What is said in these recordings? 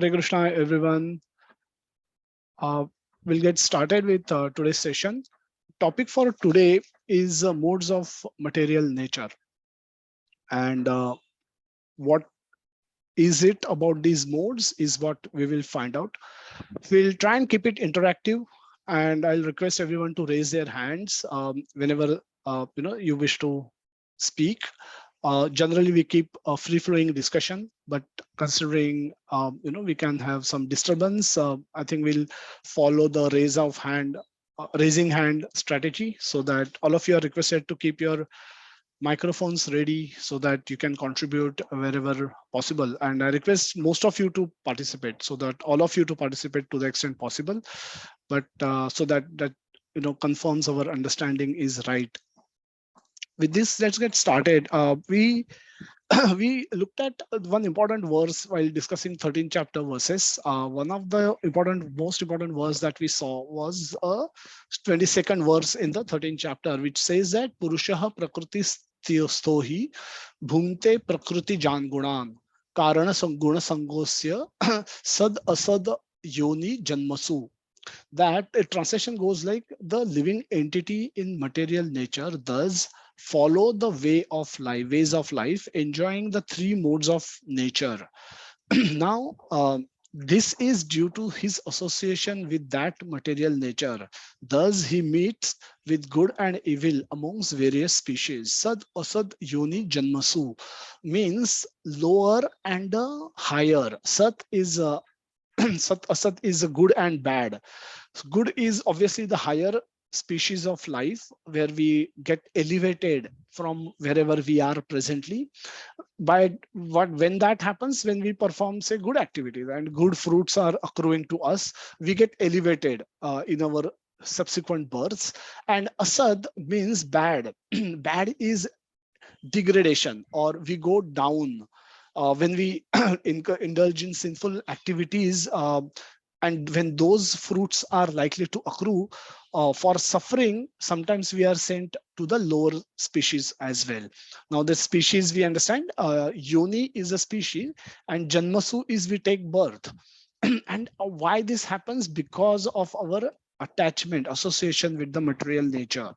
Hare Krishna, everyone. Uh, we'll get started with today's session. Topic for today is modes of material nature, and what is it about these modes is what we will find out. We'll try and keep it interactive, and I'll request everyone to raise their hands whenever you wish to speak. Generally, we keep a free-flowing discussion, but considering we can have some disturbance, I think we'll follow the raising hand strategy, so that all of you are requested to keep your microphones ready so that you can contribute wherever possible. And I request most of you to participate, so that all of you to participate to the extent possible, but so that confirms our understanding is right. With this, let's get started. We we looked at one important verse while discussing 13th chapter verses. One of the most important verse that we saw was 22nd verse in the 13th chapter, which says that Purusha Prakritis stohi bhunte prakriti jan gunan karana guna sangosya sad asad yoni janmasu. That translation goes like, the living entity in material nature thus follow the ways of life, enjoying the three modes of nature. Now, this is due to his association with that material nature. Thus, he meets with good and evil amongst various species. Sad asad yoni janmasu means lower and higher. Sat is Sat asat is good and bad. So good is obviously the higher species of life, where we get elevated from wherever we are presently. By when that happens, when we perform say good activities and good fruits are accruing to us, we get elevated in our subsequent births. And asad means bad. Bad is degradation, or we go down when we indulge in sinful activities, and when those fruits are likely to accrue for suffering, sometimes we are sent to the lower species as well. Now the species we understand, yoni is a species, and janmasu is we take birth. And why this happens? Because of our attachment, association with the material nature.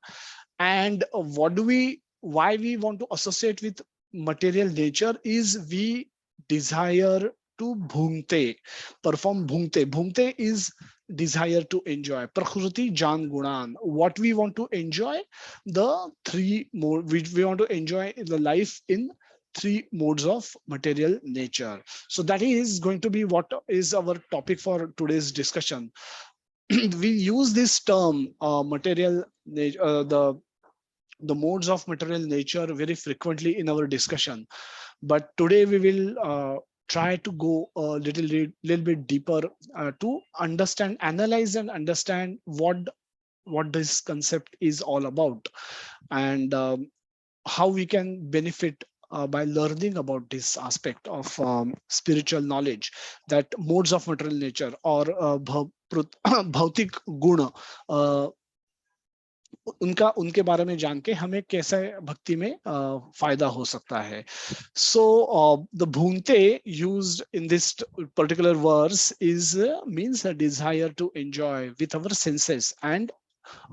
And why we want to associate with material nature is we desire to bhungte, perform bhungte. Bhungte is desire to enjoy. Prakriti jan gunan. What we want to enjoy, the three more, we want to enjoy the life in three modes of material nature. So that is going to be what is our topic for today's discussion. We use this term material the modes of material nature very frequently in our discussion, but today we will try to go a little bit deeper to analyze and understand what this concept is all about, and how we can benefit by learning about this aspect of spiritual knowledge, that modes of material nature or bhautik guna, उनका उनके बारे में जान के हमें कैसे भक्ति में फायदा हो सकता है. So the bhunte used in this particular verse is means a desire to enjoy with our senses, and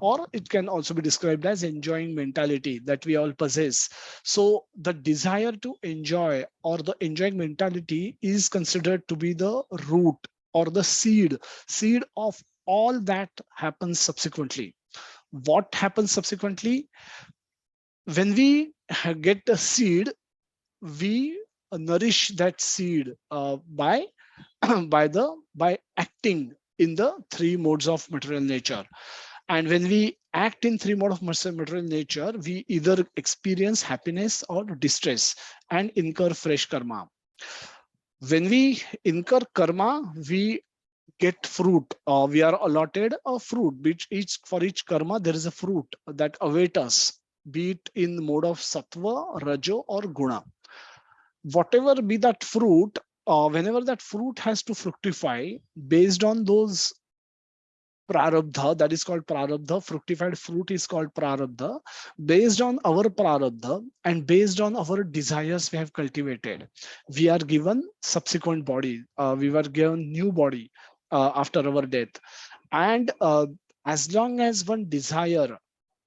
or it can also be described as enjoying mentality that we all possess. So the desire to enjoy or the enjoying mentality is considered to be the root or the seed of all that happens subsequently. What happens subsequently? When we get a seed, we nourish that seed by by acting in the three modes of material nature. And when we act in three modes of material nature, we either experience happiness or distress and incur fresh karma. When we incur karma, we get fruit. We are allotted a fruit, which for each karma there is a fruit that await us, be it in mode of sattva, rajo, or guna. Whatever be that fruit, whenever that fruit has to fructify, based on those prarabdha, that is called prarabdha. Fructified fruit is called prarabdha. Based on our prarabdha and based on our desires we have cultivated, we are given subsequent body. We were given new body after our death. And as long as one desire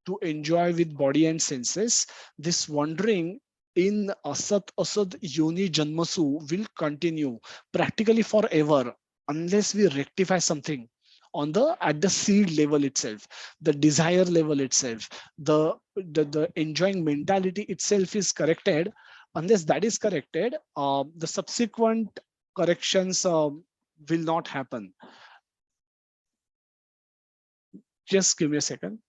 to enjoy with body and senses, this wandering in asat asad yoni janmasu will continue practically forever unless we rectify something on the at the seed level itself, the desire level itself, the enjoying mentality itself is corrected. Unless that is corrected, the subsequent corrections will not happen. Just give me a second.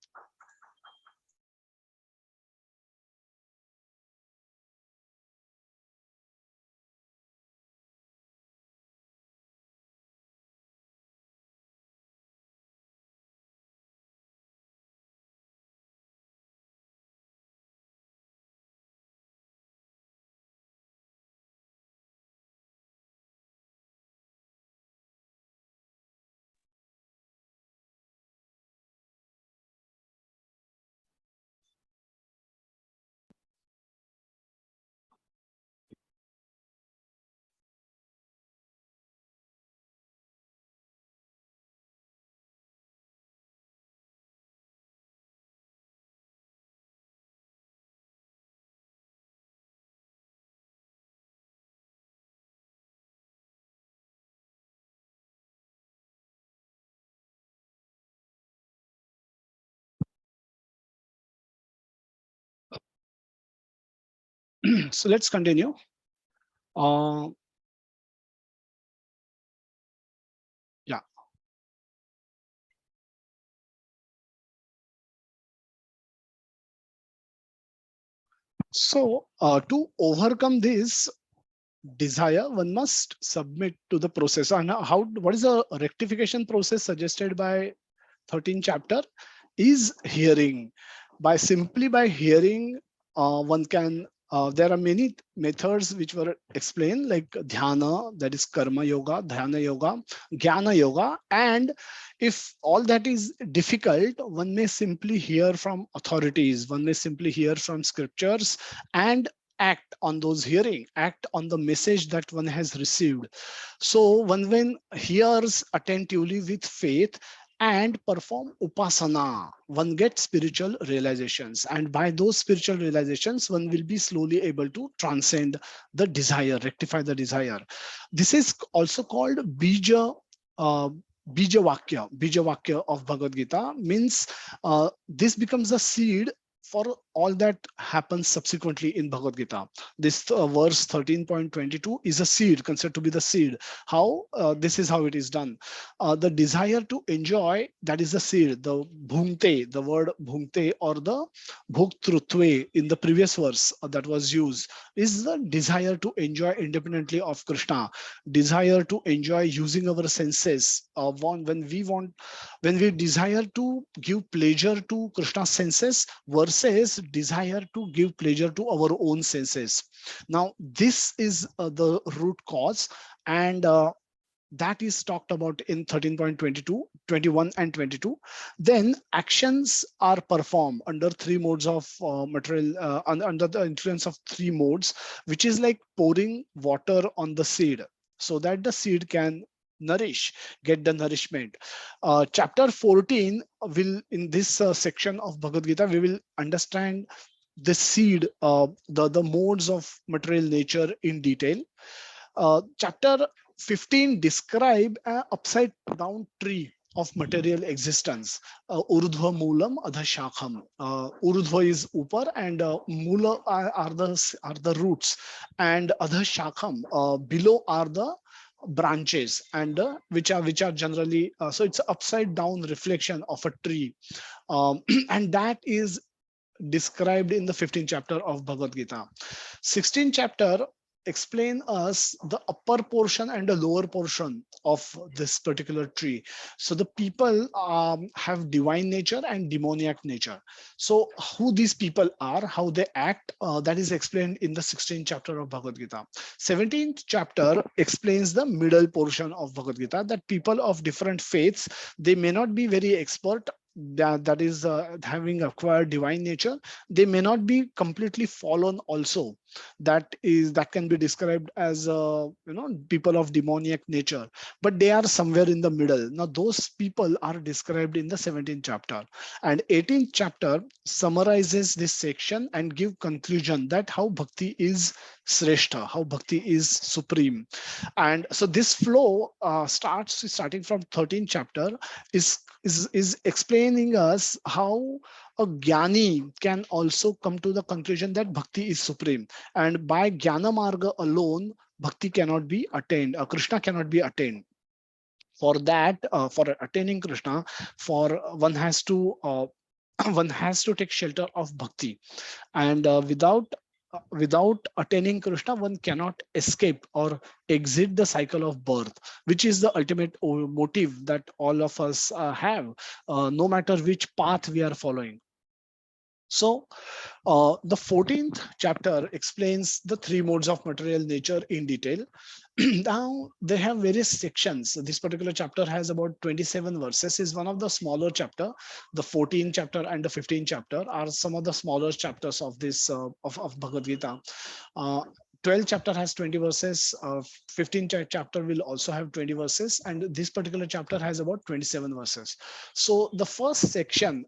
So let's continue. Uh, yeah. So to overcome this desire, one must submit to the process. And how? What is the rectification process suggested by 13th chapter? Is hearing. By hearing, one can. There are many methods which were explained, like dhyana, that is karma yoga, dhyana yoga, jnana yoga, and if all that is difficult, one may simply hear from authorities, one may simply hear from scriptures and act on those hearing, act on the message that one has received. So one when hears attentively with faith and perform upasana, one gets spiritual realizations, and by those spiritual realizations one will be slowly able to transcend the desire, rectify the desire. This is also called bija. uh, Bija Vakya of Bhagavad Gita means this becomes a seed for all that happens subsequently in Bhagavad Gita. This verse 13.22 is a seed, considered to be the seed. How? This is how it is done. The desire to enjoy, that is the seed. The bhungte, the word bhungte or the bhuktrutve in the previous verse that was used, is the desire to enjoy independently of Krishna, desire to enjoy using our senses. When we desire to give pleasure to Krishna's senses versus desire to give pleasure to our own senses. Now, this is the root cause, and that is talked about in 13.22, 21, and 22. Then actions are performed under three modes of material, under the influence of three modes, which is like pouring water on the seed so that the seed can nourish, get the nourishment. Chapter 14 will, in this section of Bhagavad Gita, we will understand the seed, the modes of material nature in detail. Chapter 15 describe an upside down tree of material existence. Urdhva moolam adha shakham. Urdhva is upar and moola are the roots, and adha shakham, below are the branches, and which are generally, so it's an upside down reflection of a tree. And that is described in the 15th chapter of Bhagavad Gita. 16th chapter explain us the upper portion and the lower portion of this particular tree. So the people have divine nature and demoniac nature. So who these people are, how they act, that is explained in the 16th chapter of Bhagavad Gita. 17th chapter explains the middle portion of Bhagavad Gita, that people of different faiths, they may not be very expert, that is having acquired divine nature, they may not be completely fallen also, that can be described as people of demoniac nature, but they are somewhere in the middle. Now those people are described in the 17th chapter, and 18th chapter summarizes this section and give conclusion that how bhakti is sreshta, how bhakti is supreme. And so this flow starting from 13th chapter is explaining us how a jnani can also come to the conclusion that bhakti is supreme, and by jnana marga alone bhakti cannot be attained, krishna cannot be attained. For that, for attaining krishna, for one has to one has to take shelter of bhakti, and without attaining krishna, one cannot escape or exit the cycle of birth, which is the ultimate motive that all of us have, no matter which path we are following. So the 14th chapter explains the three modes of material nature in detail. Now they have various sections. This particular chapter has about 27 verses, is one of the smaller chapter. The 14th chapter and the 15th chapter are some of the smaller chapters of this of Bhagavad Gita. uh, 12th chapter has 20 verses, 15th chapter will also have 20 verses, and this particular chapter has about 27 verses. So the first section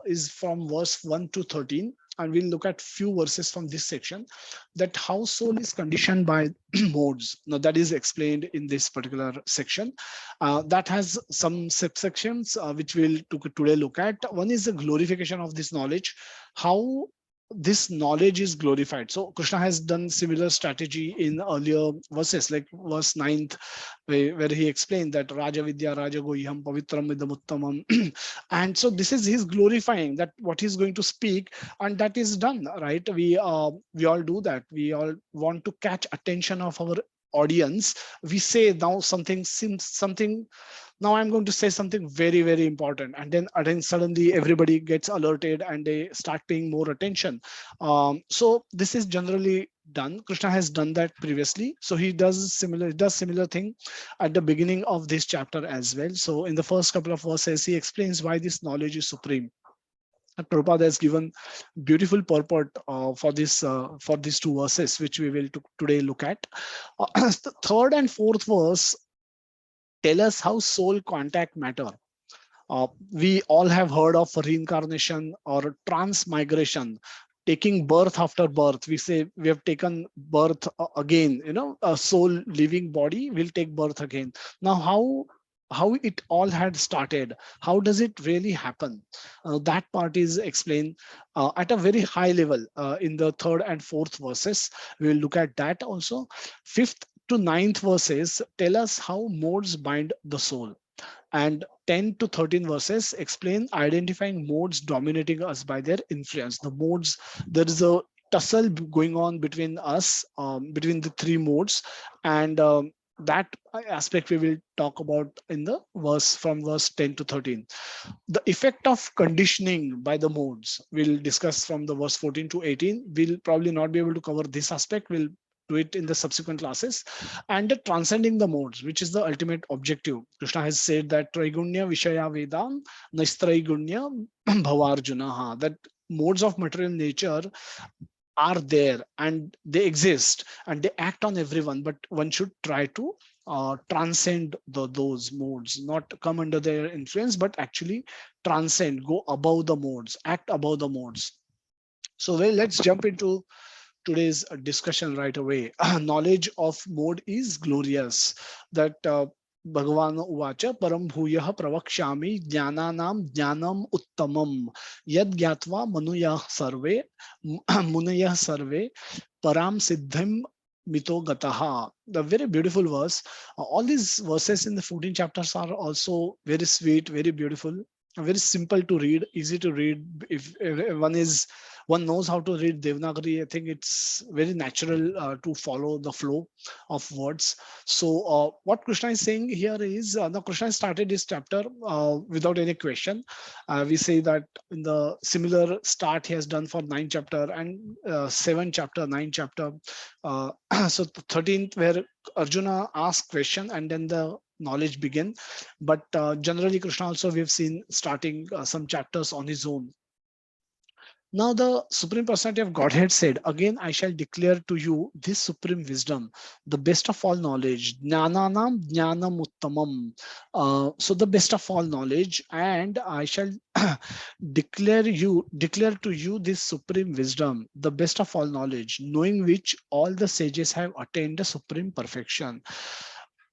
is from verse 1 to 13, and we'll look at few verses from this section, that how soul is conditioned by modes. Now that is explained in this particular section. That has some subsections which we'll today look at. One is the glorification of this knowledge, how this knowledge is glorified. So Krishna has done similar strategy in earlier verses, like verse 9th, where he explained that Raja Vidya Raja Goyam Pavitram Vidamuttamam. And so this is his glorifying that what he's going to speak, and that is done, right? We all do that. We all want to catch attention of our audience. We say now something seems something, now I'm going to say something very, very important, and then suddenly everybody gets alerted and they start paying more attention. So this is generally done. Krishna has done that previously, so he does similar thing at the beginning of this chapter as well. So in the first couple of verses, he explains why this knowledge is supreme. And Prabhupada has given beautiful purport for these two verses, which we will today look at. The third and fourth verse tell us how soul contact matter. We all have heard of reincarnation or transmigration, taking birth after birth. We say we have taken birth again. A soul leaving body will take birth again. Now, how it all had started, how does it really happen? That part is explained at a very high level in the third and fourth verses. We will look at that also. Fifth to ninth verses tell us how modes bind the soul, and 10 to 13 verses explain identifying modes dominating us by their influence. The modes, there is a tussle going on between us, between the three modes, and that aspect we will talk about in the verse from verse 10 to 13. The effect of conditioning by the modes we'll discuss from the verse 14 to 18. We'll probably not be able to cover this aspect. We'll do it in the subsequent classes. And the transcending the modes, which is the ultimate objective. Krishna has said that Traigunya Vishaya Vedam Naistraigunya Bhavarjuna, that modes of material nature are there and they exist and they act on everyone, but one should try to transcend those modes, not come under their influence, but actually transcend, go above the modes, act above the modes. So well, let's jump into today's discussion right away. Knowledge of mode is glorious. That Bhagavan Uvacha Param Bhuyah Pravakshami Jnananam Jnanam Uttamam Yad Gyatva Manuyah Sarve Munayah Sarve Param Siddhim Mito Gataha. The very beautiful verse. All these verses in the 14 chapters are also very sweet, very beautiful, very simple to read, easy to read. If one is one knows how to read Devanagari, I think it's very natural to follow the flow of words. So what Krishna is saying here is, now Krishna started this chapter without any question. We say that in the similar start he has done for 9 chapter and 7 chapter, 9 chapter. Uh, so the 13th where Arjuna asks question and then the knowledge begin. But generally Krishna also we've seen starting some chapters on his own. Now the Supreme Personality of Godhead said, again I shall declare to you this supreme wisdom, the best of all knowledge, jnananam jnanam uttamam. So the best of all knowledge, and I shall declare to you this supreme wisdom, the best of all knowledge, knowing which all the sages have attained the supreme perfection.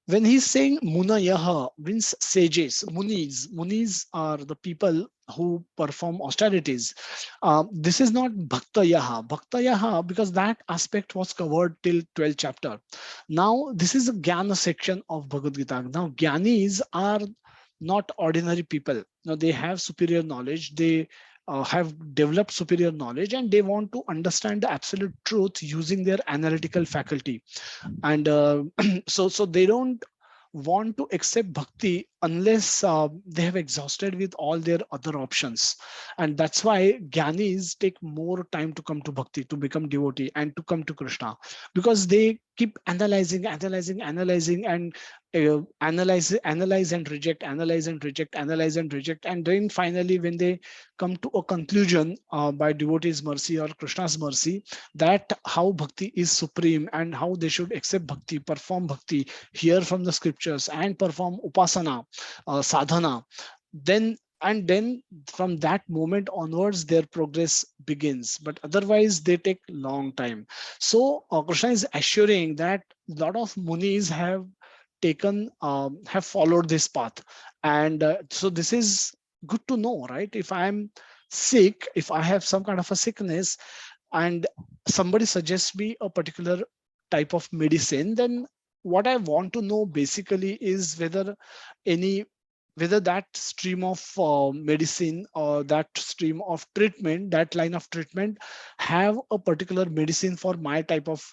When he's saying Munayaha means sages, Munis are the people who perform austerities. This is not Bhaktayaha. Bhaktayaha, because that aspect was covered till 12th chapter. Now, this is a Jnana section of Bhagavad Gita. Now, Jnanis are not ordinary people. Now, they have superior knowledge. They have developed superior knowledge and they want to understand the absolute truth using their analytical faculty. And so they don't want to accept bhakti unless they have exhausted with all their other options. And that's why gyanis take more time to come to bhakti, to become devotee and to come to Krishna, because they keep analyzing and analyze and reject, analyze and reject, and then finally when they come to a conclusion by devotee's mercy or Krishna's mercy, that how bhakti is supreme and how they should accept bhakti, perform bhakti, hear from the scriptures and perform upasana, sadhana, then and then from that moment onwards their progress begins, but otherwise they take long time. So Krishna is assuring that a lot of munis have taken have followed this path. And so this is good to know, right? If I'm sick, if I have some kind of a sickness and somebody suggests me a particular type of medicine, then what I want to know basically is any whether that stream of medicine or that stream of treatment, that line of treatment, have a particular medicine for my type of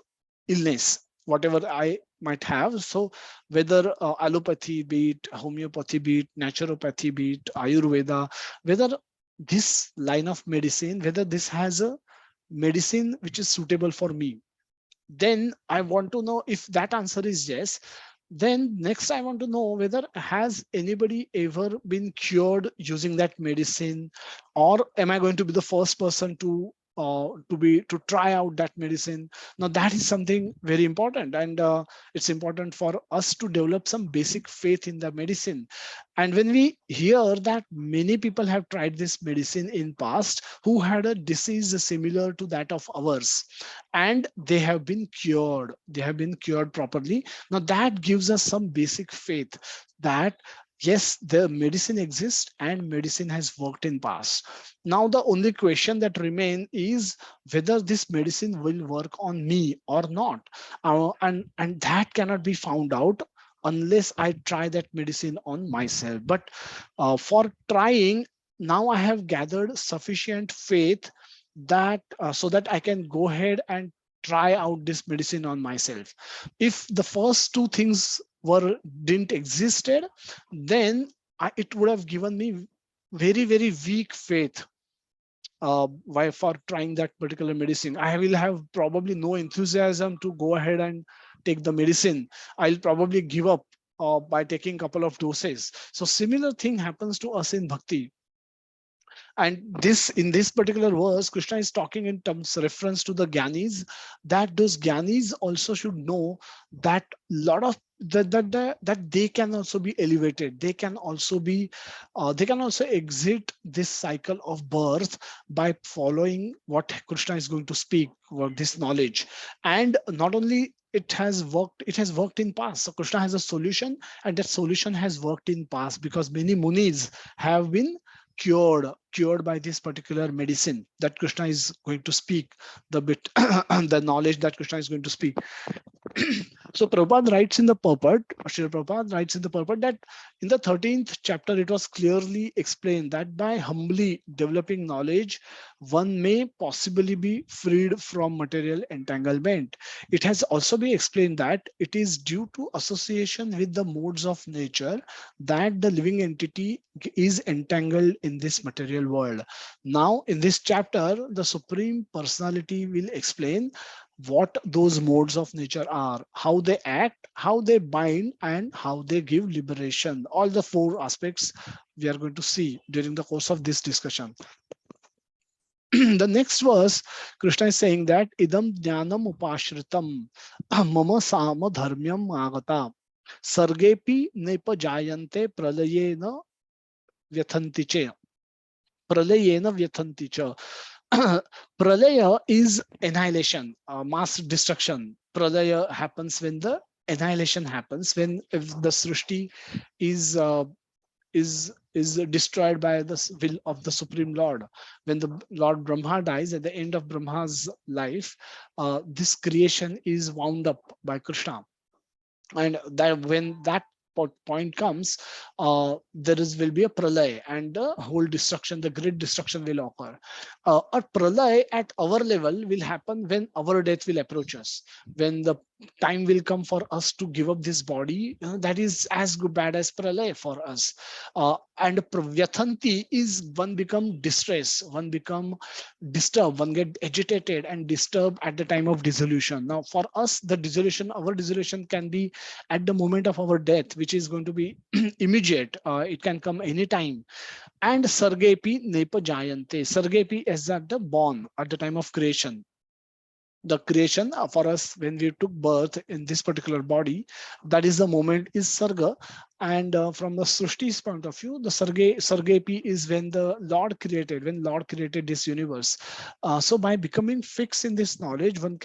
illness, whatever I might have. So whether allopathy be it, homeopathy be it, naturopathy be it, Ayurveda, whether this line of medicine, whether this has a medicine which is suitable for me, then I want to know. If that answer is yes, then next I want to know whether has anybody ever been cured using that medicine, or am I going to be the first person to try out that medicine. Now that is something very important, and it's important for us to develop some basic faith in the medicine. And when we hear that many people have tried this medicine in past who had a disease similar to that of ours, and they have been cured properly. Now that gives us some basic faith that yes, the medicine exists and medicine has worked in past. Now the only question that remains is whether this medicine will work on me or not. And that cannot be found out unless I try that medicine on myself. But for trying, now I have gathered sufficient faith that so that I can go ahead and try out this medicine on myself. If the first two things didn't existed, then it would have given me very weak faith why for trying that particular medicine. I will have probably no enthusiasm to go ahead and take the medicine. I'll probably give up by taking couple of doses. So similar thing happens to us in bhakti. And this, in this particular verse, Krishna is talking in terms reference to the Gyanis, that those Gyanis also should know that lot of that they can also be elevated. They can also be, they can also exit this cycle of birth by following what Krishna is going to speak, or this knowledge. And not only it has worked in past. So Krishna has a solution, and that solution has worked in past because many munis have been cured by this particular medicine that Krishna is going to speak, the bit the knowledge that Krishna is going to speak. So Prabhupada writes in the purport, Srila Prabhupada writes in the purport that in the 13th chapter, it was clearly explained that by humbly developing knowledge, one may possibly be freed from material entanglement. It has also been explained that it is due to association with the modes of nature that the living entity is entangled in this material world. Now, in this chapter, the Supreme Personality will explain what those modes of nature are, how they act, how they bind, and how they give liberation. All the four aspects we are going to see during the course of this discussion. The next verse, Krishna is saying that idam jnanam upashritam mama sama dharmyam agata sargepi nepajayante pralayena vyathanti che. Pralayena vyathanti cha. Pralaya is annihilation, mass destruction. Pralaya happens when the annihilation happens, when if the srishti is is destroyed by the will of the Supreme Lord. When the Lord Brahma dies at the end of Brahma's life, this creation is wound up by Krishna, and that when that point comes, there is will be a pralay, and the whole destruction, the great destruction will occur. A pralay at our level will happen when our death will approach us, when the time will come for us to give up this body. That is as good bad as pralay for us. And pravyathanti is one become distress, one become disturbed, one get agitated and disturbed at the time of dissolution. Now for us, the dissolution, our dissolution can be at the moment of our death, which is going to be immediate. It can come anytime. And sargepi nepa jayante. Sargepi is at the born, at the time of creation. The creation for us, when we took birth in this particular body, that is the moment is sarga. And from the Srishti's point of view, the sargepi is when the Lord created, when Lord created this universe. So by becoming fixed in this knowledge, one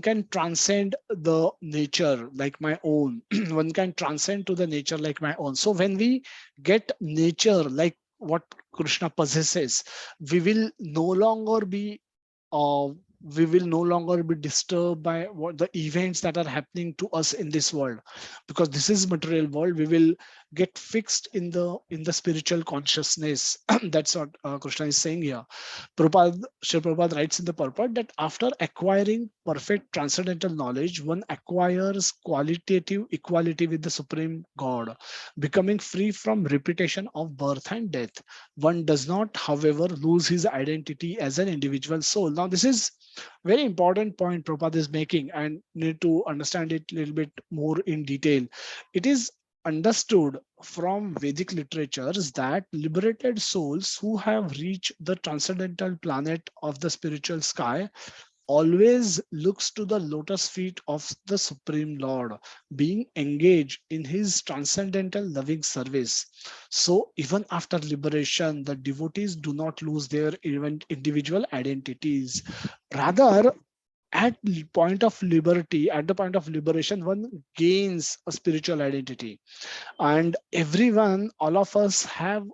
can transcend the nature like my own. One can transcend to the nature like my own. So when we get nature like what Krishna possesses, we will no longer be uh, we will no longer be disturbed by what the events that are happening to us in this world, because this is material world. We will get fixed in the spiritual consciousness. That's what Krishna is saying here. Srila Prabhupada writes in the purport that after acquiring perfect transcendental knowledge, one acquires qualitative equality with the Supreme God, becoming free from repetition of birth and death. One does not, however, lose his identity as an individual soul. Now, this is very important point Prabhupada is making, and need to understand it a little bit more in detail. It is understood from Vedic literatures that liberated souls who have reached the transcendental planet of the spiritual sky always looks to the lotus feet of the Supreme Lord, being engaged in his transcendental loving service. So even after liberation, the devotees do not lose their even individual identities. Rather, at the point of liberty, at the point of liberation, one gains a spiritual identity. And everyone, all of us have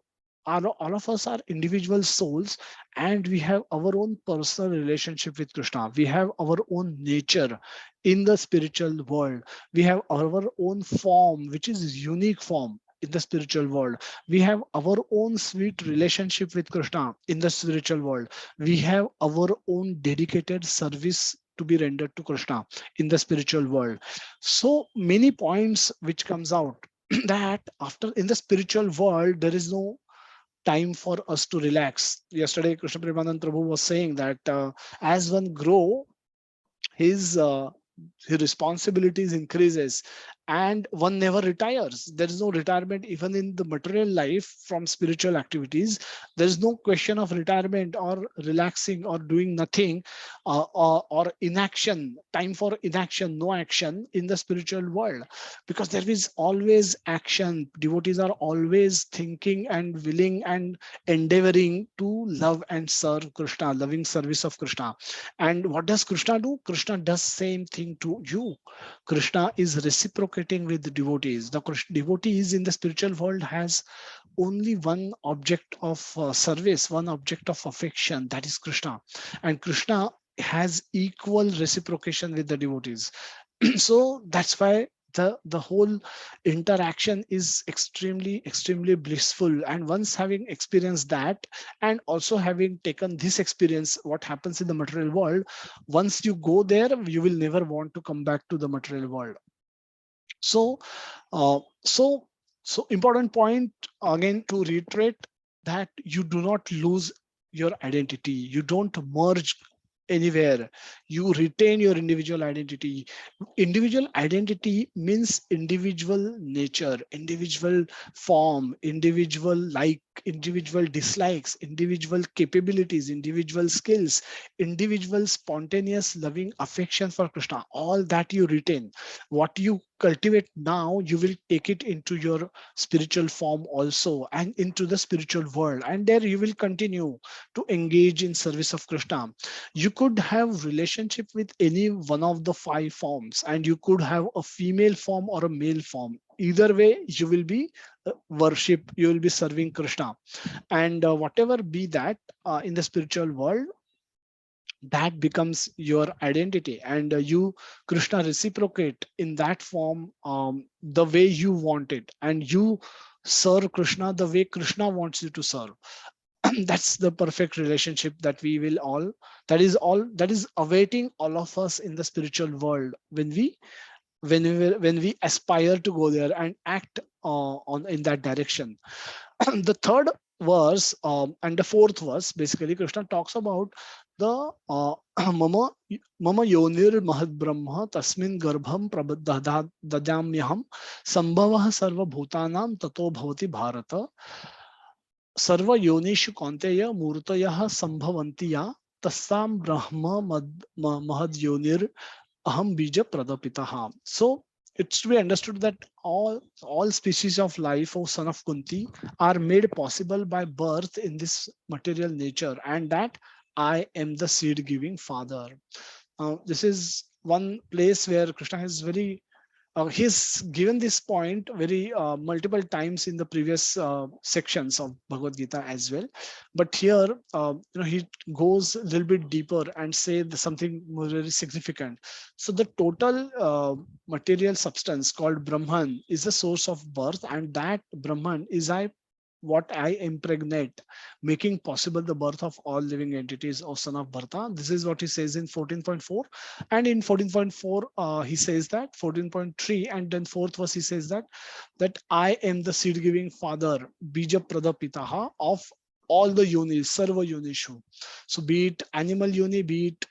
all of us are individual souls, and we have our own personal relationship with Krishna. We have our own nature in the spiritual world. We have our own form, which is unique form in the spiritual world. We have our own sweet relationship with Krishna in the spiritual world. We have our own dedicated service to be rendered to Krishna in the spiritual world. So many points which comes out that after in the spiritual world there is no time for us to relax. Yesterday Krishna Premanand Prabhu was saying that as one grow, his his responsibilities increases, and one never retires. There is no retirement even in the material life from spiritual activities. There is no question of retirement or relaxing or doing nothing, or inaction, time for inaction, no action in the spiritual world, because there is always action. Devotees are always thinking and willing and endeavoring to love and serve Krishna, loving service of Krishna. And what does Krishna do? Krishna does same thing to you. Krishna is reciprocating with the devotees. The devotees in the spiritual world has only one object of service, one object of affection, that is Krishna. And Krishna has equal reciprocation with the devotees. So that's why the whole interaction is extremely blissful. And once having experienced that, and also having taken this experience, what happens in the material world, once you go there, you will never want to come back to the material world. So uh, so so important point, again, to reiterate, that you do not lose your identity, you don't merge anywhere, you retain your individual identity. Individual identity means individual nature, individual form, individual like, individual dislikes, individual capabilities, individual skills, individual spontaneous loving affection for Krishna. All that you retain. What you cultivate now, you will take it into your spiritual form also, and into the spiritual world, and there you will continue to engage in service of Krishna. You could have relationship with any one of the five forms, and you could have a female form or a male form. Either way, you will be worship, you will be serving Krishna. And whatever be that, in the spiritual world, that becomes your identity, and you, Krishna, reciprocate in that form, the way you want it, and you serve Krishna the way Krishna wants you to serve. That's the perfect relationship that we will all, that is awaiting all of us in the spiritual world, when we aspire to go there and act on in that direction. The third verse, and the fourth verse, basically Krishna talks about the mama mama yonir mahad brahma tasmin garbham dadamyaham sambhavah sarva bhutanam tato bhavati bharata सर्व योनिषु कौन्तेय मूर्तयः संभवन्ति या तस्साम ब्रह्म महद योनिर aham bija pradapitaha. So it's to be understood that all species of life, O son of Kunti, are made possible by birth in this material nature, and that I am the seed giving father. This is one place where Krishna is very, he's given this point very multiple times in the previous sections of Bhagavad Gita as well. But here, he goes a little bit deeper and say something more very significant. So the total material substance called Brahman is the source of birth, and that Brahman is what I impregnate, making possible the birth of all living entities, O son of Bharata. This is what he says in 14.4. And in 14.4, he says that 14.3, and then fourth verse, he says that I am the seed giving father, Bija Pradapitaha, of all the yonis, Sarva Yonishu. So be it animal yoni, be it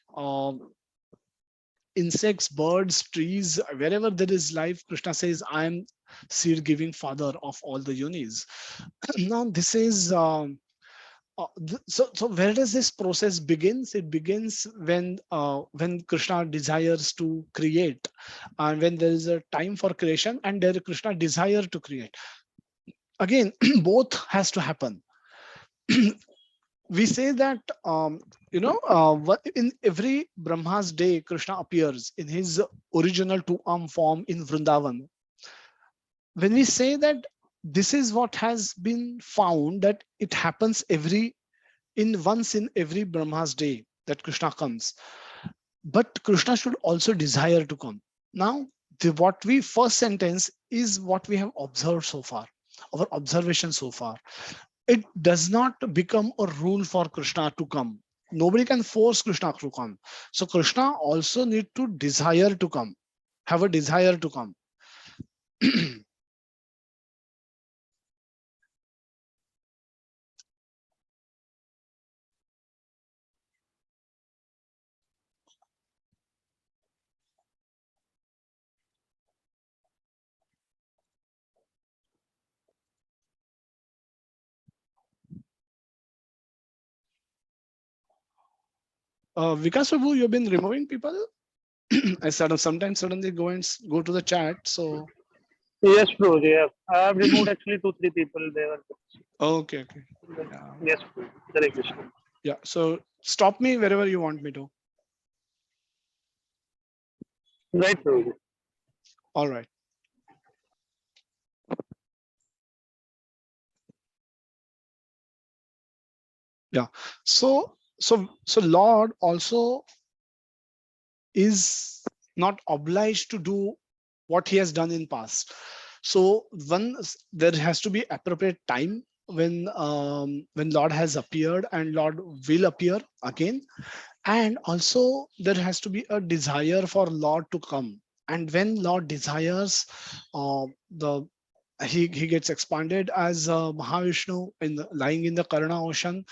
insects, birds, trees, wherever there is life, Krishna says, I am seed giving father of all the yonis. Now this is so where does this process begins? It begins when Krishna desires to create, and when there is a time for creation, and there Krishna desire to create. Again, both has to happen. We say that in every Brahma's day, Krishna appears in his original two-arm form in Vrindavan. When we say that, this is what has been found, that it happens once in every Brahma's day, that Krishna comes. But Krishna should also desire to come. Now, what we first sentence is what we have observed so far, our observation so far. It does not become a rule for Krishna to come. Nobody can force Krishna to come. So Krishna also need to desire to come, have a desire to come. Vikas Prabhu, you've been removing people. I sometimes suddenly go to the chat. So Yes, bro. Yeah, I have removed actually 2 3 people. They were. okay. Yeah. Yes, bro. Hare Krishna. Yeah. So stop me wherever you want me to. Right, bro. All right. Yeah. So Lord also is not obliged to do what he has done in past. So there has to be appropriate time when Lord has appeared and Lord will appear again, and also there has to be a desire for Lord to come. And when Lord desires, the he gets expanded as Mahavishnu lying in the Karna ocean.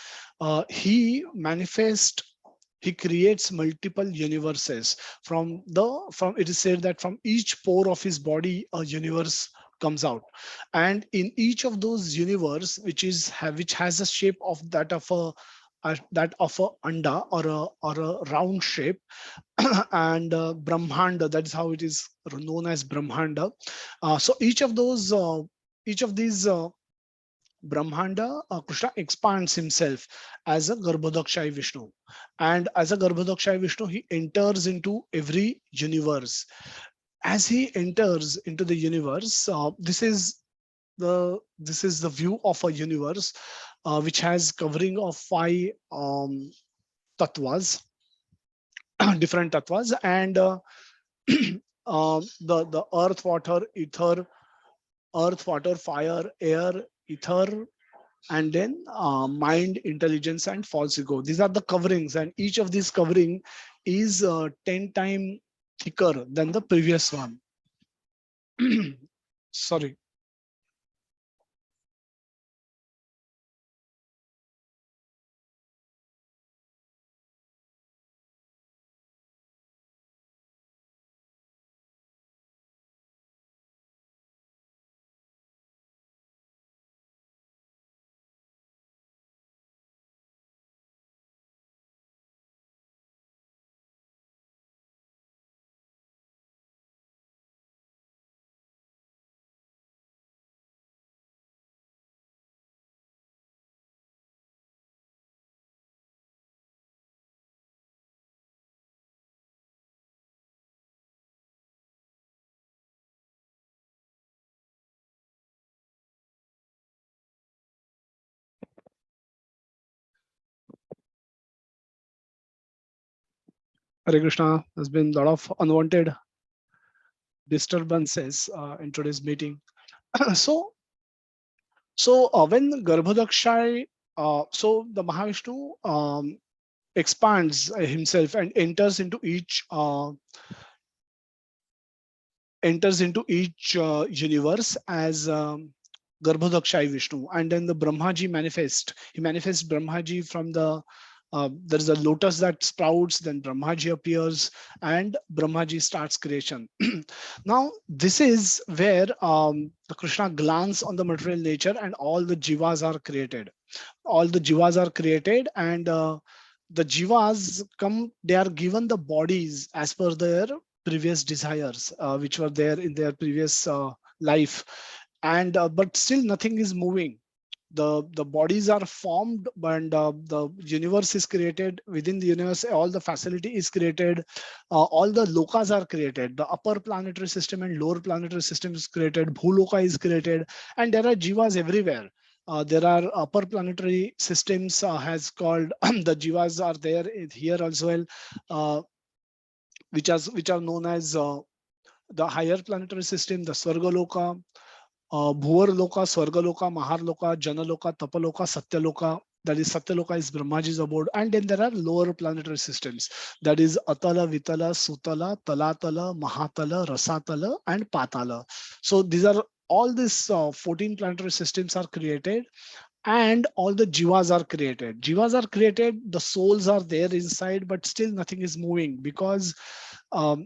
He manifests, he creates multiple universes. From it is said that from each pore of his body a universe comes out, and in each of those universe, which has a shape of that of a anda, or a round shape. And Brahmanda, that is how it is known as Brahmanda. So each of these Brahmanda, Krishna expands himself as a Garbhodakshayi Vishnu. And as a Garbhodakshayi Vishnu, he enters into every universe. As he enters into the universe, this is the view of a universe which has covering of five tattvas, different tattvas, and the earth, water, fire, air, ether, and then mind, intelligence, and false ego. These are the coverings, and each of these covering is 10 times thicker than the previous one. Sorry. Hare Krishna. There's been a lot of unwanted disturbances in today's meeting. so when Garbhodakshay, so the Mahavishnu expands himself and enters into each universe as Garbhodakshayi Vishnu, and then the Brahmaji manifest. He manifests Brahmaji from the there is a lotus that sprouts, then Brahmaji appears, and Brahmaji starts creation. Now, this is where the Krishna glance on the material nature, and all the jivas are created. All the jivas are created, and the jivas come, they are given the bodies as per their previous desires, which were there in their previous life. And but still nothing is moving. The bodies are formed, and the universe is created. Within the universe, all the facility is created. All the lokas are created. The upper planetary system and lower planetary system is created. Bhuloka is created, and there are jivas everywhere. There are upper planetary systems has called the jivas are there here as well, uh, which are known as the higher planetary system, the Swargaloka, Bhuvarloka, Swargaloka, Maharloka, Janaloka, Tapaloka, Satyaloka. That is Satyaloka is Brahmaji's abode, and then there are lower planetary systems. That is Atala, Vitala, Sutala, Talatala, Mahatala, Rasatala, and Patala. So these are all these 14 planetary systems are created, and all the jivas are created. Jivas are created, the souls are there inside, but still nothing is moving because of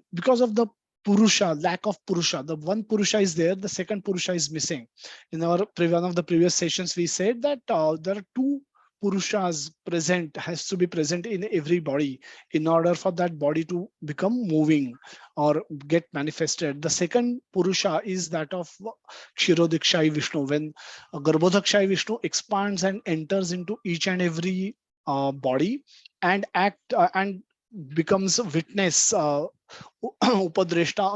the Purusha, lack of Purusha. The one Purusha is there, the second Purusha is missing. In one of the previous sessions, we said that there are two Purushas present, has to be present in every body in order for that body to become moving or get manifested. The second Purusha is that of Kshirodikshai Vishnu. When Garbhodakshayi Vishnu expands and enters into each and every body and becomes a witness, upadrishta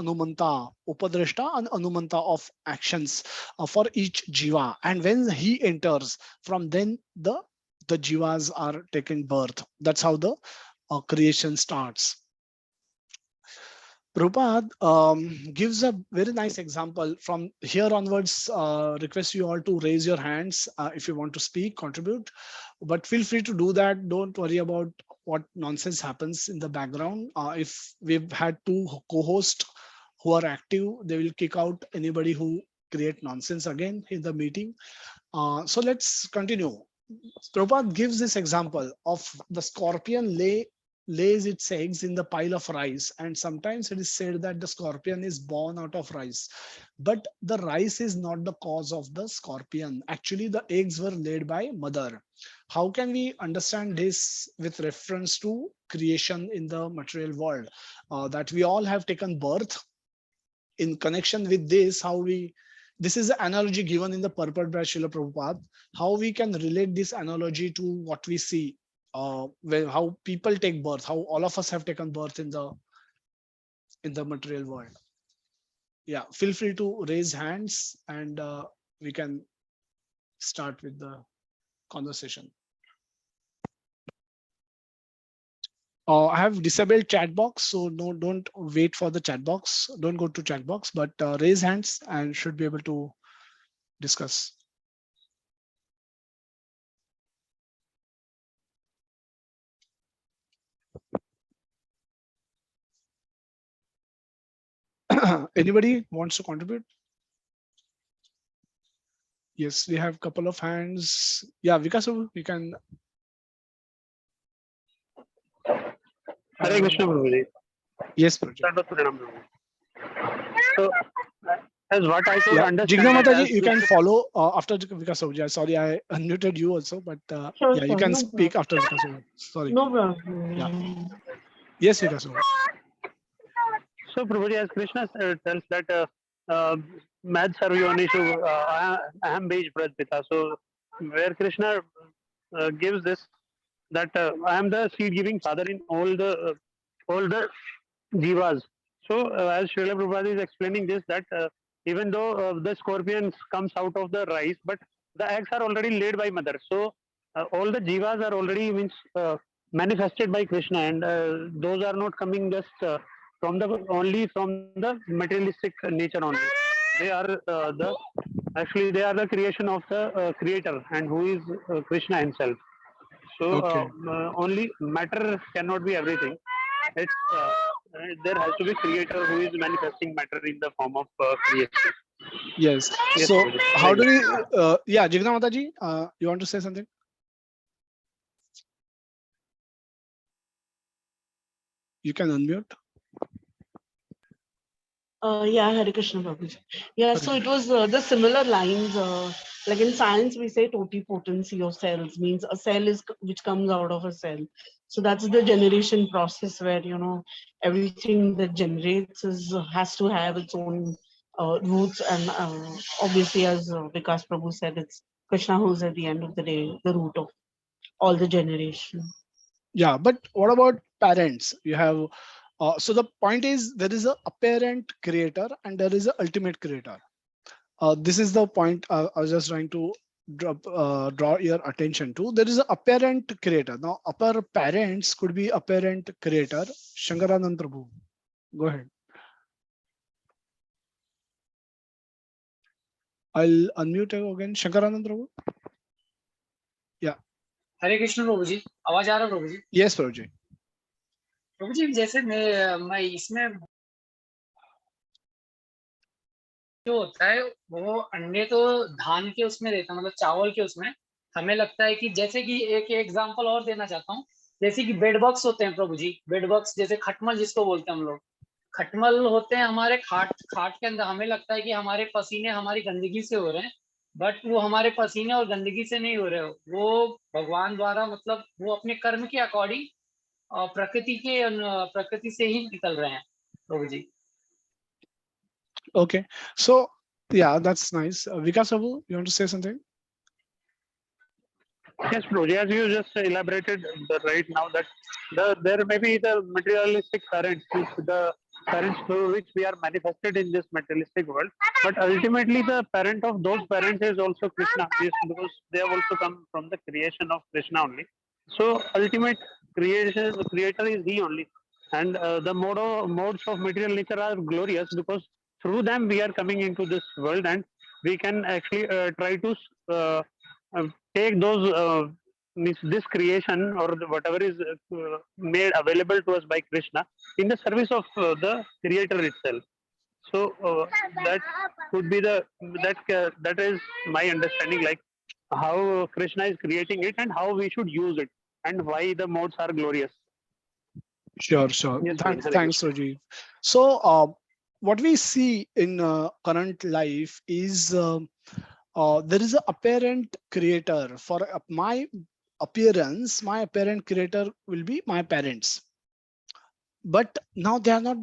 and anumanta of actions for each jiva. And when he enters, from then the jivas are taking birth. That's how the creation starts. Prabhupada gives a very nice example. From here onwards, request you all to raise your hands if you want to speak, contribute. But feel free to do that. Don't worry about what nonsense happens in the background. If we've had two co-hosts who are active, they will kick out anybody who create nonsense again in the meeting. So let's continue. Prabhupada gives this example of the scorpion lays its eggs in the pile of rice, and sometimes it is said that the scorpion is born out of rice. But the rice is not the cause of the scorpion. Actually, the eggs were laid by mother. How can we understand this with reference to creation in the material world? That we all have taken birth. In connection with this, how we this is the analogy given in the purport by Srila Prabhupada. How we can relate this analogy to what we see, where how people take birth, how all of us have taken birth in the material world. Yeah, feel free to raise hands and we can start with the conversation. I have disabled chat box, so no, don't wait for the chat box. Don't go to chat box, but raise hands and should be able to discuss. Anybody wants to contribute? Yes, we have a couple of hands. Yeah, Vikas, we can. Hare Krishna, Prabhuji. Yes, Prabhuji. So, as what I could Yeah, understand, Jigna Mataji, as you can Krishna, follow after Vikas. Sorry, I unmuted you also, but Sure, yeah, you sure, can no speak problem. after Vikas. Sorry. No problem. Yeah. Yes, Vikas. so Prabhuji, as Krishna tells that Mad Sarvyonishu Aham Bij Braj Pita. So, where Krishna gives this, that I am the seed giving father in all the jivas. So as Srila Prabhupada is explaining this, that even though the scorpion comes out of the rice, but the eggs are already laid by mother. So all the jivas are already means manifested by Krishna, and those are not coming just from the only from the materialistic nature only. They are they are the creation of the creator, and who is Krishna himself. So Okay. only matter cannot be everything. It's there has to be creator who is manifesting matter in the form of creation. Yes. Yes, So Prabhuji. how do we? Yeah, Jigna Mataji, you want to say something? You can unmute. Yeah, Hare Krishna Prabhuji. Yeah, so it was the similar lines. Like in science, we say totipotency of cells means a cell is which comes out of a cell. So that's the generation process where everything that generates has to have its own roots, and obviously, as Vikas Prabhu said, it's Krishna who's at the end of the day the root of all the generation. Yeah, but what about parents? You have. So the point is there is a apparent creator and there is a ultimate creator. This is the point I was just trying to draw your attention to. There is an apparent creator. Now, upper parents could be apparent creator. Shankaranand Prabhu, go ahead. I'll unmute you again. Shankaranand Prabhu. Yeah. हरे कृष्ण प्रभु जी, आवाज आ रहा है प्रभु जी? Yes, Prabhu ji. प्रभु जी, जैसे मैं इसमें जो होता है वो अंडे तो धान के उसमें रहता है, मतलब चावल के उसमें। हमें लगता है कि जैसे कि एक एग्जांपल और देना चाहता हूँ, जैसे कि बेड बॉक्स होते हैं प्रभु जी, बेड बॉक्स जैसे खटमल जिसको बोलते हैं हम लोग, खटमल होते हैं हमारे खाट के अंदर। हमें लगता है कि हमारे पसीने हमारी गंदगी से हो रहे हैं, बट वो हमारे पसीने और गंदगी से नहीं हो रहे हो, वो भगवान द्वारा, मतलब वो अपने कर्म के अकॉर्डिंग प्रकृति से ही निकल रहे हैं प्रभु जी। Okay. So, yeah, that's nice. Vikas Prabhu, you want to say something? Yes, Prabhuji, as you just elaborated right now, that there may be the materialistic parents, the parents through which we are manifested in this materialistic world, but ultimately the parent of those parents is also Krishna, because they have also come from the creation of Krishna only. So ultimate creator is he only. And the modes of material nature are glorious because through them we are coming into this world, and we can actually try to uh, take those this creation or whatever is made available to us by Krishna in the service of the creator itself. So that could be that is my understanding, like how Krishna is creating it and how we should use it and why the modes are glorious. Sure, sure. Yes, Prince. Hare Thanks, Krishna. Rajiv. So, what we see in current life is there is an apparent creator. For my appearance, my apparent creator will be my parents. But now they are not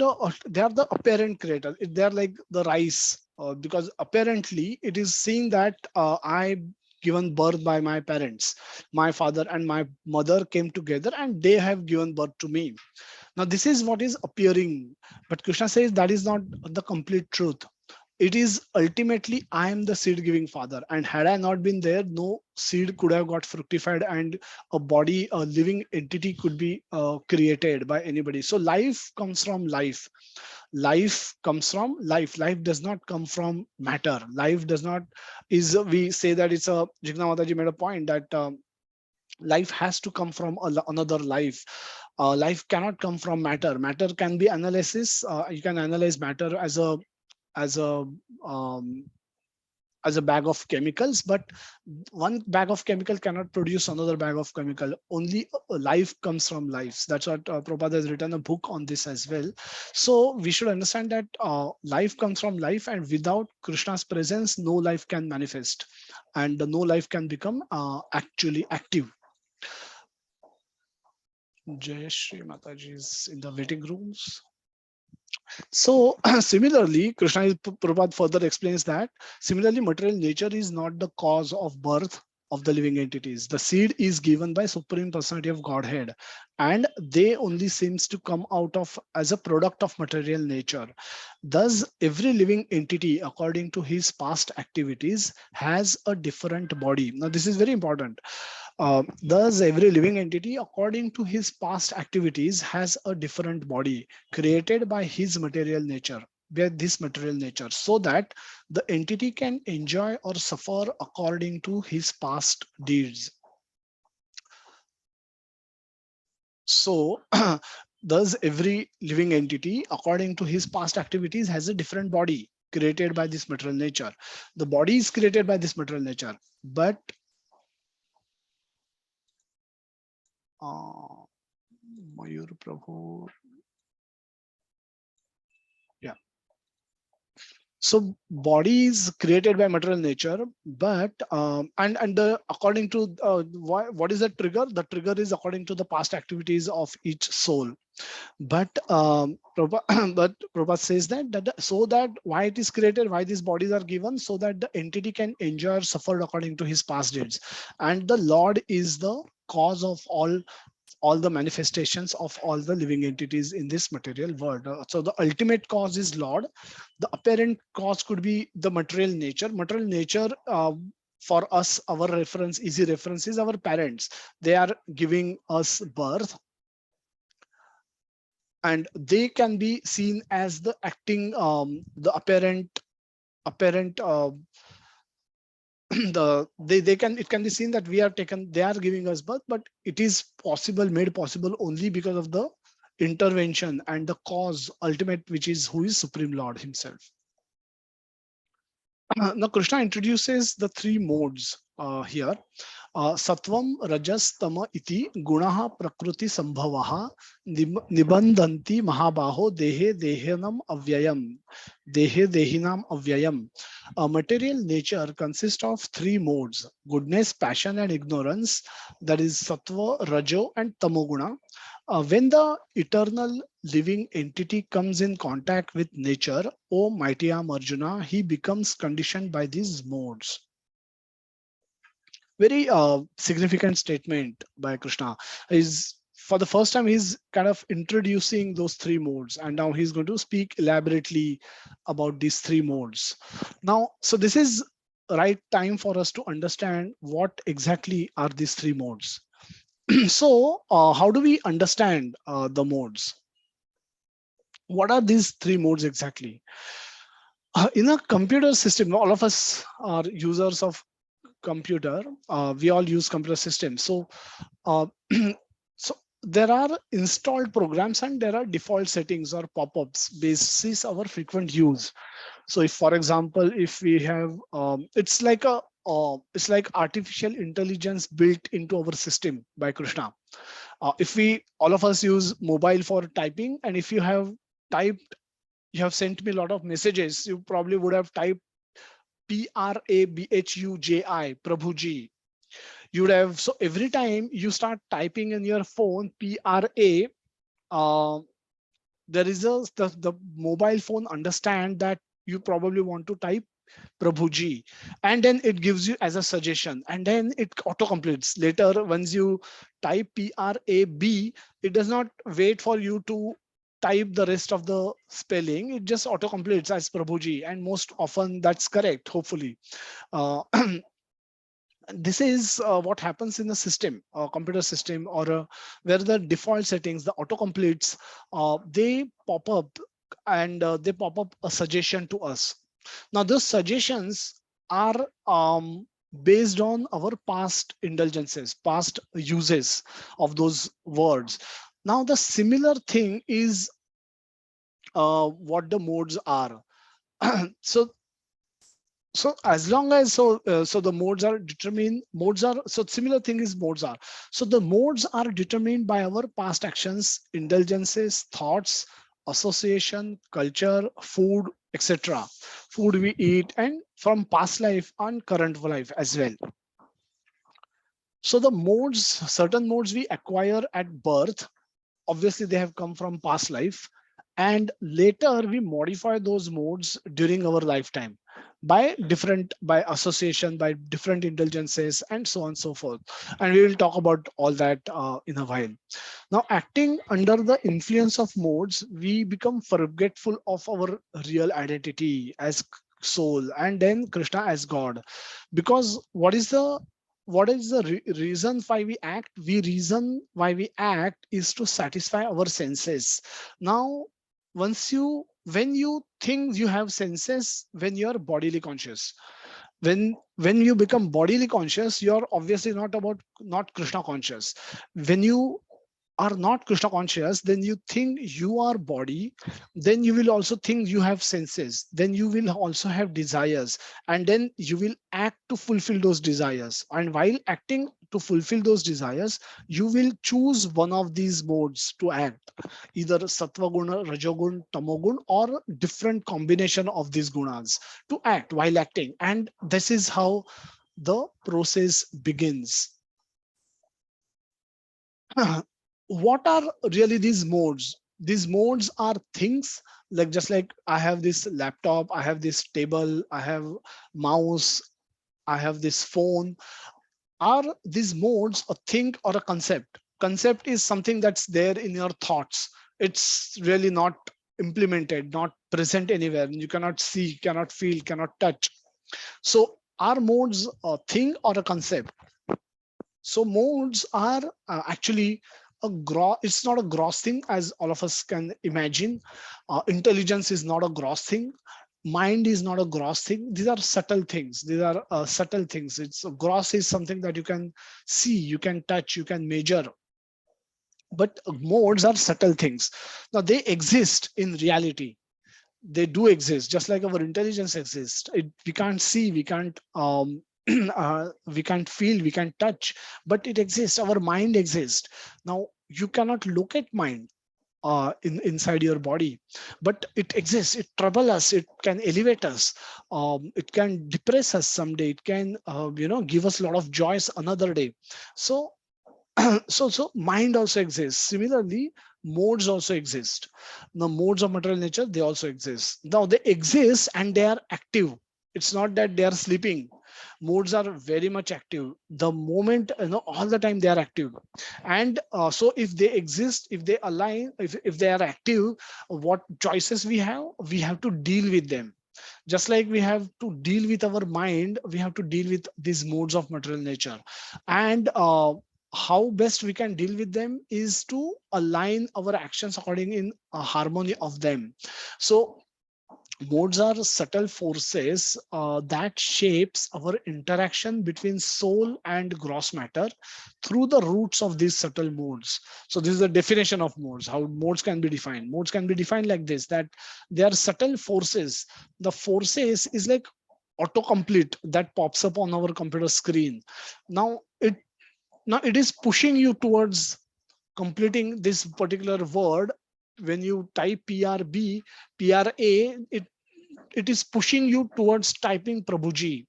they are the apparent creator. They are like the rice, because apparently it is seen that I given birth by my parents. My father and my mother came together and they have given birth to me. Now, this is what is appearing, but Krishna says that is not the complete truth. It is ultimately I am the seed giving father, and had I not been there, no seed could have got fructified, and a body, a living entity could be created by anybody. So life comes from life. Life comes from life. Life does not come from matter. Life does not is we say that it's a Jigna Mataji made a point that life has to come from another life. Life cannot come from matter. Matter can be analysis. You can analyze matter as a um, as a bag of chemicals, but one bag of chemical cannot produce another bag of chemical. Only life comes from lives. That's what Prabhupada has written a book on this as well. So we should understand that life comes from life, and without Krishna's presence, no life can manifest, and no life can become actually active. Jai Shri Mataji is in the waiting rooms. So similarly, Prabhupada further explains that similarly, material nature is not the cause of birth of the living entities. The seed is given by Supreme Personality of Godhead, and they only seems to come out of as a product of material nature. Thus, every living entity, according to his past activities, has a different body. Now, this is very important. Thus, every living entity, according to his past activities, has a different body created by his material nature, by this material nature, so that the entity can enjoy or suffer according to his past deeds. So, thus, every living entity, according to his past activities, has a different body created by this material nature. The body is created by this material nature, but Mayur Prabhu. Yeah. So body is created by material nature, but and the according to what is the trigger? The trigger is according to the past activities of each soul. But but Prabhupada says so that why it is created, why these bodies are given, so that the entity can enjoy or suffer according to his past deeds, and the Lord is the cause of all the manifestations of all the living entities in this material world. So the ultimate cause is Lord. The apparent cause could be the material nature. Material nature, for us, our reference, easy reference is our parents. They are giving us birth, and they can be seen as the acting, the apparent they can, it can be seen that we are taken, they are giving us birth, but it is possible, made possible only because of the intervention and the cause ultimate, which is who is Supreme Lord himself. Now Krishna introduces the three modes here. Sattvam, Rajas, Tama iti gunaha prakriti sambhavaha nibandanti mahabaho dehe dehinam avyayam. Dehe dehinam avyayam. Material nature consists of three modes: goodness, passion, and ignorance. That is Sattva, Rajo, and Tamoguna. When the eternal living entity comes in contact with nature, O mighty Am Arjuna, he becomes conditioned by these modes. Very significant statement by Krishna. Is for the first time he's kind of introducing those three modes, and now he's going to speak elaborately about these three modes. Now, so this is right time for us to understand what exactly are these three modes. So how do we understand the modes? What are these three modes exactly? In a computer system, all of us are users of computer. We all use computer systems. So, uh, so there are installed programs and there are default settings or pop-ups basis our frequent use. So if, for example, if we have, it's like artificial intelligence built into our system by Krishna. If we, all of us use mobile for typing, and if you have typed, you have sent me a lot of messages, you probably would have typed Prabhuji, Prabhuji. You would have, so every time you start typing in your phone, PRA, uh, there is the mobile phone understand that you probably want to type Prabhuji, and then it gives you as a suggestion, and then it auto completes later. Once you type PRAB, it does not wait for you to type the rest of the spelling, it just auto completes as Prabhuji, and most often that's correct, hopefully. uh, this is what happens in a system, a computer system, or where the default settings, the auto completes, they pop up, and they pop up a suggestion to us. Now those suggestions are based on our past indulgences, past uses of those words. Now the similar thing is what the modes are. so as long as so the modes are determined, modes are, so similar thing is modes are, so the modes are determined by our past actions, indulgences, thoughts, association, culture, food, etc. Food we eat, and from past life and current life as well. So the modes, certain modes we acquire at birth, obviously they have come from past life, and later we modify those modes during our lifetime by association, by different indulgences, and so on and so forth, and we will talk about all that in a while. Now, acting under the influence of modes, we become forgetful of our real identity as soul, and then Krishna as God. Because what is the reason why we act? We reason why we act is to satisfy our senses. Now, when you think you have senses, when you are bodily conscious, when you become bodily conscious, you're obviously not Krishna conscious. When you are not Krishna conscious, then you think you are body, then you will also think you have senses, then you will also have desires, and then you will act to fulfill those desires. And while acting to fulfill those desires, you will choose one of these modes to act, either sattva guna, rajogun, tamogun, or different combination of these gunas to act while acting. And this is how the process begins. What are really these modes? These modes are things like, just like I have this laptop, I have this table, I have mouse, I have this phone. Are these modes a thing or a concept? Concept is something that's there in your thoughts. It's really not implemented, not present anywhere. You cannot see, cannot feel, cannot touch. So are modes a thing or a concept? So modes are actually it's not a gross thing as all of us can imagine. Intelligence is not a gross thing. Mind is not a gross thing. These are subtle things. These are subtle things. It's gross is something that you can see, you can touch, you can measure. But modes are subtle things. Now they exist in reality. They do exist, just like our intelligence exists. We can't see, we can't we can't feel, we can't touch, but it exists. Our mind exists. Now you cannot look at mind inside your body, but it exists. It trouble us, it can elevate us, it can depress us someday, it can give us a lot of joys another day. So so mind also exists. Similarly, modes also exist. The modes of material nature, they also exist. Now they exist and they are active. It's not that they are sleeping. Modes are very much active. The moment, all the time they are active. And so if they exist, if they align, if they are active, what choices we have to deal with them. Just like we have to deal with our mind, we have to deal with these modes of material nature. And how best we can deal with them is to align our actions according in a harmony of them. So modes are subtle forces that shapes our interaction between soul and gross matter through the roots of these subtle modes. So this is the definition of modes, how modes can be defined. Modes can be defined like this, that they are subtle forces. The forces is like autocomplete that pops up on our computer screen. Now it is pushing you towards completing this particular word. When you type PRB, PRA, it is pushing you towards typing Prabhuji,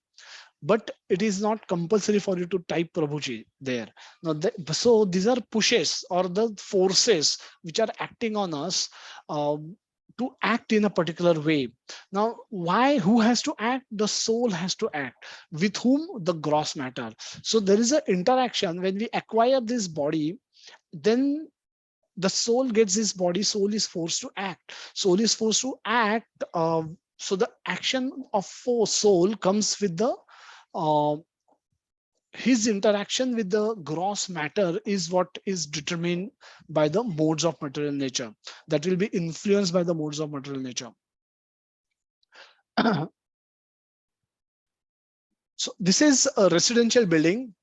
but it is not compulsory for you to type Prabhuji there. Now, so these are pushes or the forces which are acting on us to act in a particular way. Now, why? Who has to act? The soul has to act. With whom? The gross matter. So there is an interaction when we acquire this body. Then the soul gets this body. Soul is forced to act. Soul is forced to act. So the action of soul comes with the uh, his interaction with the gross matter is what is determined by the modes of material nature, that will be influenced by the modes of material nature. So this is a residential building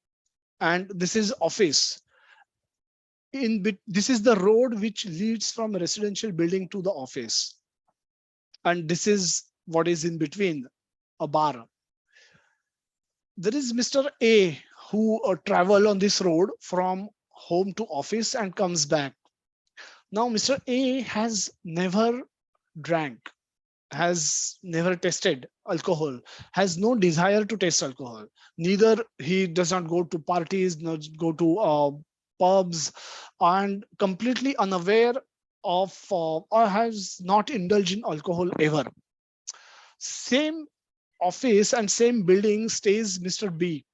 and this is office. This is the road which leads from residential building to the office, and this is what is in between, a bar. There is Mr. A who travel on this road from home to office and comes back. Now Mr. A has never drank, has never tasted alcohol, has no desire to taste alcohol. Neither he does not go to parties, not go to pubs, and completely unaware of or has not indulged in alcohol ever. Same office and same building stays Mr. B,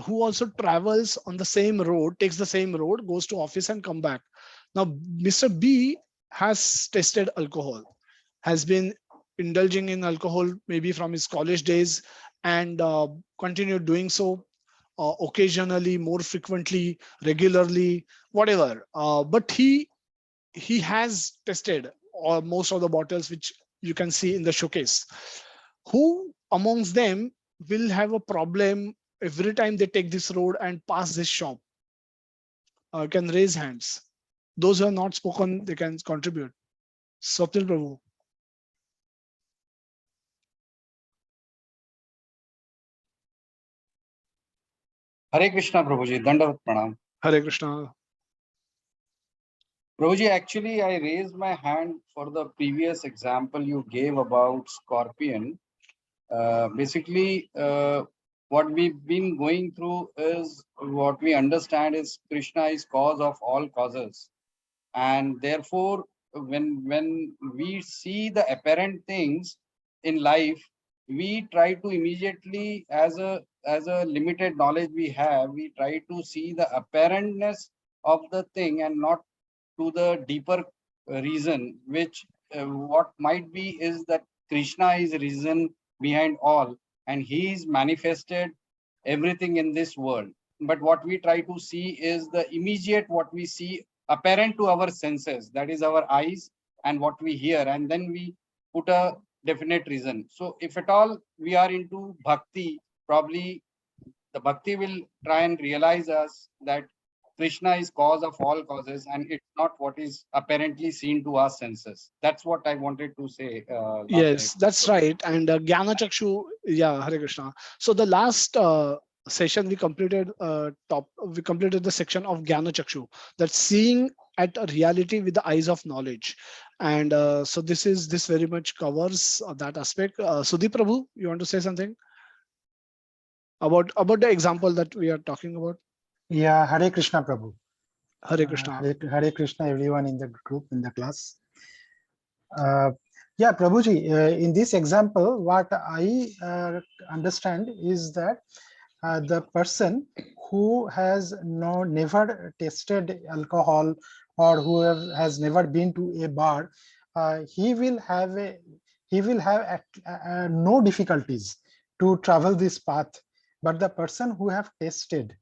who also travels on the same road, takes the same road, goes to office and come back. Now, Mr. B has tasted alcohol, has been indulging in alcohol maybe from his college days, and continued doing so occasionally, more frequently, regularly, whatever. But he has tested most of the bottles which you can see in the showcase. Who amongst them will have a problem every time they take this road and pass this shop? Can raise hands. Those who have not spoken, they can contribute. Swapnil Prabhu. Hare Krishna, Prabhuji. Dandavat Pranam. Hare Krishna. Prabhuji, actually, I raised my hand for the previous example you gave about scorpion. Basically, what we've been going through is what we understand is Krishna is cause of all causes. And therefore, when we see the apparent things in life, we try to immediately, as a limited knowledge we have, we try to see the apparentness of the thing and not to the deeper reason, which what might be is that Krishna is reason behind all, and he is manifested everything in this world. But what we try to see is the immediate, what we see apparent to our senses, that is our eyes and what we hear, and then we put a definite reason. So if at all we are into bhakti, probably the bhakti will try and realize us that Krishna is cause of all causes, and it's not what is apparently seen to our senses. That's what I wanted to say. Yes, that's right. And Jnana Chakshu, yeah, Hare Krishna. So the last session we completed we completed the section of Jnana Chakshu, that's seeing at a reality with the eyes of knowledge. And so this very much covers that aspect. Sudeep Prabhu, you want to say something about the example that we are talking about? Yeah, Hare Krishna, Prabhu. Hare Krishna. Hare Krishna, everyone in the group, in the class. Yeah, Prabhuji, in this example, what I understand is that the person who has never tasted alcohol or who has never been to a bar, he will have no difficulties to travel this path. But the person who have tasted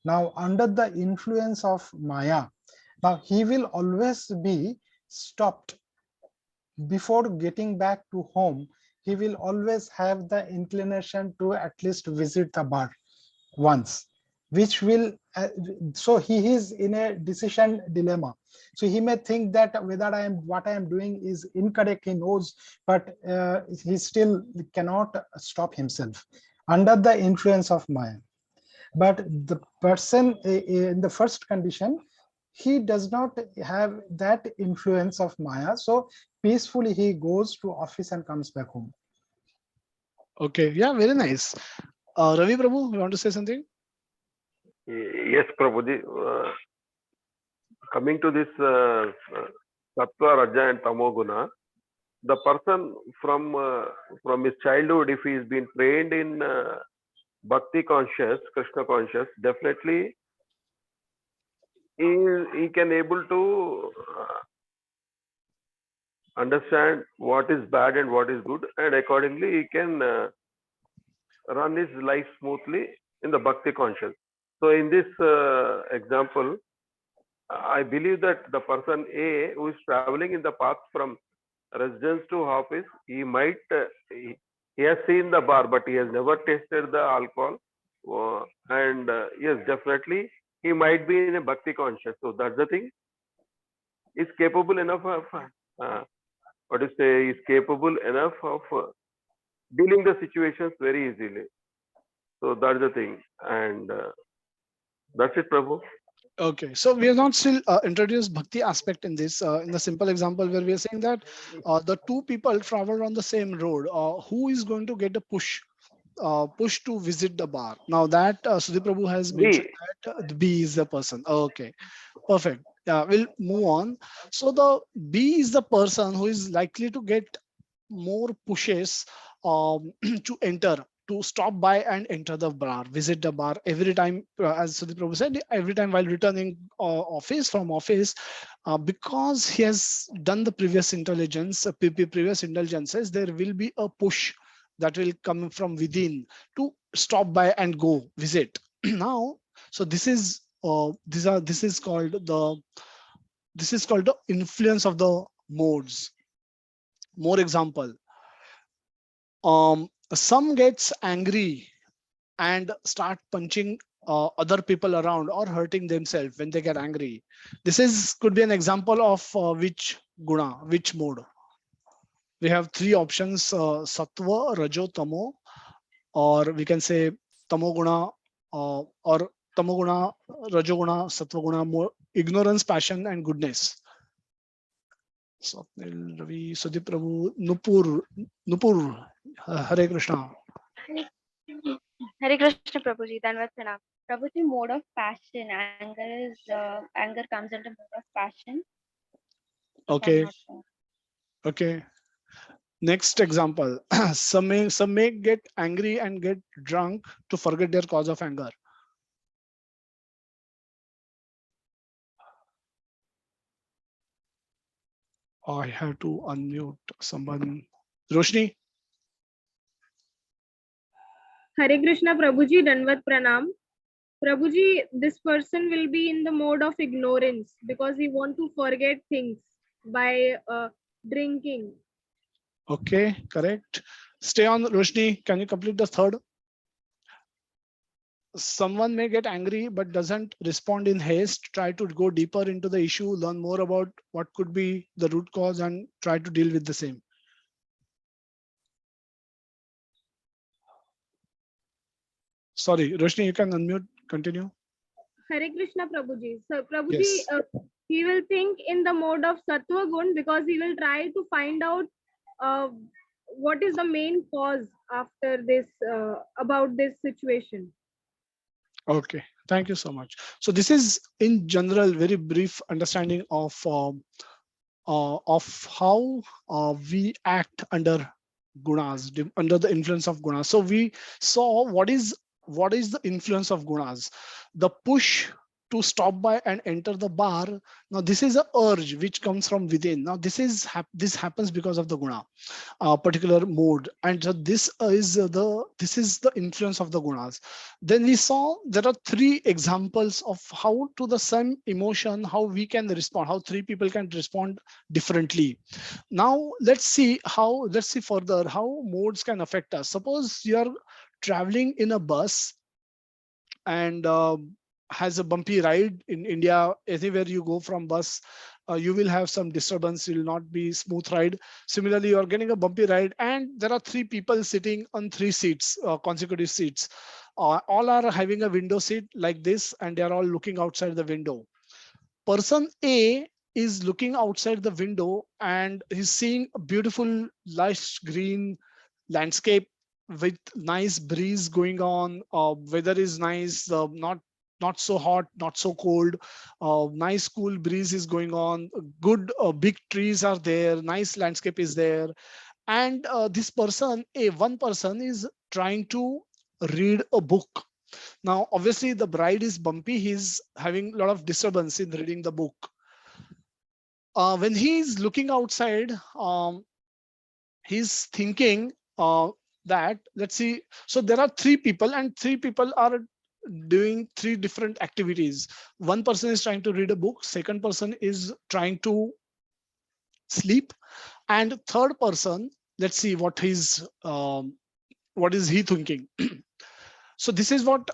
Now, under the influence of Maya, now he will always be stopped before getting back to home. He will always have the inclination to at least visit the bar once, which will so he is in a decision dilemma. So he may think that whether what I am doing is incorrect, he knows, but he still cannot stop himself under the influence of Maya. But the person in the first condition, he does not have that influence of Maya, so peacefully he goes to office and comes back home. Okay, yeah, very nice. Ravi Prabhu, you want to say something? Yes, Prabhuji. Coming to this Sattva, Raja, and Tamoguna, the person from his childhood, if he is being trained in Bhakti conscious, Krishna conscious, definitely he can able to understand what is bad and what is good, and accordingly he can run his life smoothly in the Bhakti conscious. So in this example, I believe that the person A who is traveling in the path from residence to office, he might he has seen the bar, but he has never tasted the alcohol, and yes, definitely he might be in a Bhakti conscious. So that's the thing. Is capable enough of what to say? Is capable enough of dealing the situations very easily. So that's the thing, and that's it, Prabhu. Okay, so we have not still introduced bhakti aspect in this. In the simple example where we are saying that the two people travel on the same road, who is going to get a push to visit the bar? Now that Sudhir Prabhu has mentioned B. that the B is the person. Okay, perfect. Yeah, we'll move on. So the B is the person who is likely to get more pushes to enter, to stop by and enter the bar, visit the bar every time, as Sudhir Prabhu said, every time while returning from office, because he has done the previous intelligence, previous indulgences, there will be a push that will come from within to stop by and go visit. Now, so this is called the influence of the modes. More example, some gets angry and start punching other people around or hurting themselves when they get angry. This is could be an example of which guna, which mode. We have three options: sattva, rajo, tamo, or we can say tamo guna, or tamo guna, rajo guna, sattva guna, more ignorance, passion, and goodness. Swapnil, Ravi, Sudhir Prabhu, Nupur, Hare Krishna. Hare Krishna Prabhuji, Dhanavad Pranam. Prabhuji, mode of passion. Anger comes under mode of passion. If I'm Okay, not wrong. okay. Next example, some may get angry and get drunk to forget their cause of anger. I have to unmute someone. Roshni, Hare Krishna Prabhuji, Danvat Pranam. Prabhuji, this person will be in the mode of ignorance because he want to forget things by drinking. okay, correct. Stay on, Roshni. Can you complete the third? Someone may get angry but doesn't respond in haste. Try to go deeper into the issue, learn more about what could be the root cause, and try to deal with the same. Sorry, Roshni, you can unmute. Continue. Hare Krishna Prabhuji. So Prabhuji, Yes. he will think in the mode of Sattva Gun because he will try to find out what is the main cause after this about this situation. Okay, thank you so much. So this is in general very brief understanding of how we act under gunas, under the influence of gunas. So we saw what is the influence of gunas. The push to stop by and enter the bar. Now this is a urge which comes from within. Now this happens because of the guna, particular mode, and so this is the influence of the gunas. Then we saw there are three examples of how to the same emotion, how we can respond, how three people can respond differently. Now let's see further how modes can affect us. Suppose you are traveling in a bus and has a bumpy ride in India. Anywhere you go from bus, you will have some disturbance. It will not be smooth ride. Similarly, you are getting a bumpy ride, and there are three people sitting on three seats, consecutive seats. All are having a window seat like this, and they are all looking outside the window. Person A is looking outside the window and he's seeing a beautiful lush green landscape with nice breeze going on. Weather is nice, not so hot, not so cold. Nice cool breeze is going on. Good big trees are there. Nice landscape is there. And this person, one person is trying to read a book. Now, obviously, the bride is bumpy. He's having a lot of disturbance in reading the book. When he's looking outside, he's thinking that, let's see, so there are three people and three people are doing three different activities. One person is trying to read a book. Second person is trying to sleep. And third person, let's see what is he thinking. So this is what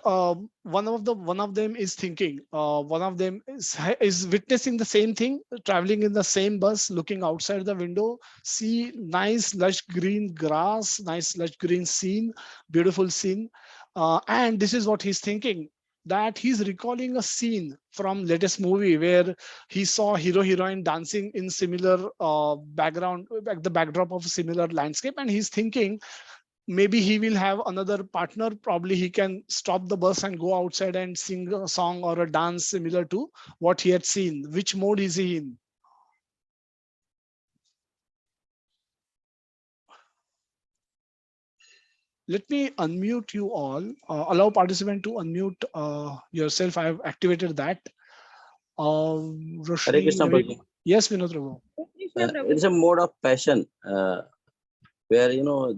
one of them is thinking. One of them is witnessing the same thing, traveling in the same bus, looking outside the window, see nice lush green grass, nice lush green scene, beautiful scene, and this is what he's thinking. That he's recalling a scene from latest movie where he saw hero heroine dancing in similar background, the backdrop of a similar landscape, and he's thinking maybe he will have another partner. Probably he can stop the bus and go outside and sing a song or a dance similar to what he had seen. Which mode is he in? Let me unmute you all. Allow participant to unmute yourself. I have activated that. Hare Krishna, Roshni, Prabhuji. yes, Vinod Prabhu. Krishna Prabhu. It's a mode of passion where,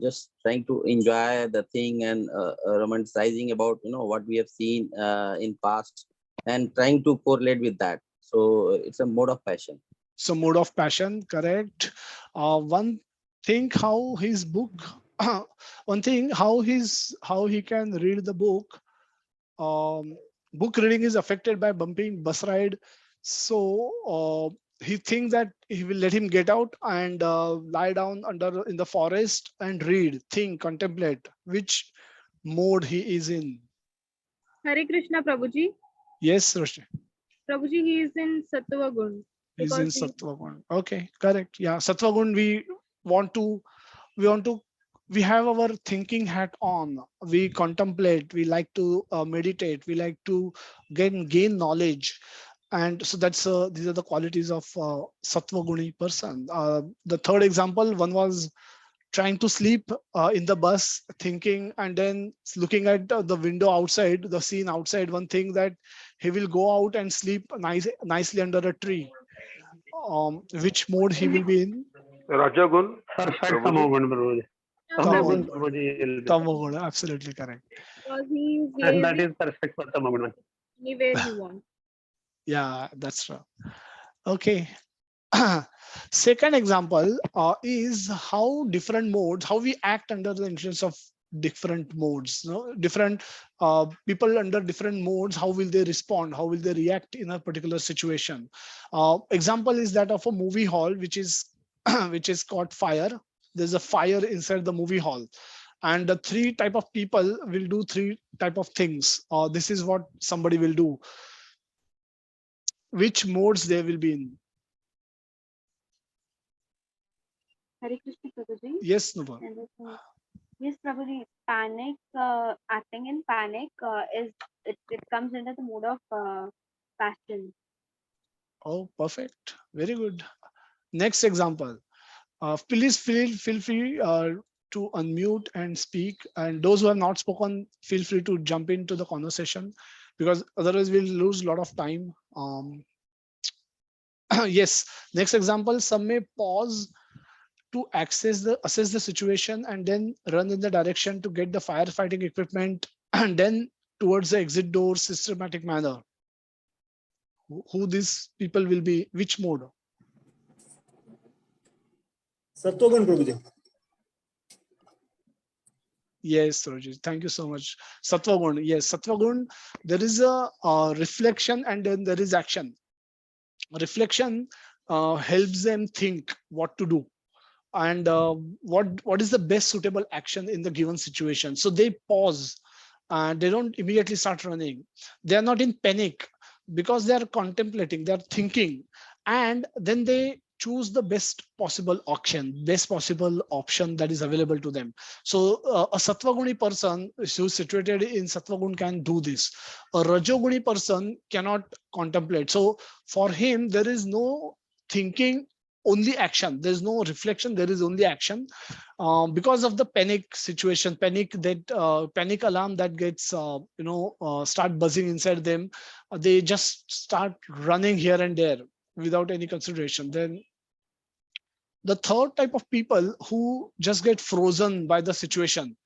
just trying to enjoy the thing and romanticizing about, what we have seen in past and trying to correlate with that. So it's a mode of passion. So mode of passion, correct. One thing how his book, one thing how he can read the book. Book reading is affected by bumping bus ride. So he thinks that he will let him get out and lie down in the forest and read, think, contemplate. Which mode he is in? Hare Krishna Prabhuji. Yes, Roshni. Prabhuji, he is in Sattva Gun. He's in Because he- Sattva Gun. Okay, correct. Yeah, Sattva Gun. We have our thinking hat on. We contemplate. We like to meditate. We like to gain knowledge. And so these are the qualities of Sattva Guni person. The third example, one was trying to sleep in the bus, thinking, and then looking at the window outside, the scene outside. One thing that he will go out and sleep nicely under a tree. Which mode he will be in? Rajagun. Perfect Prabhuji. Tamogun, Prabhuji. Tamogun. Tamogun, Prabhuji, will be. Tamogun, absolutely correct. because he is And that lazy is perfect for Tamogun. anywhere he wants. Yeah, that's true. Okay. Second example is how different modes, how we act under the influence of different modes. Different people under different modes, how will they respond? How will they react in a particular situation? Example is that of a movie hall, which is which is caught fire. There's a fire inside the movie hall, and the three type of people will do three type of things. This is what somebody will do. Which modes they will be in? Hare Krishna Prabhuji. Yes, Nubha. Yes, Prabhuji. Panic, acting in panic it comes under the mode of passion. Oh, perfect. Very good. Next example. Please feel free to unmute and speak. And those who have not spoken, feel free to jump into the conversation. because otherwise we'll lose a lot of time. Yes, next example, some may pause to assess the situation and then run in the direction to get the firefighting equipment and then towards the exit door systematic manner. Who these people will be, which mode? Sattvagun, Prabhuji. Yes, Rajit, thank you so much. Sattvagun, yes, Sattvagun, there is a reflection and then there is action. Reflection helps them think what to do and what is the best suitable action in the given situation. So they pause and they don't immediately start running. They are not in panic because they are contemplating, they are thinking, and then they choose the best possible option that is available to them. So a Sattvaguni person who's situated in Sattvagun can do this. A Rajoguni person cannot contemplate. So for him, there is no thinking, only action. There's no reflection, there is only action. Because of the panic situation, panic alarm that gets start buzzing inside them, they just start running here and there without any consideration. Then the third type of people who just get frozen by the situation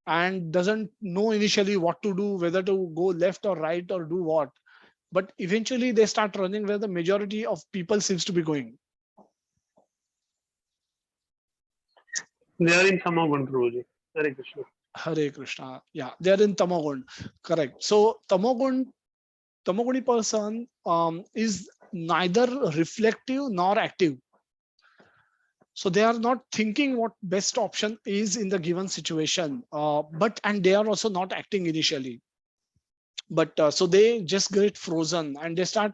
and doesn't know initially what to do, whether to go left or right or do what, but eventually they start running where the majority of people seems to be going. They are in Tamagun, Prabhuji. Hare Krishna. Hare Krishna. Yeah, they are in Tamagun. Correct. So Tamaguni person is neither reflective nor active. So they are not thinking what best option is in the given situation, and they are also not acting initially. But so they just get frozen and they start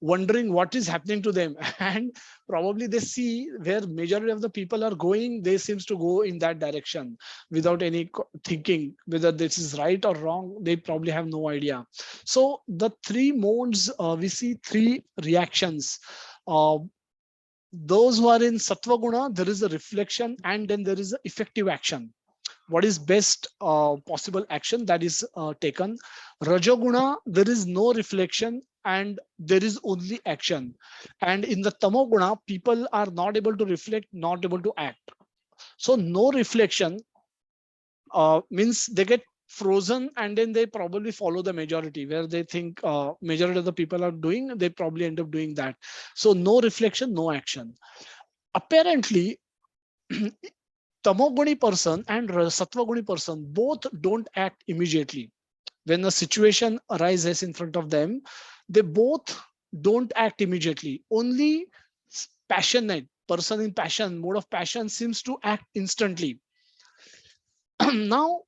wondering what is happening to them, and probably they see where majority of the people are going, they seems to go in that direction without any thinking whether this is right or wrong. They probably have no idea. So the three modes, we see three reactions. Those who are in Sattva Guna, there is a reflection and then there is a effective action. What is best possible action that is taken. Rajoguna, there is no reflection and there is only action. And in the Tamoguna, people are not able to reflect, not able to act. So no reflection means they get frozen and then they probably follow the majority, where they think majority of the people are doing, they probably end up doing that. So no reflection, no action. Apparently, Tamoguni person and Sattvaguni person both don't act immediately. When a situation arises in front of them, they both don't act immediately. Only passionate person in passion, mode of passion, seems to act instantly. Now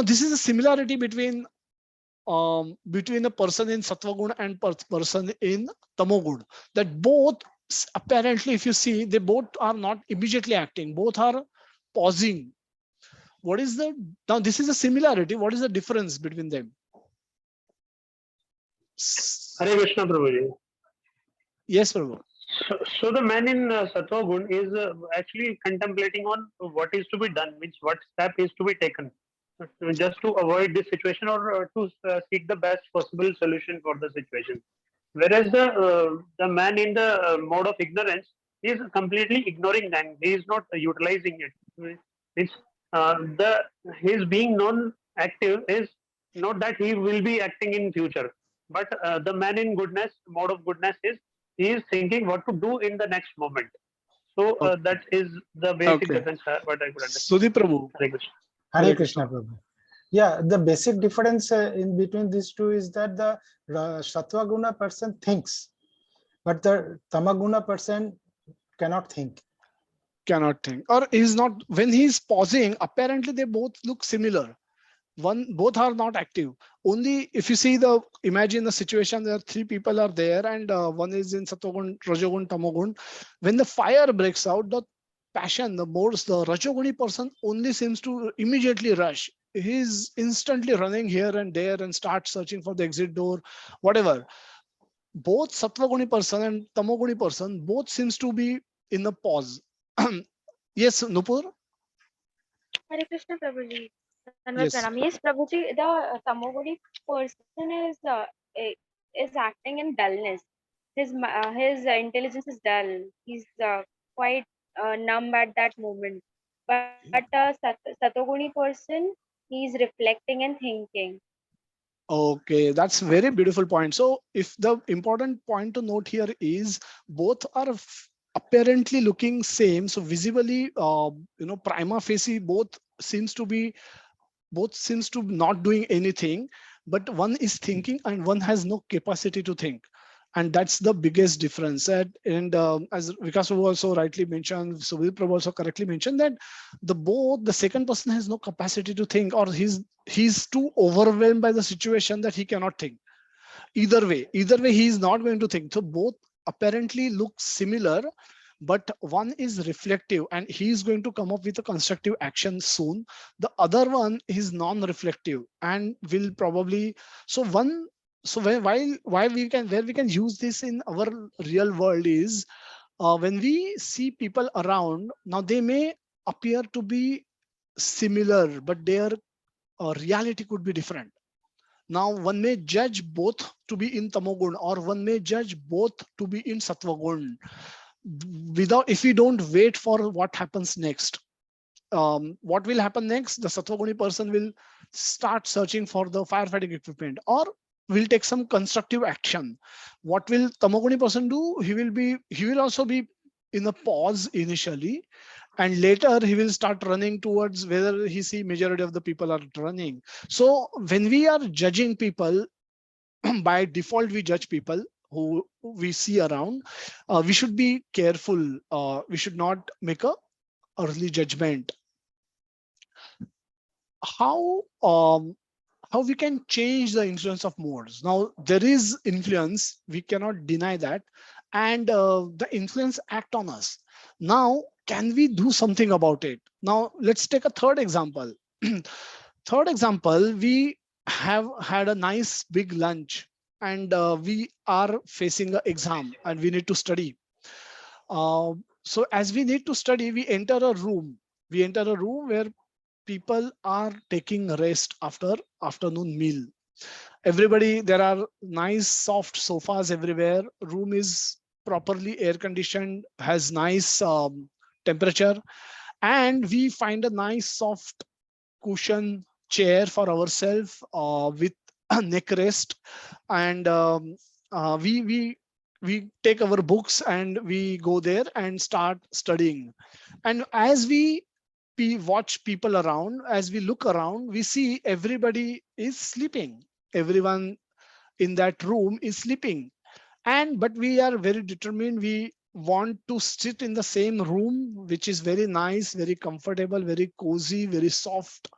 this is a similarity between a person in Sattva and person in Tamogun, that both apparently, if you see, they both are not immediately acting, both are pausing. What is the, now this is a similarity, what is the difference between them? Hare Krishna, Prabhuji. Yes, Prabhu. So the man in Sattvagun is actually contemplating on what is to be done, means what step is to be taken, just to avoid this situation or to seek the best possible solution for the situation. Whereas the man in the mode of ignorance is completely ignoring them. He is not utilizing it. It's his being non-active is not that he will be acting in future, but the man in goodness, mode of goodness, is he is thinking what to do in the next moment. So that is the basic difference. What I could understand. Sudhi Prabhu. Hare Krishna. Hare Krishna, Prabhu. Yeah, the basic difference in between these two is that the Sattva-guna person thinks, but the Tamaguna person cannot think. Cannot think, or is not. When he is pausing, apparently they both look similar. Both are not active. Only if you see imagine the situation, there are three people are there and one is in Sattvagun, Rajogun, Tamogun. When the fire breaks out, the passion, the Rajoguni person only seems to immediately rush. He's instantly running here and there and start searching for the exit door, whatever. Both Sattva-guni person and Tamoguni person both seems to be in a pause. Yes, Nupur? Hare Krishna, Prabhuji. Tanvat Yes. Pranam. Yes, Prabhuji, the Tamoguni person is acting in dullness. His intelligence is dull. He's quite numb at that moment. But Satoguni person, he's reflecting and thinking. Okay, that's very beautiful point. So if the important point to note here is both are apparently looking same, so visibly, prima facie, both seems to not doing anything, but one is thinking and one has no capacity to think, and that's the biggest difference. And as Vikas Prabhu also rightly mentioned, Subir Prabhu also correctly mentioned that the second person has no capacity to think, or he's too overwhelmed by the situation that he cannot think. Either way he is not going to think. So both apparently look similar, but one is reflective and he is going to come up with a constructive action soon. The other one is non-reflective and will probably, so one so why we can, where we can use this in our real world is, when we see people around now, they may appear to be similar, but their reality could be different. Now, one may judge both to be in tamogun, or one may judge both to be in sattvagun. Without, if we don't wait for what happens next, what will happen next? The sattva person will start searching for the firefighting equipment, or will take some constructive action. What will tamoguni person do? He will also be in a pause initially, and later he will start running towards whether he see majority of the people are running. So when we are judging people, by default we judge people who we see around. We should be careful. We should not make a early judgment. How how we can change the influence of modes? Now there is influence, we cannot deny that, and the influence act on us. Now can we do something about it? Now let's take a third example. Third example, we have had a nice big lunch, and we are facing an exam and we need to study. So as we need to study, we enter a room where people are taking rest after afternoon meal. Everybody, there are nice soft sofas everywhere. Room is properly air conditioned, has nice temperature, and we find a nice soft cushion chair for ourselves with a neck rest, and we take our books and we go there and start studying. And as we watch people around, as we look around, we see everybody is sleeping. Everyone in that room is sleeping, and but we are very determined. We want to sit in the same room, which is very nice, very comfortable, very cozy, very soft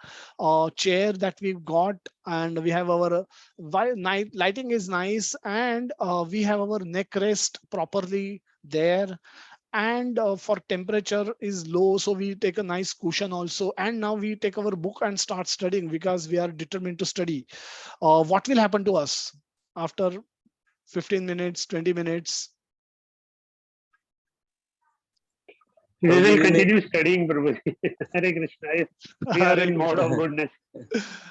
chair that we've got, and we have our night lighting is nice, and we have our neck rest properly there, and for temperature is low, so we take a nice cushion also, and now we take our book and start studying because we are determined to study. What will happen to us after 15 minutes, 20 minutes? We Prabhuji, will we may, continue studying, Prabhuji. Hare Krishna. Yes, we are Hare in mode Krishna. of goodness.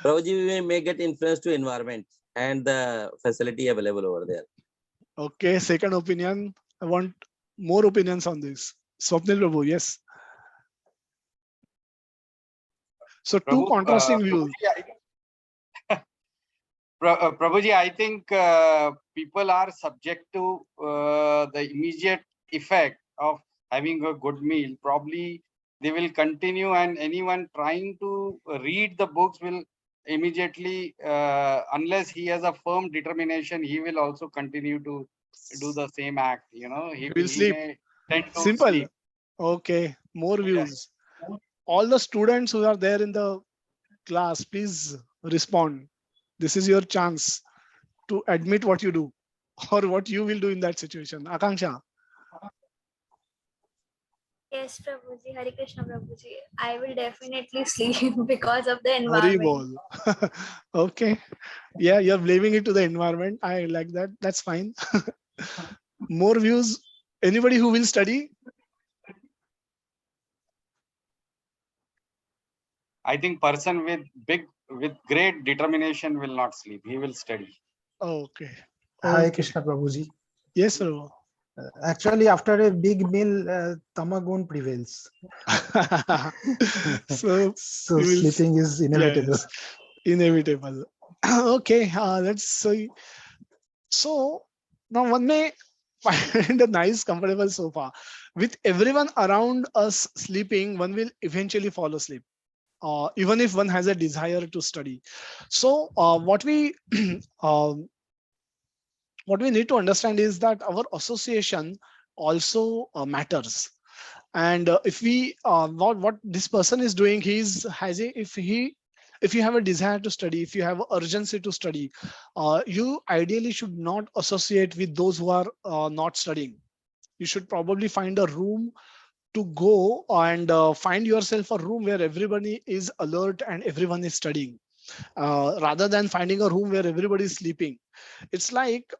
Prabhuji, we may get influence to environment and the facility available over there. Okay, second opinion. I want more opinions on this. Swapnil Prabhu, yes. So two contrasting views. Prabhuji, I think people are subject to the immediate effect of having a good meal. Probably they will continue, and anyone trying to read the books will immediately, unless he has a firm determination, he will also continue to do the same act. You know, He will he sleep. may tend to Simple. sleep. Okay, more Yes. views. All the students who are there in the class, please respond. This is your chance to admit what you do or what you will do in that situation. Akanksha. Yes, Prabhuji, Hare Krishna Prabhuji. I will definitely sleep because of the Hari environment. bol. Okay. Yeah, you're blaming it to the environment. I like that. That's fine. More views. Anybody who will study? I think person with great determination will not sleep. He will study. Okay. Hare Okay. Krishna Prabhuji. Yes, sir. Actually, after a big meal, Tamagun prevails. So So we will. sleeping is inevitable. Yes, inevitable. Okay, let's see. So now one may find a nice, comfortable sofa. With everyone around us sleeping, one will eventually fall asleep. Even if one has a desire to study. So um, what we need to understand is that our association also matters. And if we what this person is doing, he's has a if you have a desire to study, if you have urgency to study, you ideally should not associate with those who are not studying. You should probably find a room to go and find yourself a room where everybody is alert and everyone is studying, rather than finding a room where everybody is sleeping. It's like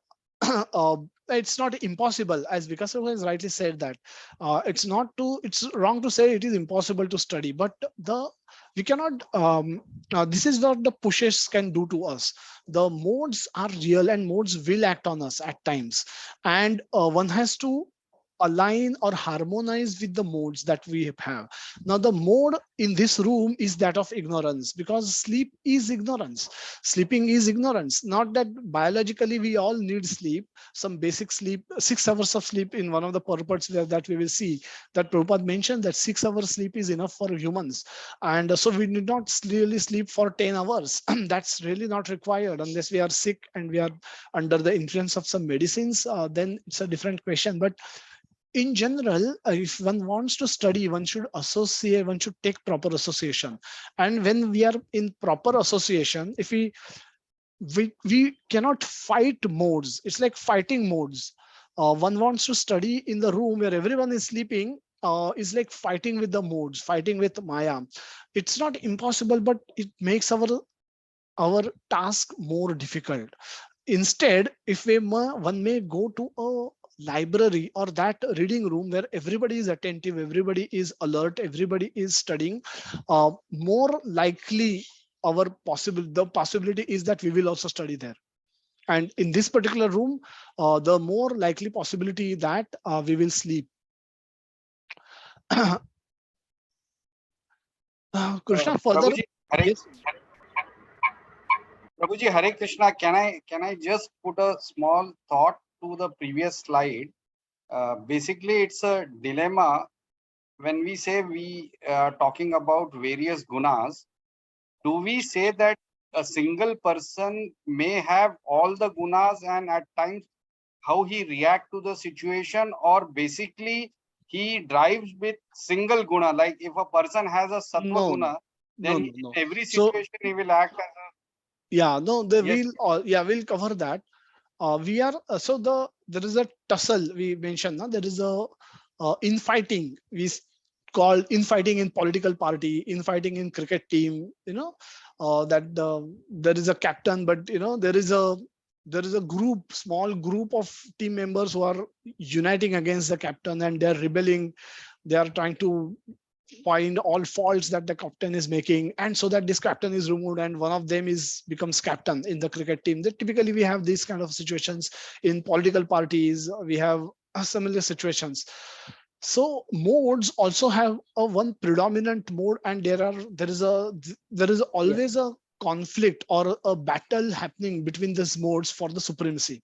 uh, it's not impossible, as Vikas has rightly said that it's wrong to say it is impossible to study, but the we cannot this is what the pushes can do to us. The modes are real and modes will act on us at times, and one has to align or harmonize with the modes that we have. Now the mode in this room is that of ignorance, because sleep is ignorance. Sleeping is ignorance. Not that biologically we all need sleep, some basic sleep, 6 hours of sleep in one of the purports that we will see, that Prabhupada mentioned that 6 hours sleep is enough for humans. And so we need not really sleep for 10 hours. That's really not required unless we are sick and we are under the influence of some medicines, then it's a different question. But in general, if one wants to study, one should associate, one should take proper association. And when we are in proper association, if we cannot fight modes, it's like fighting modes. One wants to study in the room where everyone is sleeping, is like fighting with the modes, fighting with Maya. It's not impossible, but it makes our task more difficult. Instead, if one may go to a library or that reading room where everybody is attentive, everybody is alert, everybody is studying, more likely the possibility is that we will also study there. And in this particular room, the more likely possibility that we will sleep. Krishna, further. Prabhuji, Hare, Yes. Prabhuji, Hare Krishna. Can I just put a small thought to the previous slide? Basically, it's a dilemma when we say we are talking about various gunas. Do we say that a single person may have all the gunas and at times how he react to the situation, or basically he drives with single guna? Like if a person has a sattva No, guna, no, then no, no. in every So situation he will act as a yeah, no, they yes. will. We'll cover that. We are so there is a tussle we mentioned. No? There is a infighting. Call infighting in political party, infighting in cricket team. That there is a captain, but there is a small group of team members who are uniting against the captain, and they're rebelling. They are trying to find all faults that the captain is making, and so that this captain is removed and one of them is becomes captain in the cricket team. That typically we have these kind of situations in political parties. We have similar situations. So modes also have a one predominant mode, and there is Yeah. always a conflict or a battle happening between these modes for the supremacy.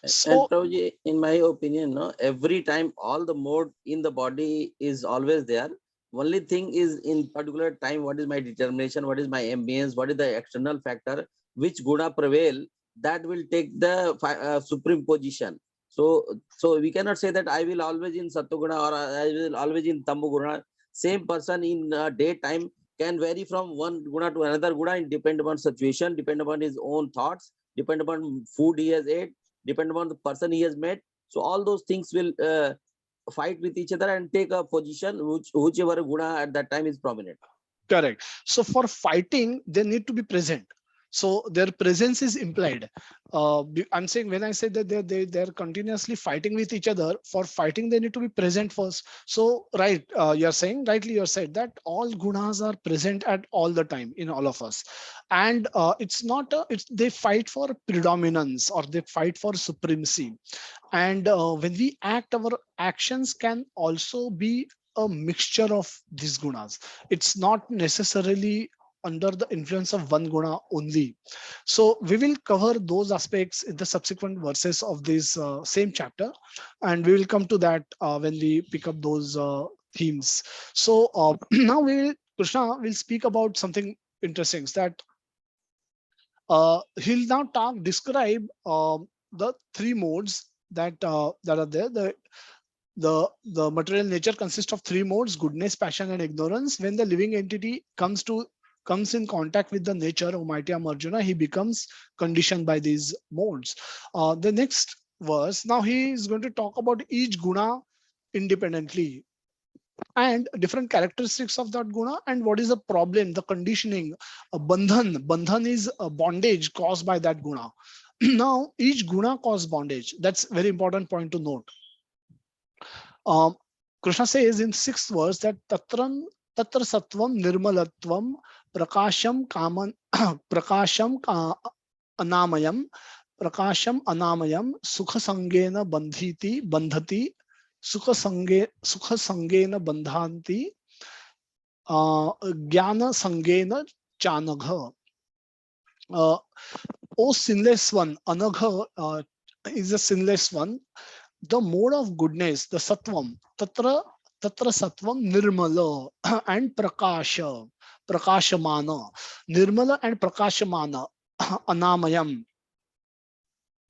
And So Prabhuji, in my opinion, no, every time all the mode in the body is always there. Only thing is in particular time, what is my determination, what is my ambience, what is the external factor, which guna prevail, that will take the supreme position. So we cannot say that I will always in Sattva-guna or I will always in Tambu-guna. Same person in daytime can vary from one guna to another guna, and depend upon situation, depend upon his own thoughts, depend upon food he has ate, depend upon the person he has met. So all those things will fight with each other and take a position whichever guna at that time is prominent. correct. So for fighting, they need to be present. So their presence is implied. I'm saying, when I say that they're continuously fighting with each other, for fighting they need to be present first. So right, you're saying rightly, you said that all gunas are present at all the time in all of us, and it's not it's they fight for predominance, or they fight for supremacy. And when we act, our actions can also be a mixture of these gunas. It's not necessarily under the influence of one guna only. So we will cover those aspects in the subsequent verses of this same chapter, and we will come to that when we pick up those themes. So now Krishna will speak about something interesting, that he'll now describe the three modes that are there. The material nature consists of three modes: goodness, passion, and ignorance. When the living entity comes in contact with the nature, O mighty Arjuna, he becomes conditioned by these modes. The next verse, now he is going to talk about each guna independently, and different characteristics of that guna, and what is the problem, the conditioning. Bandhan is a bondage caused by that guna. Now each guna causes bondage. That's very important point to note. Krishna says in sixth verse that tatra sattvam nirmalatvam prakasham kaman prakasham anamayam sukha sangena bandhati sukha sangena bandhanti jnana sangena chanagha. O sinless one, anagha is a sinless one. The mode of goodness, the sattvam, tatra sattvam nirmala and prakashamana. Nirmala and prakashamana, anamayam.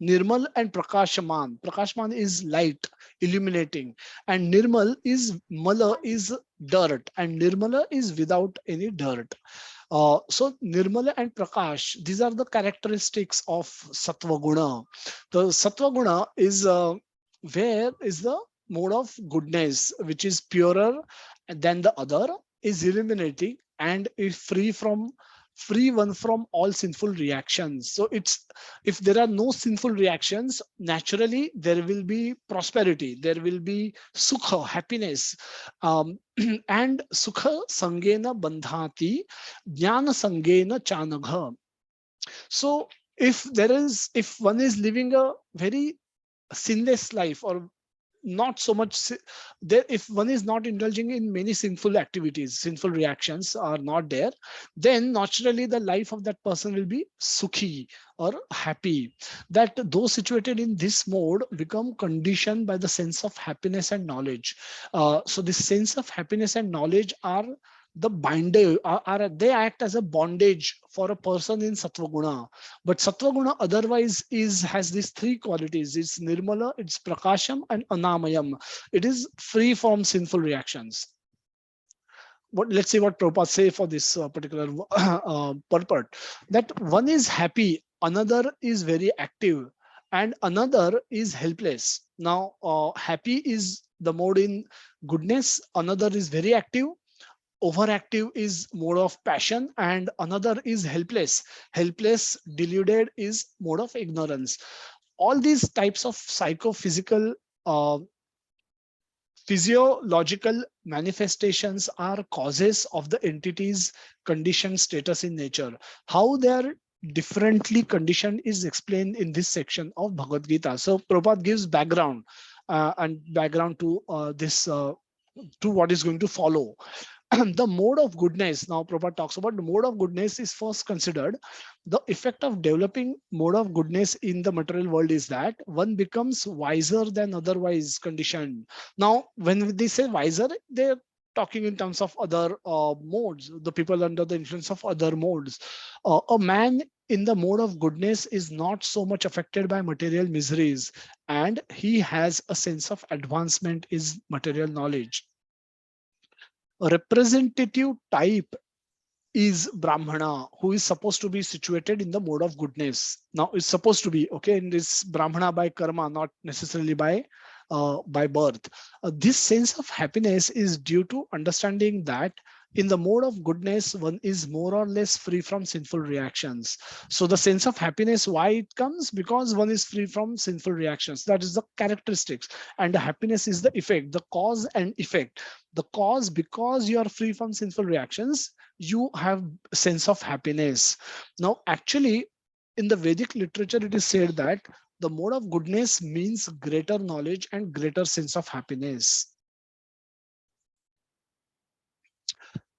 Nirmal and prakashman. Prakashman is light, illuminating, and nirmal is mala is dirt, and nirmala is without any dirt. So Nirmala and Prakash, these are the characteristics of Sattva Guna. The Sattva Guna is where is the mode of goodness, which is purer than the other, is illuminating, and is free one from all sinful reactions. So it's, if there are no sinful reactions, naturally there will be prosperity, there will be sukha, happiness, and sukha sangena bandhati jnana sangena chanagha. So if one is living a very sinless life, or not so much there, if one is not indulging in many sinful activities, sinful reactions are not there, then naturally the life of that person will be sukhi or happy. That those situated in this mode become conditioned by the sense of happiness and knowledge. So this sense of happiness and knowledge are the binder, they act as a bondage for a person in sattva guna. But sattva guna otherwise has these three qualities: it's nirmala, it's prakasham, and anamayam. It is free from sinful reactions. Let's see what Prabhupada say for this particular purport. That one is happy, another is very active, and another is helpless. Now happy is the mode in goodness, another is very active, overactive is mode of passion, and another is helpless. Helpless, deluded is mode of ignorance. All these types of psychophysical physiological manifestations are causes of the entity's conditioned status in nature. How they are differently conditioned is explained in this section of Bhagavad Gita. So Prabhupada gives background to this to what is going to follow. The mode of goodness, now Prabhupada talks about the mode of goodness, is first considered. The effect of developing mode of goodness in the material world is that one becomes wiser than otherwise conditioned. Now when they say wiser, they're talking in terms of other modes, the people under the influence of other modes. A man in the mode of goodness is not so much affected by material miseries, and he has a sense of advancement in material knowledge. A representative type is Brahmana, who is supposed to be situated in the mode of goodness. Now it's supposed to be, okay, in this Brahmana by karma, not necessarily by birth. This sense of happiness is due to understanding that In the mode of goodness, one is more or less free from sinful reactions. So the sense of happiness, why it comes? Because one is free from sinful reactions. That is the characteristics. And the happiness is the effect, the cause and effect. The cause, because you are free from sinful reactions, you have a sense of happiness. Now, actually, in the Vedic literature, it is said that the mode of goodness means greater knowledge and greater sense of happiness.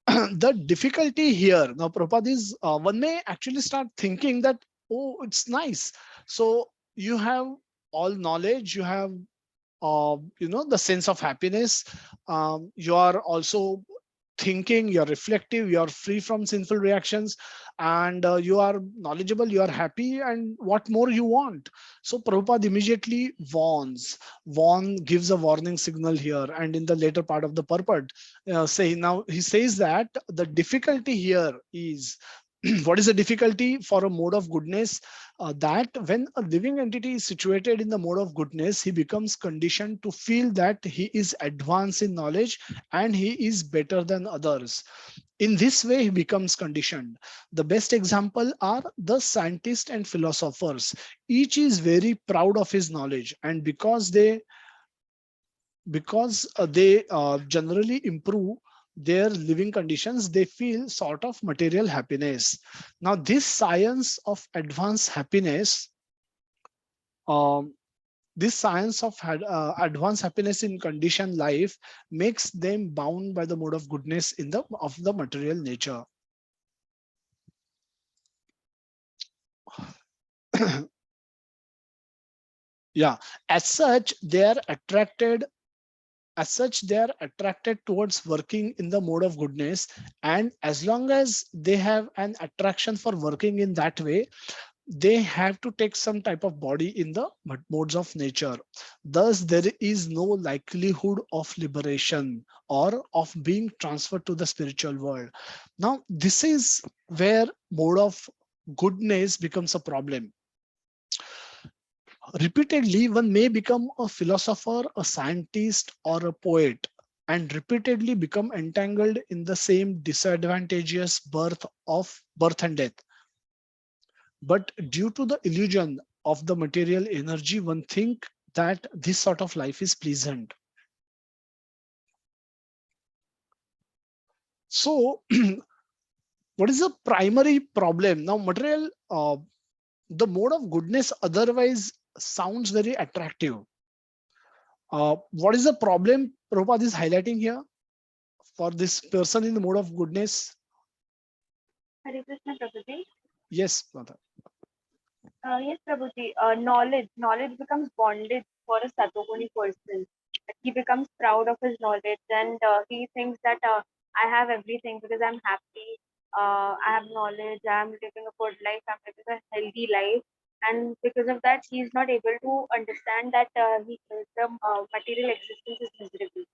The difficulty here now, Prabhupada, is one may actually start thinking that, oh, it's nice. So you have all knowledge, you have the sense of happiness. You are also thinking, you're reflective, you're free from sinful reactions, and you are knowledgeable, you are happy, and what more you want? So Prabhupada immediately gives a warning signal here, and in the later part of the purport, he says that the difficulty here is what is the difficulty for a mode of goodness? That when a living entity is situated in the mode of goodness, he becomes conditioned to feel that he is advanced in knowledge and he is better than others. In this way, he becomes conditioned. The best example are the scientists and philosophers. Each is very proud of his knowledge, and because they generally improve their living conditions, they feel sort of material happiness. Now, this science of advanced happiness, um, advanced happiness in conditioned life makes them bound by the mode of goodness of the material nature. Yeah, as such, they are attracted towards working in the mode of goodness, and as long as they have an attraction for working in that way, they have to take some type of body in the modes of nature. Thus, there is no likelihood of liberation or of being transferred to the spiritual world. Now, this is where mode of goodness becomes a problem. Repeatedly, one may become a philosopher, a scientist, or a poet, and repeatedly become entangled in the same disadvantageous birth and death. But due to the illusion of the material energy, one think that this sort of life is pleasant. So, what is the primary problem? Now, the mode of goodness otherwise sounds very attractive. What is the problem Prabhupada is highlighting here for this person in the mode of goodness? Hare Krishna Prabhuji. Yes, Mother. Yes, Prabhuji. Knowledge becomes bondage for a Satoguni person. He becomes proud of his knowledge, and he thinks that I have everything because I'm happy. I have knowledge. I'm living a good life. I'm living a healthy life, and because of that, he is not able to understand that the material existence is miserable.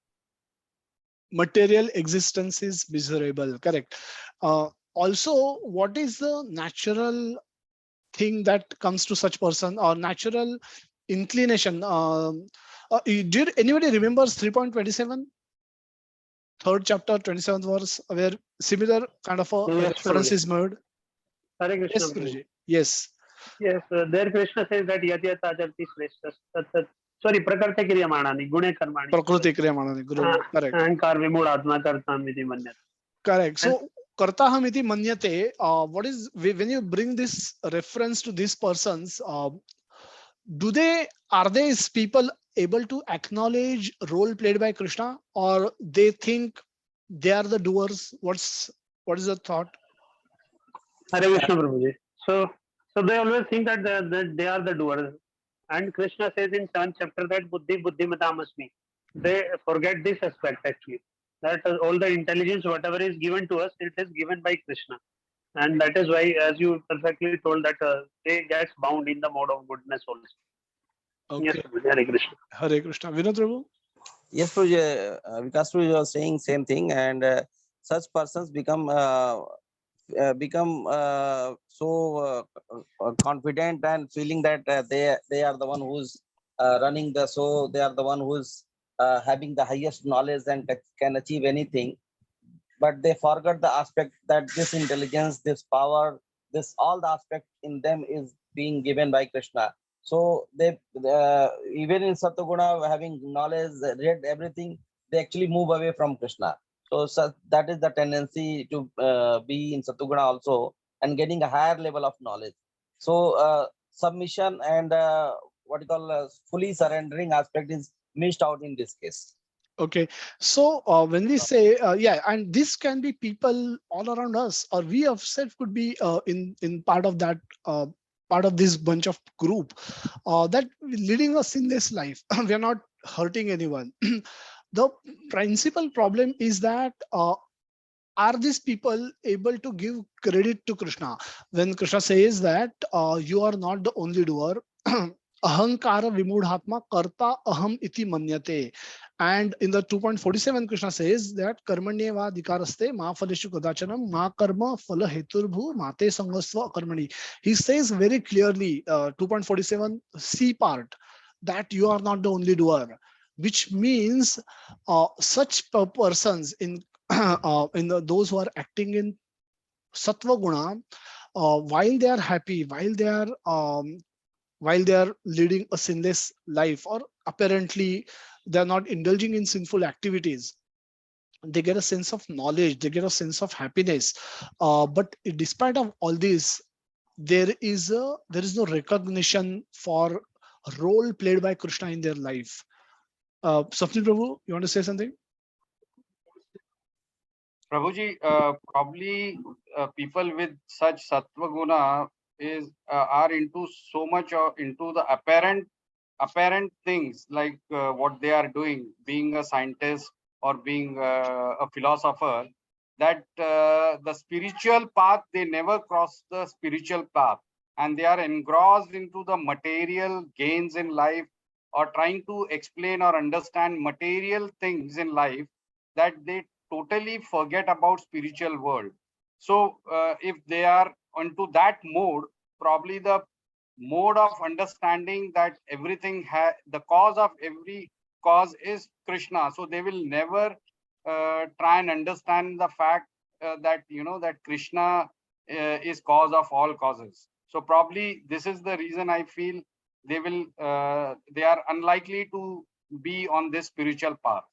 Material existence is miserable. Correct. Also, what is the natural thing that comes to such person, or natural inclination? Did anybody remembers 3.27, third chapter, 27th verse, where similar kind of a Yes, reference is made? Hare Krishna. Yes, Guruji. Yes. Yes, there Krishna says that yat yat ajarti shreshtas. Sorry, prakarta kriya manani, gune karmani. Prakriti kriya manani. Correct. Ahankar vimud atma kartam iti manyat. Correct. So, kartaham iti manyate, what is, when you bring this reference to these persons, are these people able to acknowledge role played by Krishna, or they think they are the doers? What is the thought? Hare Krishna Prabhuji. So they always think that they are the doers. And Krishna says in 7th chapter that buddhi buddhimatamasmi. They forget this aspect actually. That all the intelligence, whatever is given to us, it is given by Krishna. And that is why, as you perfectly told, that they get bound in the mode of goodness also. Okay. Yes, Hare Krishna. Hare Krishna. Vinod Prabhu? Yes, Prabhuji, Vikas Prabhuji was saying same thing, and such persons become so confident and feeling that they are the one who's running the show. They are the one who's having the highest knowledge and can achieve anything. but they forgot the aspect that this intelligence, this power, this all the aspect in them is being given by Krishna. So they even in Satoguna, having knowledge, read everything, they actually move away from Krishna. So that is the tendency to be in Satoguna also, and getting a higher level of knowledge. So submission and what you call fully surrendering aspect is missed out in this case. Okay, so when we say yeah, and this can be people all around us, or we ourselves could be in part of that part of this bunch of group that leading a sinless life. We are not hurting anyone. The principal problem is that are these people able to give credit to Krishna when Krishna says that you are not the only doer? Ahankara vimudhatma karta aham iti manyate. And in the 2.47, Krishna says that karmanyeva dikaraste ma phaleshu kadachanam ma karma phala heturbhu mate sangasva karmani. He says very clearly, 2.47 C part, that you are not the only doer, which means such persons in those who are acting in sattva guna, while they are happy, while they are leading a sinless life, or apparently they are not indulging in sinful activities, they get a sense of knowledge, they get a sense of happiness. But despite of all this, there is no recognition for role played by Krishna in their life. Swapnil Prabhu, you want to say something? Prabhuji, probably people with such sattva guna are into so much into the apparent things, like what they are doing, being a scientist or being a philosopher, that the spiritual path, they never cross the spiritual path, and they are engrossed into the material gains in life, or trying to explain or understand material things in life, that they totally forget about spiritual world. So if they are onto that mode, probably the mode of understanding that everything the cause of every cause is Krishna, so they will never try and understand the fact that that Krishna is cause of all causes. So probably this is the reason I feel they are unlikely to be on this spiritual path.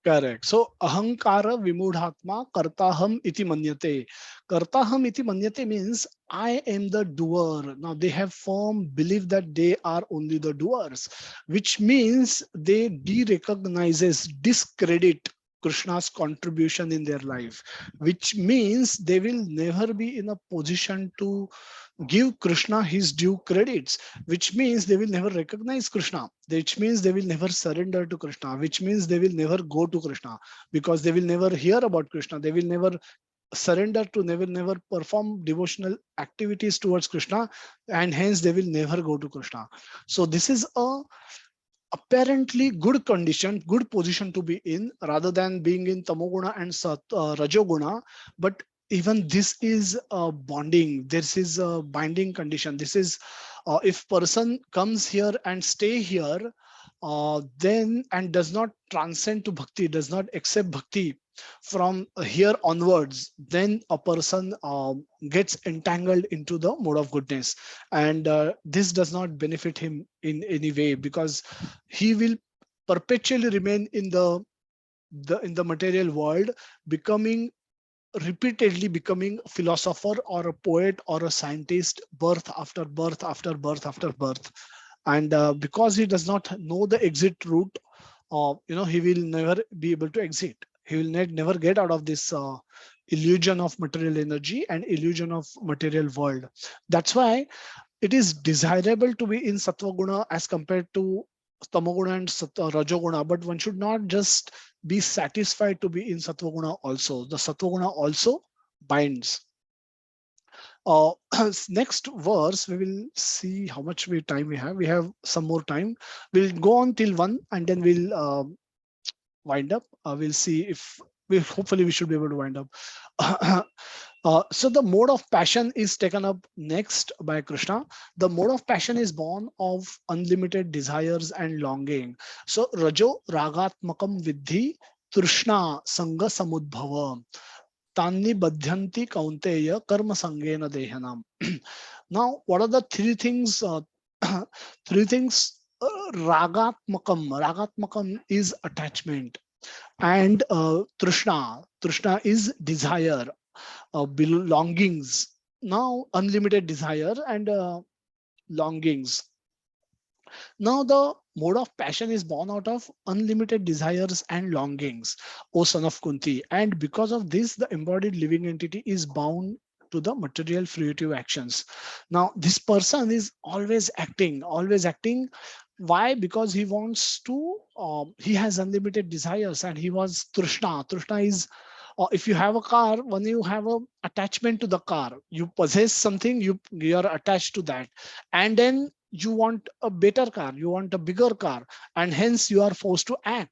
Correct. So ahankara vimudhatma kartaham iti manyate. Kartaham iti manyate means I am the doer. Now they have firm belief that they are only the doers, which means they de-recognizes, discredit Krishna's contribution in their life, which means they will never be in a position to give Krishna his due credits, which means they will never recognize Krishna, which means they will never surrender to Krishna, which means they will never go to Krishna, because they will never hear about Krishna, they will never surrender to, never perform devotional activities towards Krishna, and hence they will never go to Krishna. So this is a apparently good condition, good position to be in, rather than being in tamoguna and rajoguna. But even this is a bonding, this is a binding condition. This is if person comes here and stay here, then and does not transcend to bhakti, does not accept bhakti from here onwards, then a person gets entangled into the mode of goodness, and this does not benefit him in any way, because he will perpetually remain in the material world, repeatedly becoming a philosopher or a poet or a scientist, birth after birth after birth after birth. And because he does not know the exit route, he will never be able to exit. He will never get out of this illusion of material energy and illusion of material world. That's why it is desirable to be in sattva guna as compared to tamoguna and rajoguna, but one should not just be satisfied to be in sattva guna also. The sattva guna also binds. Next verse, we will see how much time we have. We have some more time. We'll go on till 1, and then we'll wind up. We'll see if hopefully we should be able to wind up. So the mode of passion is taken up next by Krishna. The mode of passion is born of unlimited desires and longing. So rajo ragatmakam vidhi Trishna Sanga Samudbhava Tanni Badhyanti Kaunteya Karma Sangena Dehanam. Now, what are the three things? Three things. Ragatmakam. Ragatmakam is attachment, and Trishna is desire, belongings. Now, unlimited desire and longings. Now, the mode of passion is born out of unlimited desires and longings, O son of Kunti. And because of this, the embodied living entity is bound to the material fruitive actions. Now, this person is always acting, always acting. Why? Because he wants to, he has unlimited desires and he was Trishna. Trishna is, if you have a car, when you have a attachment to the car, you possess something, you are attached to that, and then you want a better car, you want a bigger car, and hence you are forced to act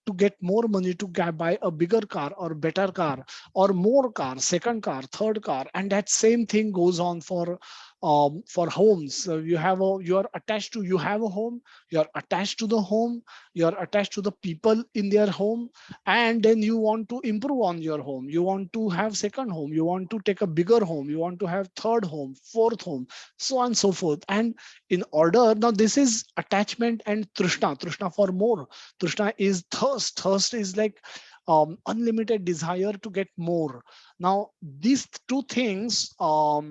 to get more money to buy a bigger car or better car or more car, second car, third car. And that same thing goes on for homes. So you are attached to, you have a home, you are attached to the home, you are attached to the people in their home, and then you want to improve on your home, you want to have second home, you want to take a bigger home, you want to have third home, fourth home, so on and so forth. And in order, now this is attachment and trishna for more. Trishna is thirst is like unlimited desire to get more. Now these two things uh,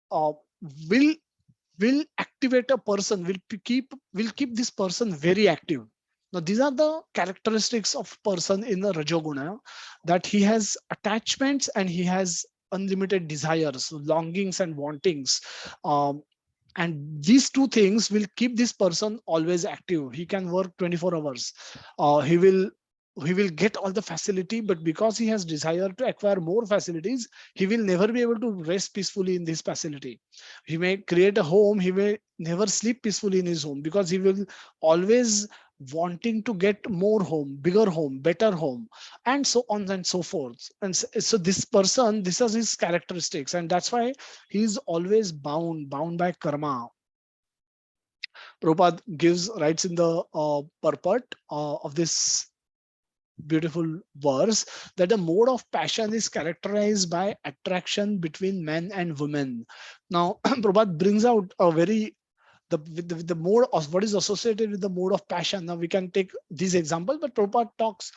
will activate a person, will keep this person very active. Now these are the characteristics of person in the Rajoguna, that he has attachments and he has unlimited desires, longings and wantings. And these two things will keep this person always active. He can work 24 hours. He will get all the facility, but because he has desire to acquire more facilities, he will never be able to rest peacefully in this facility. He may create a home, he may never sleep peacefully in his home, because he will always wanting to get more home, bigger home, better home, and so on and so forth. And so this person, this is his characteristics, and that's why he's always bound by karma. Prabhupada writes in the purport of this beautiful verse that the mode of passion is characterized by attraction between men and women. Now, Prabhupada brings out a very the mode of what is associated with the mode of passion. Now we can take these examples, but Prabhupada talks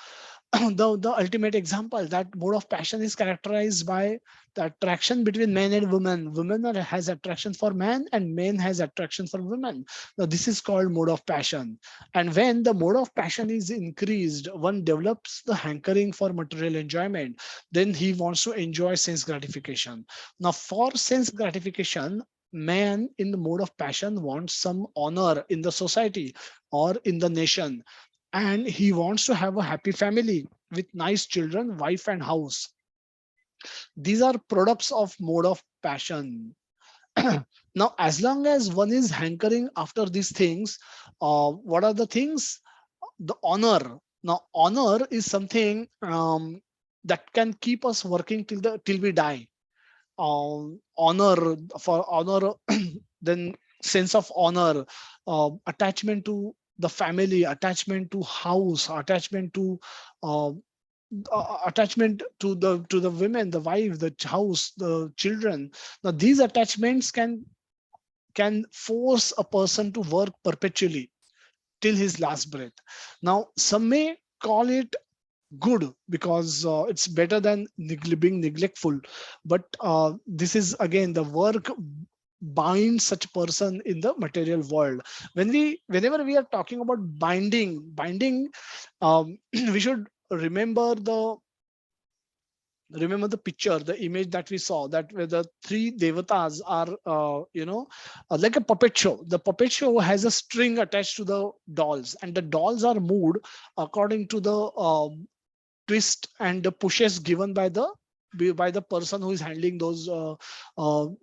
the ultimate example, that mode of passion is characterized by the attraction between men and women. Women has attraction for men and men has attraction for women. Now this is called mode of passion. And when the mode of passion is increased, one develops the hankering for material enjoyment. Then he wants to enjoy sense gratification. Now for sense gratification, man in the mode of passion wants some honor in the society or in the nation, and he wants to have a happy family with nice children, wife and house. These are products of mode of passion. Now as long as one is hankering after these things, what are the things? The honor. Now honor is something that can keep us working till we die. Honor, for honor, then sense of honor, attachment to the family, attachment to house, attachment to uh, attachment to the women, the wife, the house, the children. Now these attachments can force a person to work perpetually till his last breath. Now some may call it good because it's better than being neglectful, but this is again the work binds such person in the material world. Whenever we are talking about binding, we should remember the picture, the image that we saw, that where the three devatas are like a puppet show. The puppet show has a string attached to the dolls, and the dolls are moved according to the twist and the pushes given by the person who is handling those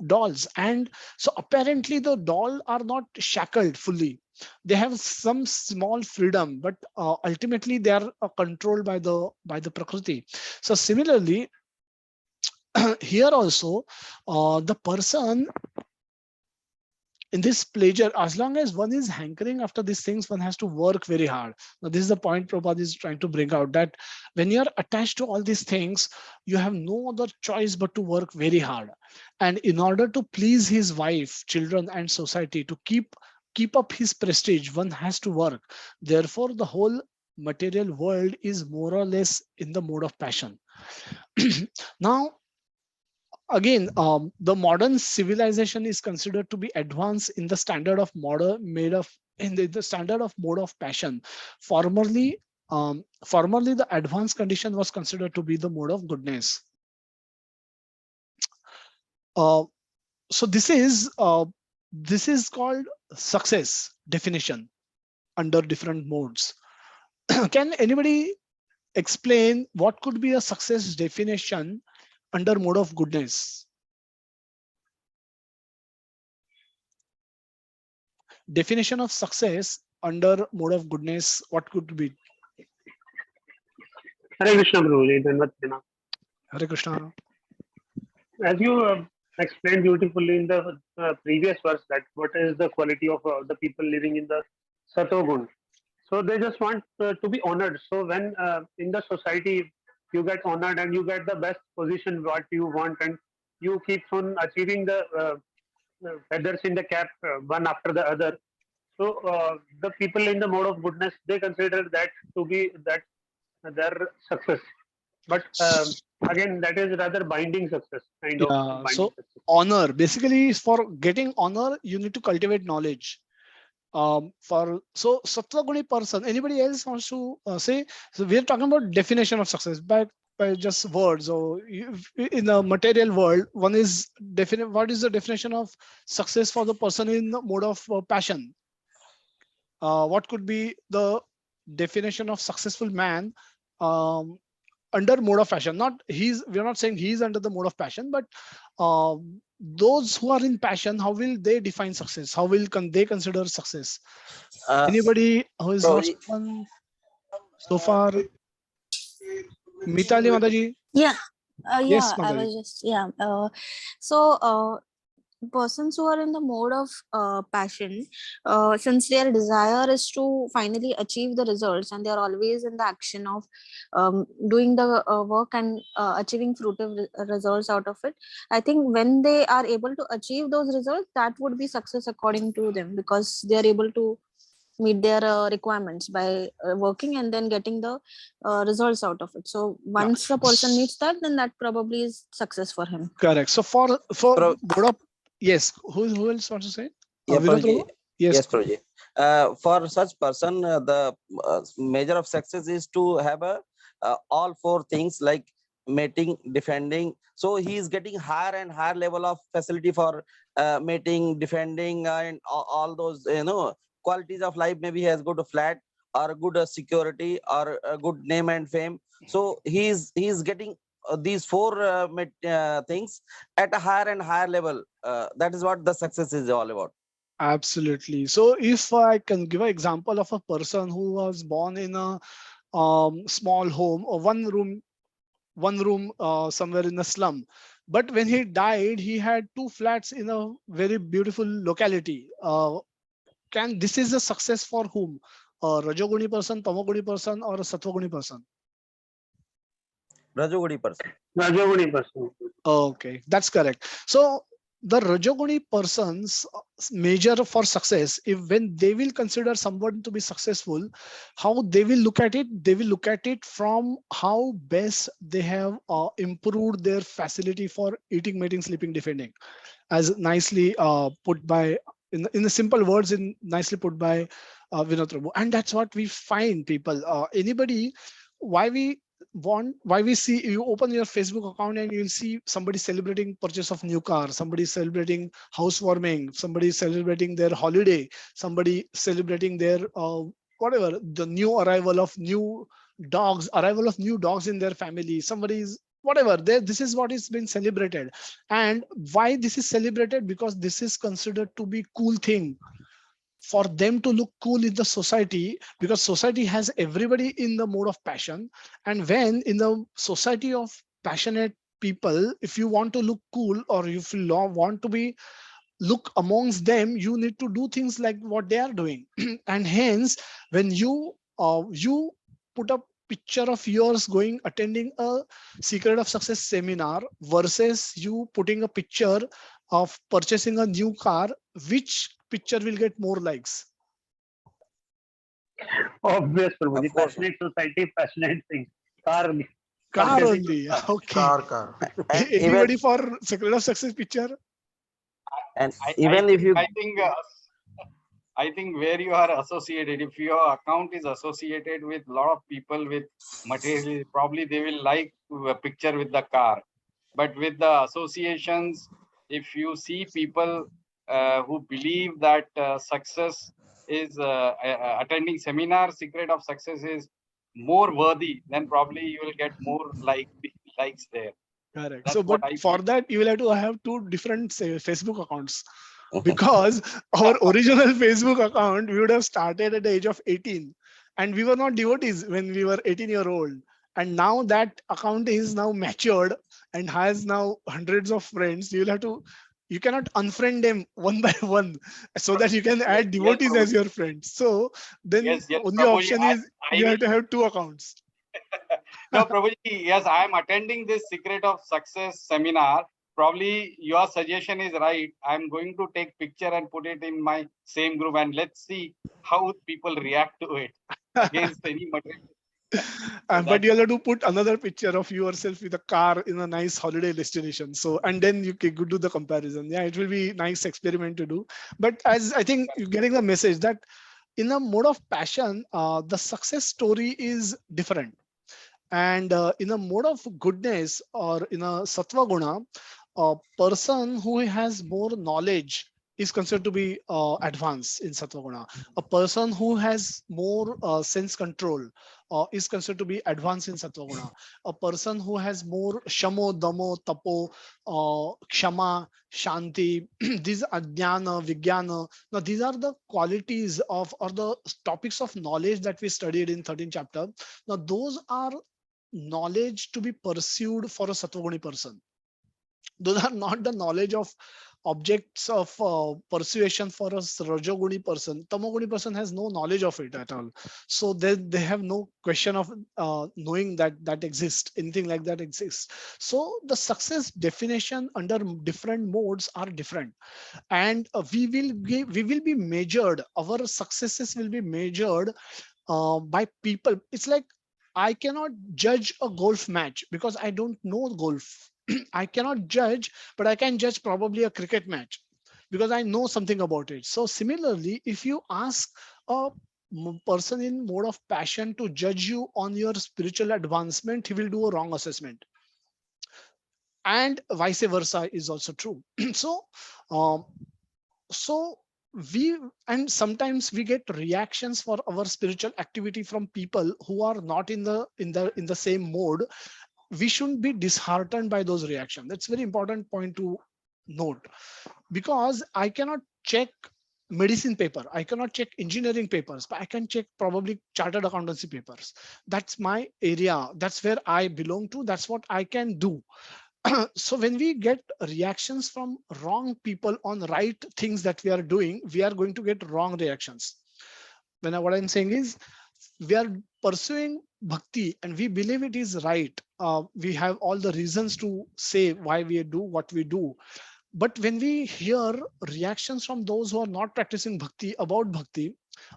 dolls. And so apparently the doll are not shackled fully, they have some small freedom, but ultimately they are controlled by the prakriti. So similarly, here also the person in this pleasure, as long as one is hankering after these things, one has to work very hard. Now, this is the point Prabhupada is trying to bring out, that when you are attached to all these things, you have no other choice but to work very hard. And in order to please his wife, children, and society, to keep up his prestige, one has to work. Therefore, the whole material world is more or less in the mode of passion. Now, again, the modern civilization is considered to be advanced in the standard of modern made of in the standard of mode of passion. Formerly, formerly the advanced condition was considered to be the mode of goodness. Uh, so this is called success definition under different modes. Can anybody explain what could be a success definition under mode of goodness? Definition of success under mode of goodness, what could be? Hare Krishna, Prabhuji. Dhanvat Pranam. Hare Krishna. As you explained beautifully in the previous verse, that what is the quality of the people living in the Satogun. So they just want to be honored. So when in the society you get honored and you get the best position what you want, and you keep on achieving the feathers in the cap one after the other. So the people in the mode of goodness, they consider that to be that their success. But again, that is rather binding success, kind of Yeah, binding so success. honor, basically for getting honor, you need to cultivate knowledge. For so Sattva-guni person, anybody else wants to say? So we are talking about definition of success by just words. Or in the material world, one is definite. What is the definition of success for the person in the mode of passion? What could be the definition of successful man under mode of passion? Not we're not saying he's under the mode of passion, but those who are in passion, how will they define success? How will they consider success? Anybody who is not Prabhuji, spoken so far? Mitali Mataji? Yeah, Yes, I Mataji. was just, yeah. So, persons who are in the mode of passion, since their desire is to finally achieve the results, and they are always in the action of doing the work and achieving fruitive results out of it. I think when they are able to achieve those results, that would be success according to them, because they are able to meet their requirements by working and then getting the results out of it. So Yeah. once the person meets that, then that probably is success for him. Correct. So for mode of, yes, who else wants to say? yeah, Vinod Prabhuji. Prabhu? Yes. Yes, Prabhuji. For such person, the measure of success is to have all four things like mating, defending. So he is getting higher and higher level of facility for mating, defending, and all those qualities of life. Maybe he has good flat or good security or a good name and fame. So he's getting these four things at a higher and higher level. That is what the success is all about. Absolutely. So if I can give an example of a person who was born in a small home or one room somewhere in a slum, but when he died, he had two flats in a very beautiful locality. This is a success for whom? A Rajoguni person, Tamoguni person, or a Satvaguni person? Rajoguni person. Rajoguni person. Okay, that's correct. So the Rajoguni person's measure for success, if when they will consider someone to be successful, how they will look at it? They will look at it from how best they have improved their facility for eating, mating, sleeping, defending, as nicely put by in the simple words, nicely put by Vinod Prabhu. And that's what we find, people. Anybody, why we see, you open your Facebook account and you'll see somebody celebrating purchase of new car, somebody celebrating housewarming, somebody celebrating their holiday, somebody celebrating their whatever, the new arrival of new dogs in their family, somebody's whatever. This is what is being celebrated. And why this is celebrated? Because this is considered to be cool thing for them to look cool in the society, because society has everybody in the mode of passion. And when in the society of passionate people, if you want to look cool or if you want to be look amongst them, you need to do things like what they are doing. And hence, when you put a picture of yours going attending a Secret of Success seminar versus you putting a picture of purchasing a new car, which picture will get more likes? Obvious, Prabhuji. Of course. Passionate society, passionate things. Car. Car purchasing only. car. Okay. car. And Anybody even for Secret of Success picture? and I even if think, you I think where you are associated, if your account is associated with a lot of people with material, probably they will like a picture with the car. But with the associations, if you see people who believe that success is attending seminar, Secret of Success is more worthy, then probably you will get more likes there. Correct. That's So, what but I for feel. that, you will have to have two different, say, Facebook accounts, because our original Facebook account, we would have started at the age of 18, and we were not devotees when we were 18-year-old. And now that account is now matured and has now hundreds of friends. You cannot unfriend them one by one, so that you can Yes, add yes, devotees as Prabhuji. your friends. So then Yes, only Prabhuji. option is I you have will. to have two accounts. No, Prabhuji, yes, I am attending this Secret of Success seminar. Probably your suggestion is right. I'm going to take picture and put it in my same group, and let's see how people react to it against any material. So But that's you'll have to put another picture of yourself with a car in a nice holiday destination. So, and then you can do the comparison. Yeah, it will be nice experiment to do. But as I think you're getting the message that in a mode of passion, the success story is different. And in a mode of goodness, or in a sattva guna, a person who has more knowledge is considered to be advanced in sattva guna. A person who has more sense control is considered to be advanced in sattva guna. A person who has more shamo, damo, tapo, kshama, shanti, these are jnana, vijnana. Now these are the qualities of, or the topics of knowledge that we studied in 13th chapter. Now those are knowledge to be pursued for a sattva-guni person. Those are not the knowledge of objects of persuasion for a rajoguni person. Tamoguni person has no knowledge of it at all. So they have no question of knowing that exists, anything like that exists. So the success definition under different modes are different. And we will be measured, our successes will be measured by people. It's like I cannot judge a golf match because I don't know golf. I cannot judge, but I can judge probably a cricket match because I know something about it. So similarly, if you ask a person in mode of passion to judge you on your spiritual advancement, he will do a wrong assessment. And vice versa is also true. So um, so we, and sometimes we get reactions for our spiritual activity from people who are not in the same mode. We shouldn't be disheartened by those reactions. That's very important point to note, because I cannot check medicine paper, I cannot check engineering papers, but I can check probably chartered accountancy papers. That's my area, that's where I belong to, that's what I can do. So when we get reactions from wrong people on right things that we are doing, we are going to get wrong reactions. What I'm saying is, we are pursuing bhakti and we believe it is right. We have all the reasons to say why we do what we do. But when we hear reactions from those who are not practicing bhakti about bhakti,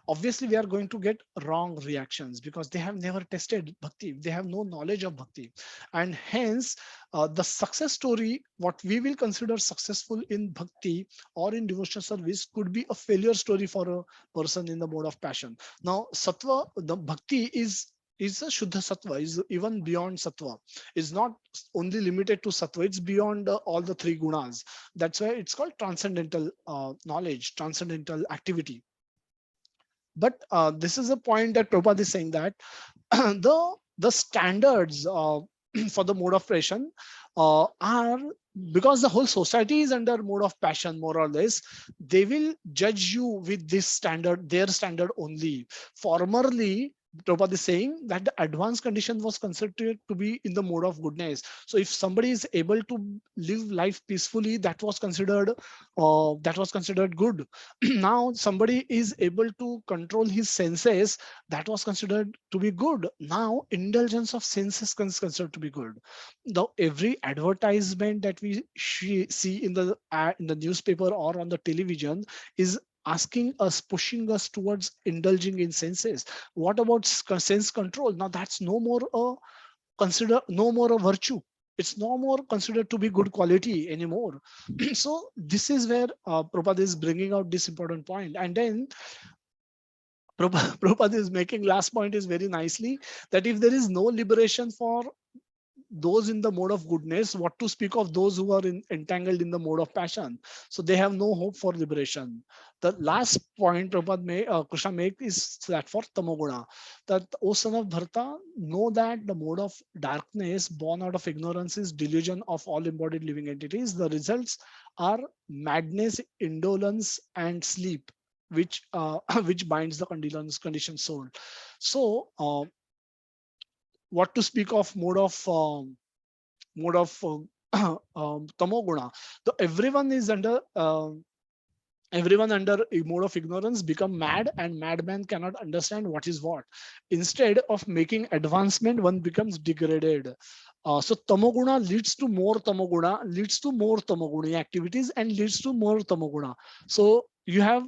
obviously we are going to get wrong reactions because they have never tested bhakti, they have no knowledge of bhakti. And hence the success story, what we will consider successful in bhakti or in devotional service, could be a failure story for a person in the mode of passion. Now sattva, the bhakti is a shuddha sattva, is even beyond sattva, is not only limited to sattva, it's beyond all the three gunas. That's why it's called transcendental knowledge, transcendental activity. But this is a point that Prabhupada is saying, that the standards for the mode of passion are, because the whole society is under mode of passion, more or less, they will judge you with this standard, their standard only. Formerly, Prabhupada is saying that the advanced condition was considered to be in the mode of goodness. So if somebody is able to live life peacefully, that was considered good. Now somebody is able to control his senses, that was considered to be good. Now indulgence of senses is considered to be good. Though every advertisement that we see in the newspaper or on the television is asking us, pushing us towards indulging in senses. What about sense control? Now that's no more a virtue. It's no more considered to be good quality anymore. So this is where Prabhupada is bringing out this important point. And then Prabhupada is making last point is very nicely that if there is no liberation for those in the mode of goodness, what to speak of those who are entangled in the mode of passion? So they have no hope for liberation. The last point Krishna make is that for tamoguna, that O son of Bharata, know that the mode of darkness born out of ignorance is delusion of all embodied living entities. The results are madness, indolence, and sleep, which which binds the conditioned soul. So what to speak of mode of tamoguna? So everyone under a mode of ignorance become mad, and madman cannot understand what is what. Instead of making advancement, one becomes degraded. So tamoguna leads to more tamoguni activities and leads to more tamoguna. So you are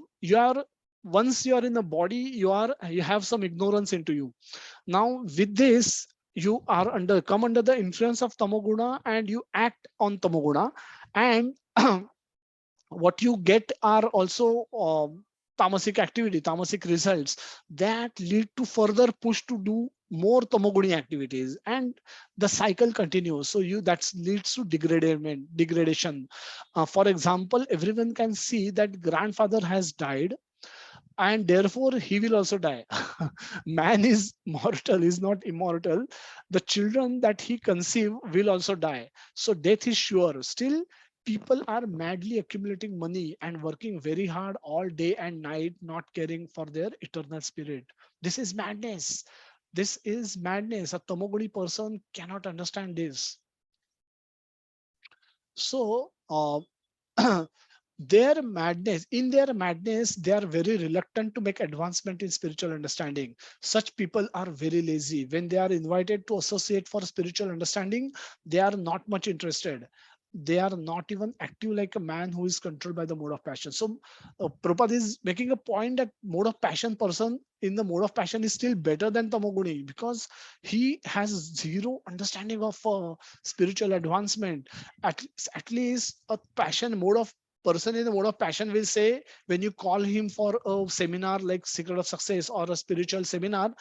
once you are in the body, you have some ignorance into you. Now with this, you are come under the influence of tamoguna and you act on tamoguna, and what you get are also tamasic results that lead to further push to do more tamoguni activities, and the cycle continues. So that leads to degradation. For example, everyone can see that grandfather has died, and therefore he will also die. Man is mortal, is not immortal. The children that he conceive will also die. So death is sure. Still, people are madly accumulating money and working very hard all day and night, not caring for their eternal spirit. This is madness. This is madness. A tamoguni person cannot understand this. So, their madness, they are very reluctant to make advancement in spiritual understanding. Such people are very lazy. When they are invited to associate for spiritual understanding, they are not much interested. They are not even active like a man who is controlled by the mode of passion. So Prabhupada is making a point that mode of passion person in the mode of passion is still better than tamoguni, because he has zero understanding of spiritual advancement. At least a passion mode of person in the mode of passion will say, when you call him for a seminar like Secret of Success or a spiritual seminar,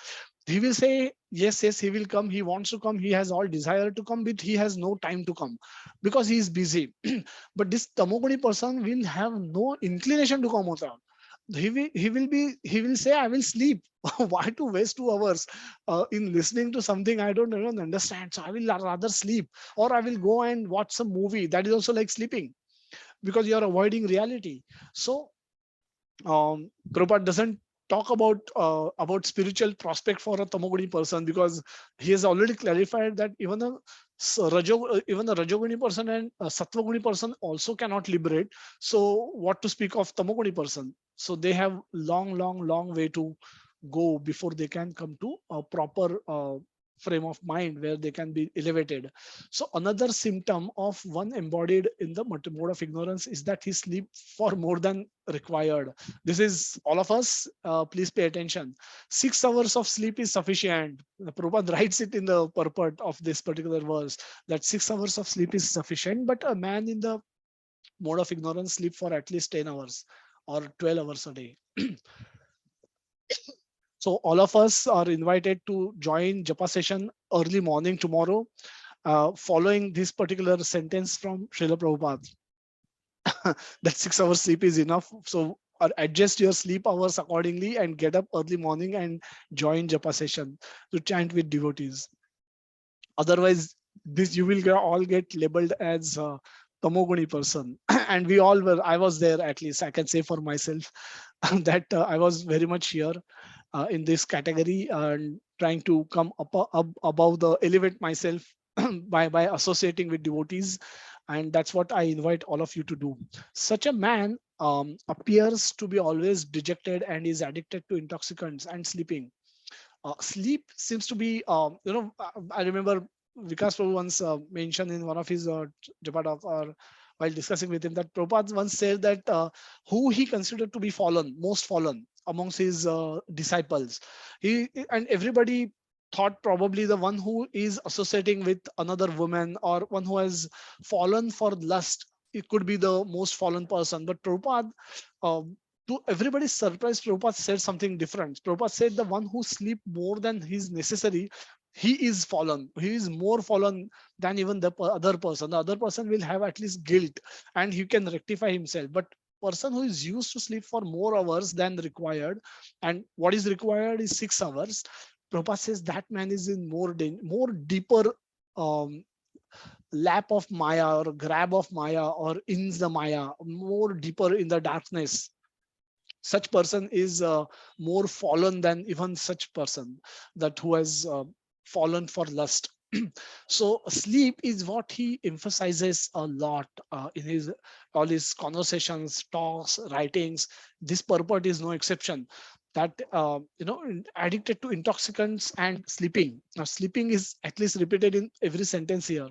he will say yes, he will come, he wants to come, he has all desire to come, but he has no time to come because he is busy. But this tamoguni person will have no inclination to come out. He will say, I will sleep. Why to waste 2 hours in listening to something I don't even understand? So I will rather sleep, or I will go and watch some movie. That is also like sleeping, because you are avoiding reality. So Prabhupada doesn't talk about spiritual prospect for a tamoguni person, because he has already clarified that even a rajoguni person and a sattva person also cannot liberate. So what to speak of tamoguni person? So they have long way to go before they can come to a proper frame of mind where they can be elevated. So another symptom of one embodied in the mode of ignorance is that he sleep for more than required. This is all of us. Please pay attention. 6 hours of sleep is sufficient. Prabhupada writes it in the purport of this particular verse that 6 hours of sleep is sufficient, but a man in the mode of ignorance sleep for at least 10 hours or 12 hours a day. So all of us are invited to join Japa session early morning tomorrow, following this particular sentence from Srila Prabhupada. That 6 hours sleep is enough. So adjust your sleep hours accordingly and get up early morning and join Japa session to chant with devotees. Otherwise, this you will all get labeled as tamoguni person. And we all were. I was there, at least I can say for myself that I was very much here. in this category and trying to come up above the elevate myself by associating with devotees, and that's what I invite all of you to do. Such a man appears to be always dejected and is addicted to intoxicants and sleeping. Sleep seems to be, I remember Vikas Prabhu once mentioned in one of his Japa talk, or while discussing with him, that Prabhupada once said that who he considered to be fallen, most fallen amongst his disciples. And everybody thought probably the one who is associating with another woman or one who has fallen for lust, it could be the most fallen person. But Prabhupada, uh, to everybody's surprise, Prabhupada said something different. Prabhupada said the one who sleep more than is necessary, he is fallen. He is more fallen than even the other person. The other person will have at least guilt and he can rectify himself. But person who is used to sleep for more hours than required, and what is required is 6 hours, Prabhupada says that man is in more deeper um, lap of Maya or grab of Maya or in the Maya, more deeper in the darkness. Such person is more fallen than even such person that who has fallen for lust. So sleep is what he emphasizes a lot in his all his conversations, talks, writings. This purport is no exception. That addicted to intoxicants and sleeping. Now sleeping is at least repeated in every sentence here.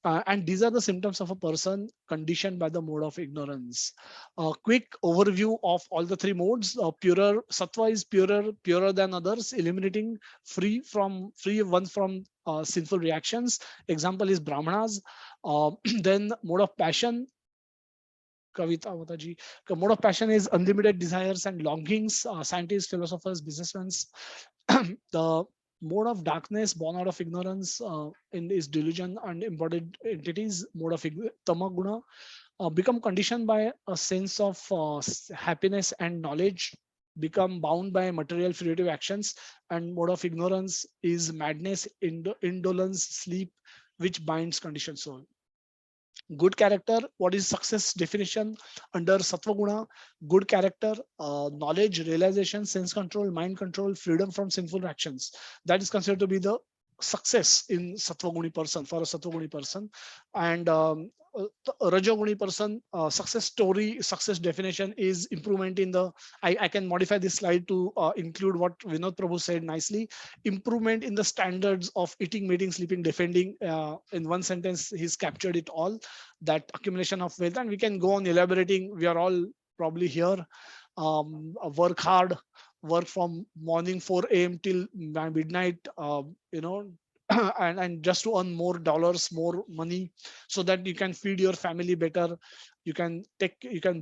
And these are the symptoms of a person conditioned by the mode of ignorance. A quick overview of all the three modes. Purer sattva is purer than others, eliminating free one from sinful reactions. Example is brahmanas. Then mode of passion. Kavita Mataji. Mode of passion is unlimited desires and longings. Scientists, philosophers, businessmen. The mode of darkness born out of ignorance in is delusion and embodied entities. Mode of tamaguna become conditioned by a sense of happiness and knowledge, become bound by material fruitive actions. And mode of ignorance is madness, indolence, sleep, which binds conditioned soul. Good character, what is success definition under sattva guna? Good character, knowledge, realization, sense control, mind control, freedom from sinful actions. That is considered to be the success in sattva guni person, for a sattva guni person. And rajoguni person, success story, success definition is improvement in the, I can modify this slide to include what Vinod Prabhu said nicely. Improvement in the standards of eating, mating, sleeping, defending. In one sentence, he's captured it all. That accumulation of wealth, and we can go on elaborating. We are all probably here. Work hard, work from morning 4 a.m. till midnight. And just to earn more dollars, more money, so that you can feed your family better. You can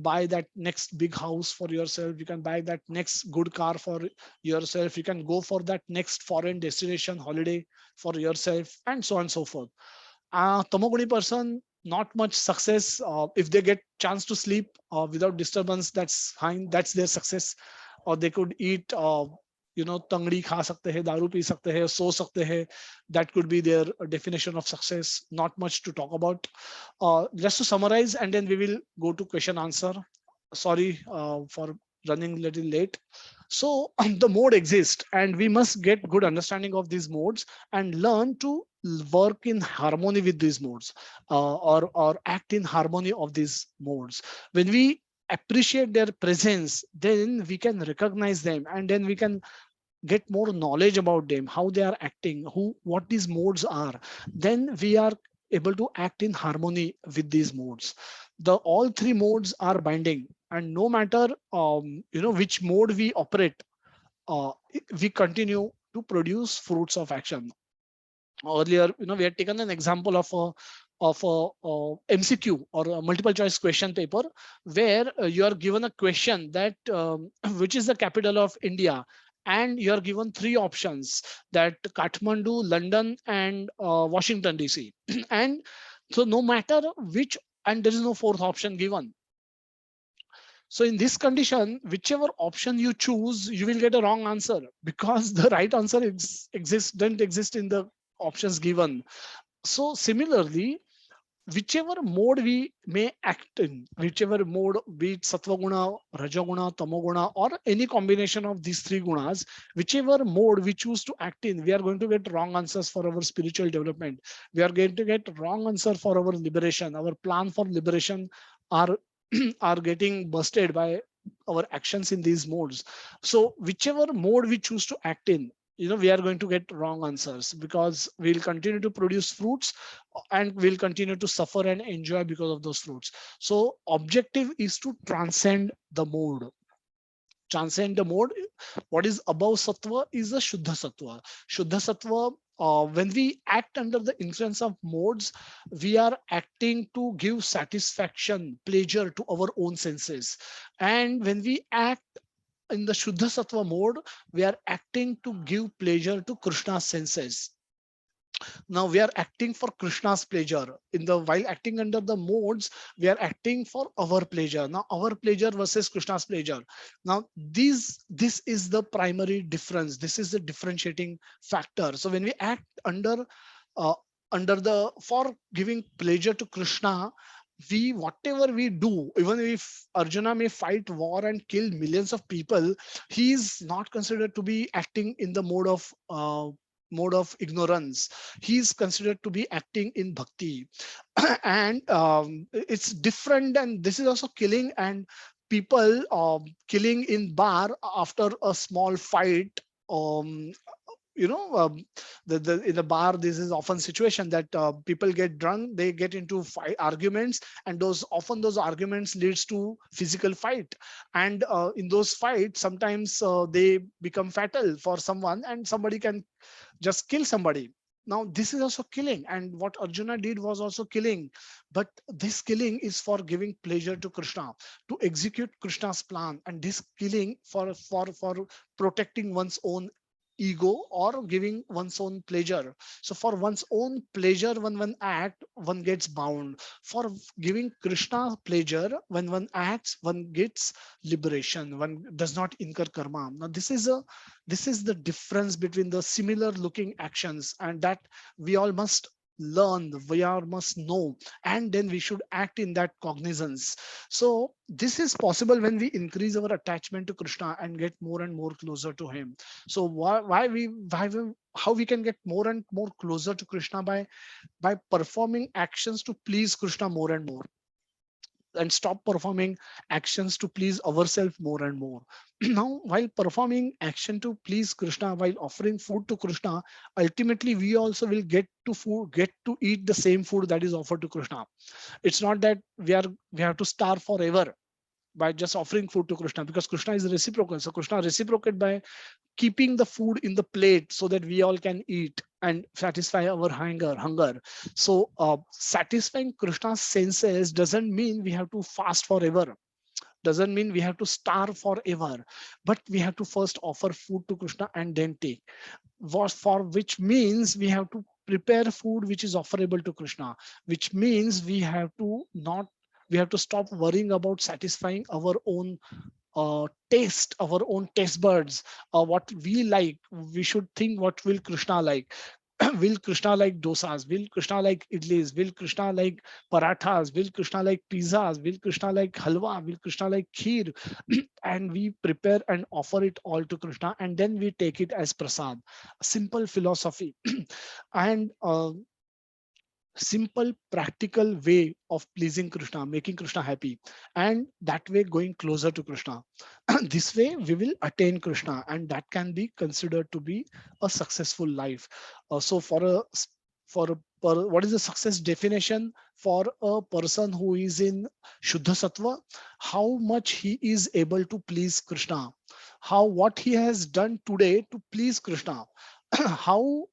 buy that next big house for yourself. You can buy that next good car for yourself. You can go for that next foreign destination holiday for yourself, and so on and so forth. Tamoguni person, not much success. If they get chance to sleep without disturbance, that's fine. That's their success. Or they could eat tangdi kha sakte hai, daru pi sakte hai, so sakte hai. That could be their definition of success. Not much to talk about. Just to summarize, and then we will go to question answer. Sorry for running a little late. So the mode exists, and we must get good understanding of these modes and learn to work in harmony with these modes, or act in harmony of these modes. When we appreciate their presence, then we can recognize them, and then we can get more knowledge about them, how they are acting, what these modes are. Then we are able to act in harmony with these modes. All three modes are binding, and no matter which mode we operate, we continue to produce fruits of action. Earlier, we had taken an example of a MCQ, or a multiple choice question paper, where you are given a question that which is the capital of India, and you are given three options, that Kathmandu, London, and Washington DC. And so no matter which, and there is no fourth option given. So in this condition, whichever option you choose, you will get a wrong answer, because the right answer doesn't exist in the options given. So similarly, whichever mode we may act in, whichever mode, be it sattva guna, rajaguna, tamoguna, or any combination of these three gunas, whichever mode we choose to act in, we are going to get wrong answers for our spiritual development. We are going to get wrong answer for our liberation. Our plan for liberation are are getting busted by our actions in these modes. So whichever mode we choose to act in, we are going to get wrong answers, because we'll continue to produce fruits and we'll continue to suffer and enjoy because of those fruits. So objective is to transcend the mode. Transcend the mode. What is above sattva is a shuddha sattva. Shuddha sattva, when we act under the influence of modes, we are acting to give satisfaction, pleasure to our own senses. And when we act in the shuddha sattva mode, we are acting to give pleasure to Krishna's senses. Now we are acting for Krishna's pleasure. In the while acting under the modes, we are acting for our pleasure. Now our pleasure versus Krishna's pleasure. Now this is the primary difference. This is the differentiating factor. So when we act uh, under the for giving pleasure to Krishna, we whatever we do, even if Arjuna may fight war and kill millions of people, he is not considered to be acting in the mode of ignorance. He is considered to be acting in bhakti. And it's different, and this is also killing. And people killing in bar after a small fight, um, you know in the bar, this is often situation that people get drunk, they get into arguments, and those arguments leads to physical fight. And in those fights, sometimes they become fatal for someone, and somebody can just kill somebody. Now this is also killing, and what Arjuna did was also killing. But this killing is for giving pleasure to Krishna, to execute Krishna's plan. And this killing for protecting one's own ego or giving one's own pleasure. So for one's own pleasure, when one act, one gets bound. For giving Krishna pleasure, when one acts, one gets liberation, one does not incur karma. Now this is the difference between the similar looking actions, and that we all must learn, we all must know, and then we should act in that cognizance. So this is possible when we increase our attachment to Krishna and get more and more closer to him. So how we can get more and more closer to Krishna? By performing actions to please Krishna more and more, and stop performing actions to please ourselves more and more. Now, while performing action to please Krishna, while offering food to Krishna, ultimately we also will get to eat the same food that is offered to Krishna. It's not that we have to starve forever by just offering food to Krishna, because Krishna is reciprocal. So Krishna reciprocate by keeping the food in the plate so that we all can eat and satisfy our hunger. So satisfying Krishna's senses doesn't mean we have to fast forever, doesn't mean we have to starve forever, but we have to first offer food to Krishna and then take. For which means we have to prepare food which is offerable to Krishna, which means we have to stop worrying about satisfying our own our own taste buds, what we like. We should think, what will Krishna like? Will Krishna like dosas? Will Krishna like idlis? Will Krishna like parathas? Will Krishna like pizzas? Will Krishna like halwa? Will Krishna like kheer? And we prepare and offer it all to Krishna, and then we take it as prasad. A simple philosophy. And simple practical way of pleasing Krishna, making Krishna happy, and that way going closer to Krishna. This way we will attain Krishna, and that can be considered to be a successful life. So what is the success definition for a person who is in Shuddha Sattva? How much he is able to please Krishna, what he has done today to please Krishna, how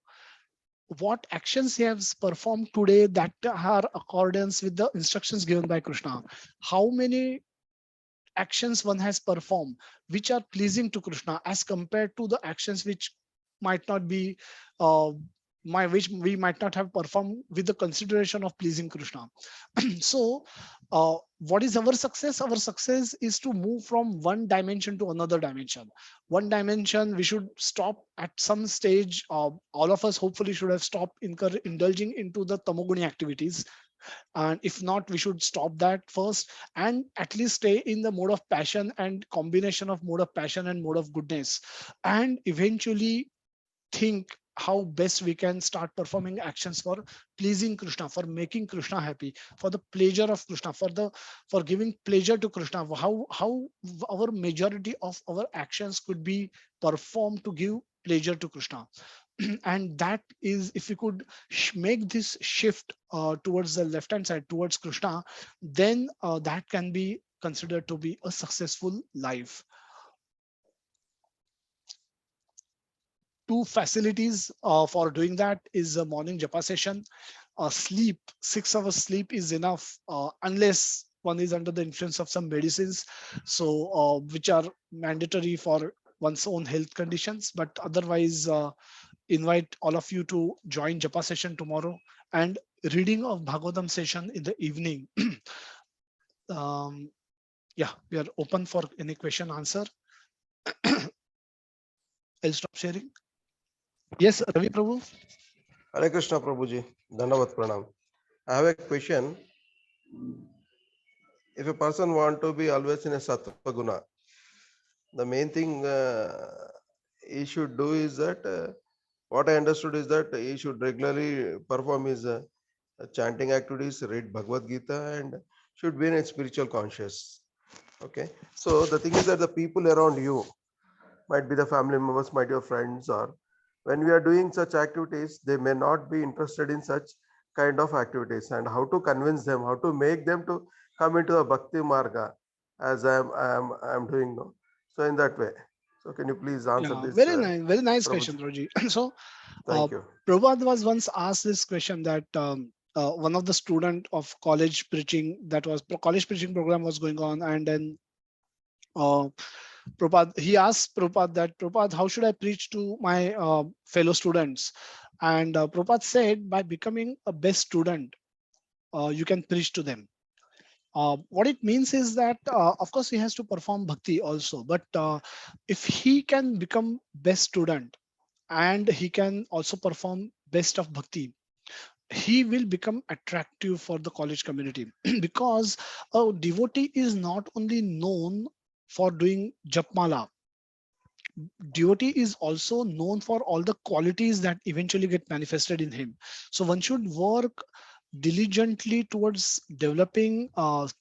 what actions he has performed today that are accordance with the instructions given by Krishna, how many actions one has performed which are pleasing to Krishna as compared to the actions which might not be uh, which we might not have performed with the consideration of pleasing Krishna. So what is our success? Our success is to move from one dimension to another dimension. One dimension, we should stop at some stage. All of us hopefully should have stopped indulging into the tamoguni activities. And if not, we should stop that first and at least stay in the mode of passion and combination of mode of passion and mode of goodness, and eventually think how best we can start performing actions for pleasing Krishna, for making Krishna happy, for the pleasure of Krishna, for giving pleasure to Krishna. How our majority of our actions could be performed to give pleasure to Krishna. And that is, if we could make this shift towards the left hand side, towards Krishna, then that can be considered to be a successful life. Two facilities for doing that is a morning japa session. Sleep, 6 hours sleep is enough, unless one is under the influence of some medicines, so which are mandatory for one's own health conditions. But otherwise, invite all of you to join japa session tomorrow, and reading of Bhagavatam session in the evening. Yeah, we are open for any question answer. I'll stop sharing. Yes, Ravi Prabhu. Hare Krishna Prabhuji, Dandavat Pranam. I have a question. If a person want to be always in a Sattva Guna, the main thing he should do is that, what I understood is that he should regularly perform his chanting activities, read Bhagavad Gita, and should be in a spiritual conscious. Okay. So the thing is that the people around you, might be the family members, might be your friends, or when we are doing such activities, they may not be interested in such kind of activities, and how to convince them, how to make them to come into a bhakti marga as I am doing now. So in that way. So can you please answer Yeah, this? very nice Prabhuji? question, Roji. So, Thank you. Prabhupada was once asked this question that one of the student of college preaching, that was college preaching program was going on, and then Prabhupada, he asked Prabhupada that, Prabhupada, how should I preach to my fellow students? And Prabhupada said, by becoming a best student, you can preach to them. What it means is that, of course, he has to perform bhakti also, but if he can become best student and he can also perform best of bhakti, he will become attractive for the college community. Because a devotee is not only known for doing japmala, devotee is also known for all the qualities that eventually get manifested in him. So one should work diligently towards developing,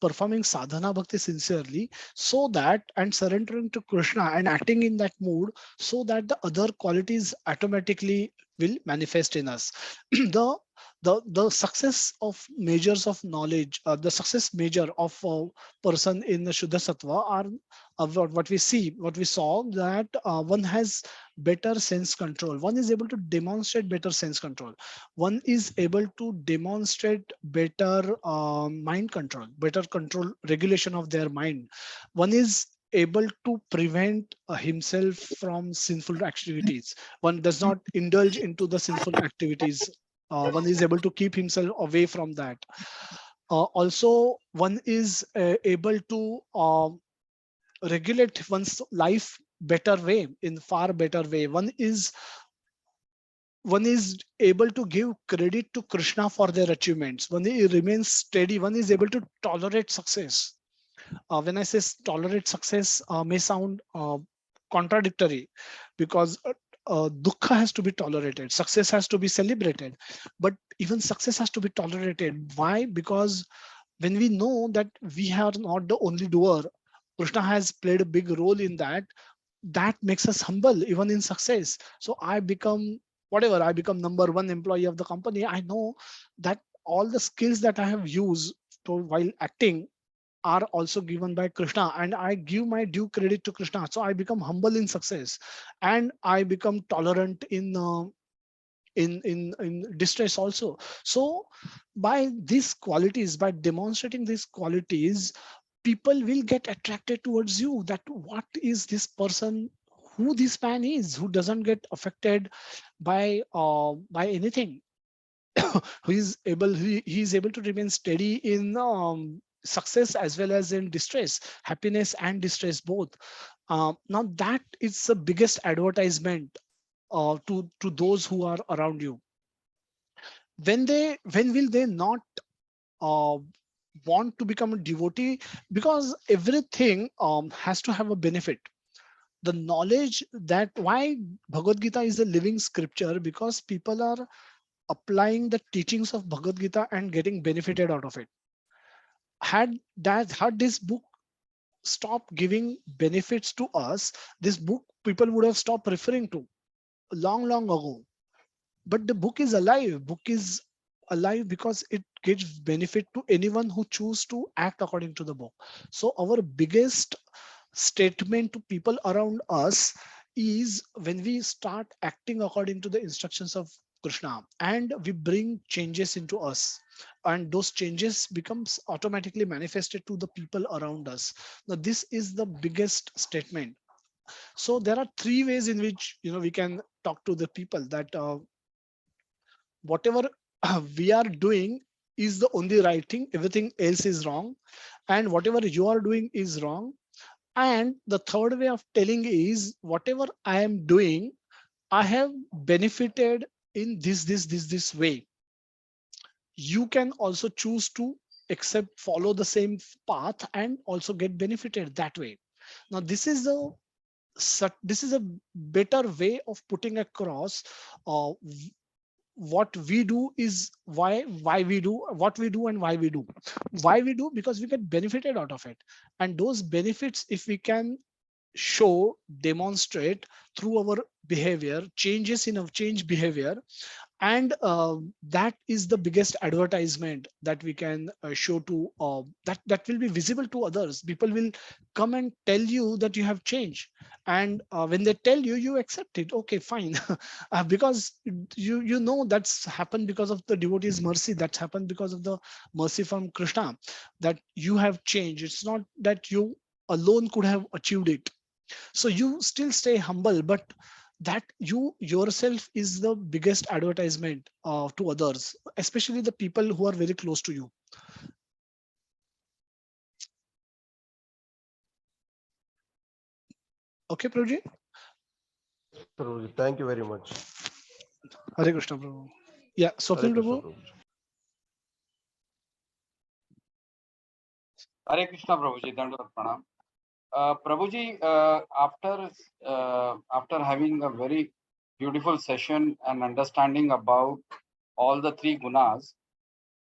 performing sadhana bhakti sincerely, so that, and surrendering to Krishna and acting in that mood, so that the other qualities automatically will manifest in us. the the success of measures of knowledge, the success measure of a person in the Shuddha Sattva are what we see, what we saw, that one has better sense control. One is able to demonstrate better sense control. One is able to demonstrate better mind control, better control, regulation of their mind. One is able to prevent himself from sinful activities. One does not indulge into the sinful activities. One is able to keep himself away from that. Also, one is able to regulate one's life better way, in far better way. One is able to give credit to Krishna for their achievements. One remains steady. One is able to tolerate success. When I say tolerate success, may sound contradictory, because dukkha has to be tolerated, success has to be celebrated, but even success has to be tolerated. Why? Because when we know that we are not the only doer, Krishna has played a big role in that. That makes us humble even in success. So I become, whatever, I become number one employee of the company, I know that all the skills that I have used to while acting are also given by Krishna, and I give my due credit to Krishna. So I become humble in success, and I become tolerant in distress also. So by these qualities, by demonstrating these qualities, people will get attracted towards you, that what is this person, who this man is, who doesn't get affected by anything. Who is able, he is able to remain steady in success as well as in distress, happiness and distress both. Now that is the biggest advertisement to those who are around you. When will they not want to become a devotee, because everything has to have a benefit. The knowledge that why Bhagavad Gita is a living scripture, because people are applying the teachings of Bhagavad Gita and getting benefited out of it. Had this book stopped giving benefits to us, this book people would have stopped referring to long ago. But the book is alive. Book is alive because it gives benefit to anyone who choose to act according to the book. So our biggest statement to people around us is when we start acting according to the instructions of Krishna and we bring changes into us, and those changes becomes automatically manifested to the people around us. Now this is the biggest statement. So there are three ways in which we can talk to the people, that whatever we are doing is the only right thing, everything else is wrong, and whatever you are doing is wrong. And the third way of telling is whatever I am doing, I have benefited in this way. You can also choose to accept, follow the same path and also get benefited that way. Now this is a better way of putting across what we do is why we do what we do and why we do, because we get benefited out of it. And those benefits, if we can show, demonstrate through our behavior, changes in our change behavior, and that is the biggest advertisement that we can show to that will be visible to others. People will come and tell you that you have changed, and when they tell you, you accept it. Okay, fine. Because you know that's happened because of the devotee's mercy, that's happened because of the mercy from Krishna, that you have changed. It's not that you alone could have achieved it. So you still stay humble, but that you yourself is the biggest advertisement to others, especially the people who are very close to you. Okay, Prabhuji? Prabhuji, thank you very much. Hare Krishna, Prabhu. Yeah, Swapnil Hare Krishna, Prabhu. Prabhuji. Hare Krishna, Prabhuji. Dandavat Pranam. Prabhuji, after having a very beautiful session and understanding about all the three gunas,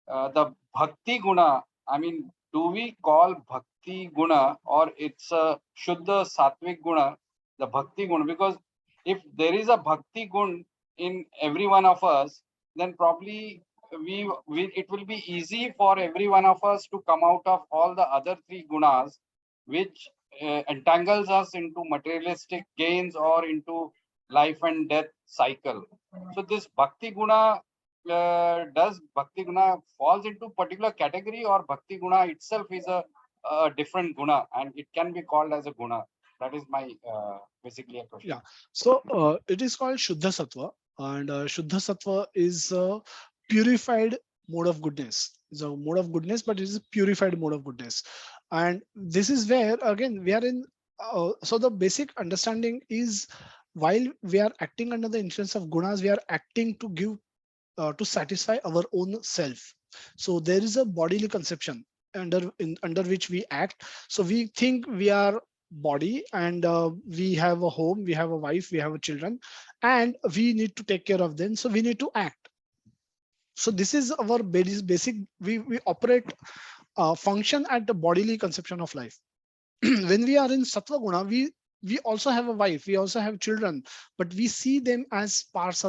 the bhakti guna, I mean, do we call bhakti guna or it's a shuddha sattvic guna, the bhakti guna? Because if there is a bhakti gun in every one of us, then probably it will be easy for every one of us to come out of all the other three gunas, which entangles us into materialistic gains or into life and death cycle. So this bhakti guna, does bhakti guna falls into particular category, or bhakti guna itself is a different guna and it can be called as a guna? That is my basically a question. Yeah, so it is called Shuddha Sattva, and Shuddha Sattva is a purified mode of goodness. It's a mode of goodness, but it is a purified mode of goodness. And this is where again we are in. So the basic understanding is, while we are acting under the influence of gunas, we are acting to give to satisfy our own self. So there is a bodily conception under which we act. So we think we are body, and we have a home, we have a wife, we have a children, and we need to take care of them. So we need to act. So this is our basic. We operate function at the bodily conception of life. When we are in sattva guna, we also have a wife, we also have children, but we see them as part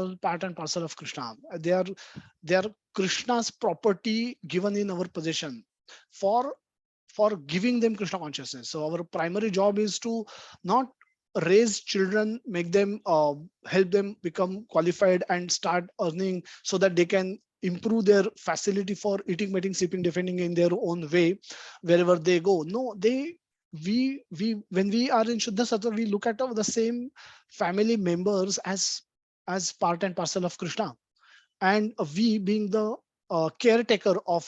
and parcel of Krishna. They are Krishna's property given in our possession for giving them Krishna consciousness. So our primary job is to not raise children, make them help them become qualified and start earning so that they can improve their facility for eating, mating, sleeping, defending in their own way wherever they go. No, we when we are in Shuddha Sattva, we look at the same family members as part and parcel of Krishna, and we being the caretaker of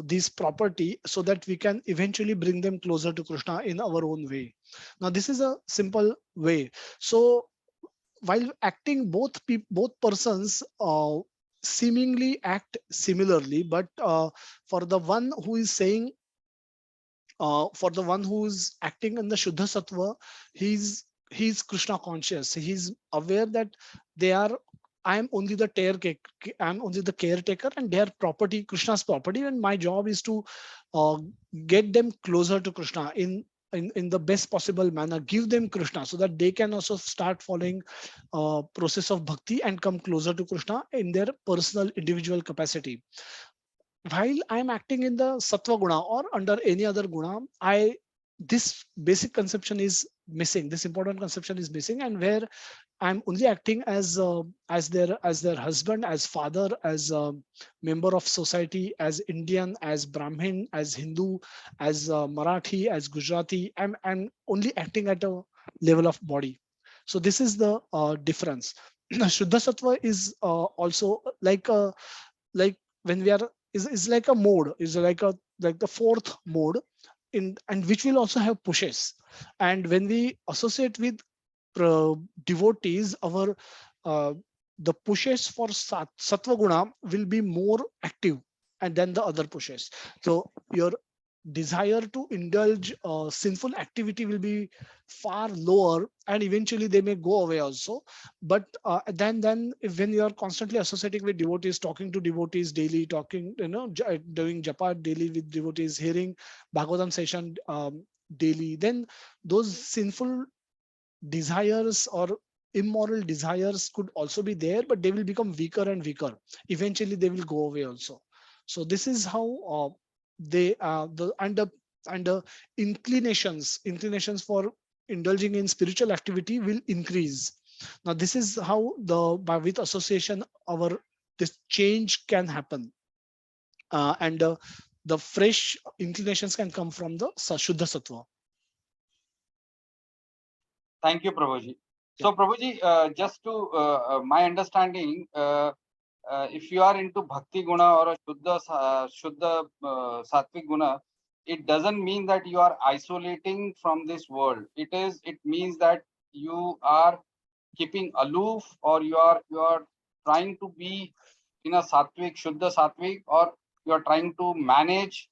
this property, so that we can eventually bring them closer to Krishna in our own way. Now this is a simple way. So while acting, both persons seemingly act similarly, but for the one who is saying, for the one who's acting in the Shuddha Sattva, he's Krishna conscious. He's aware that they are. I'm only the I'm only the caretaker, and they are property, Krishna's property, and my job is to uh, get them closer to Krishna in the best possible manner. Give them Krishna so that they can also start following process of bhakti and come closer to Krishna in their personal individual capacity. While I'm acting in the sattva guna or under any other guna, this basic conception is missing. This important conception is missing, and where I'm only acting as their husband, as father, as a member of society, as Indian, as Brahmin, as Hindu, as Marathi, as Gujarati. I'm only acting at a level of body. So this is the difference. Shuddha Sattva is also like when we are is like a mode, is like the fourth mode in, and which will also have pushes. And when we associate with devotees, our uh, the pushes for sattva guna will be more active and then the other pushes. So your desire to indulge sinful activity will be far lower, and eventually they may go away also. But then when you are constantly associating with devotees, talking to devotees daily, talking, doing japa daily with devotees, hearing Bhagavatam session daily, then those sinful desires or immoral desires could also be there, but they will become weaker and weaker. Eventually they will go away also. So this is how they the and the inclinations for indulging in spiritual activity will increase. Now this is how with association our this change can happen, and the fresh inclinations can come from the Shuddha Sattva. Thank you, Prabhuji. So, Prabhuji, just to my understanding, if you are into Bhakti Guna or a Shuddha Sattvic Guna, it doesn't mean that you are isolating from this world. It means that you are keeping aloof, or you are trying to be in a Sattvic, Shuddha Sattvic, or you are trying to manage.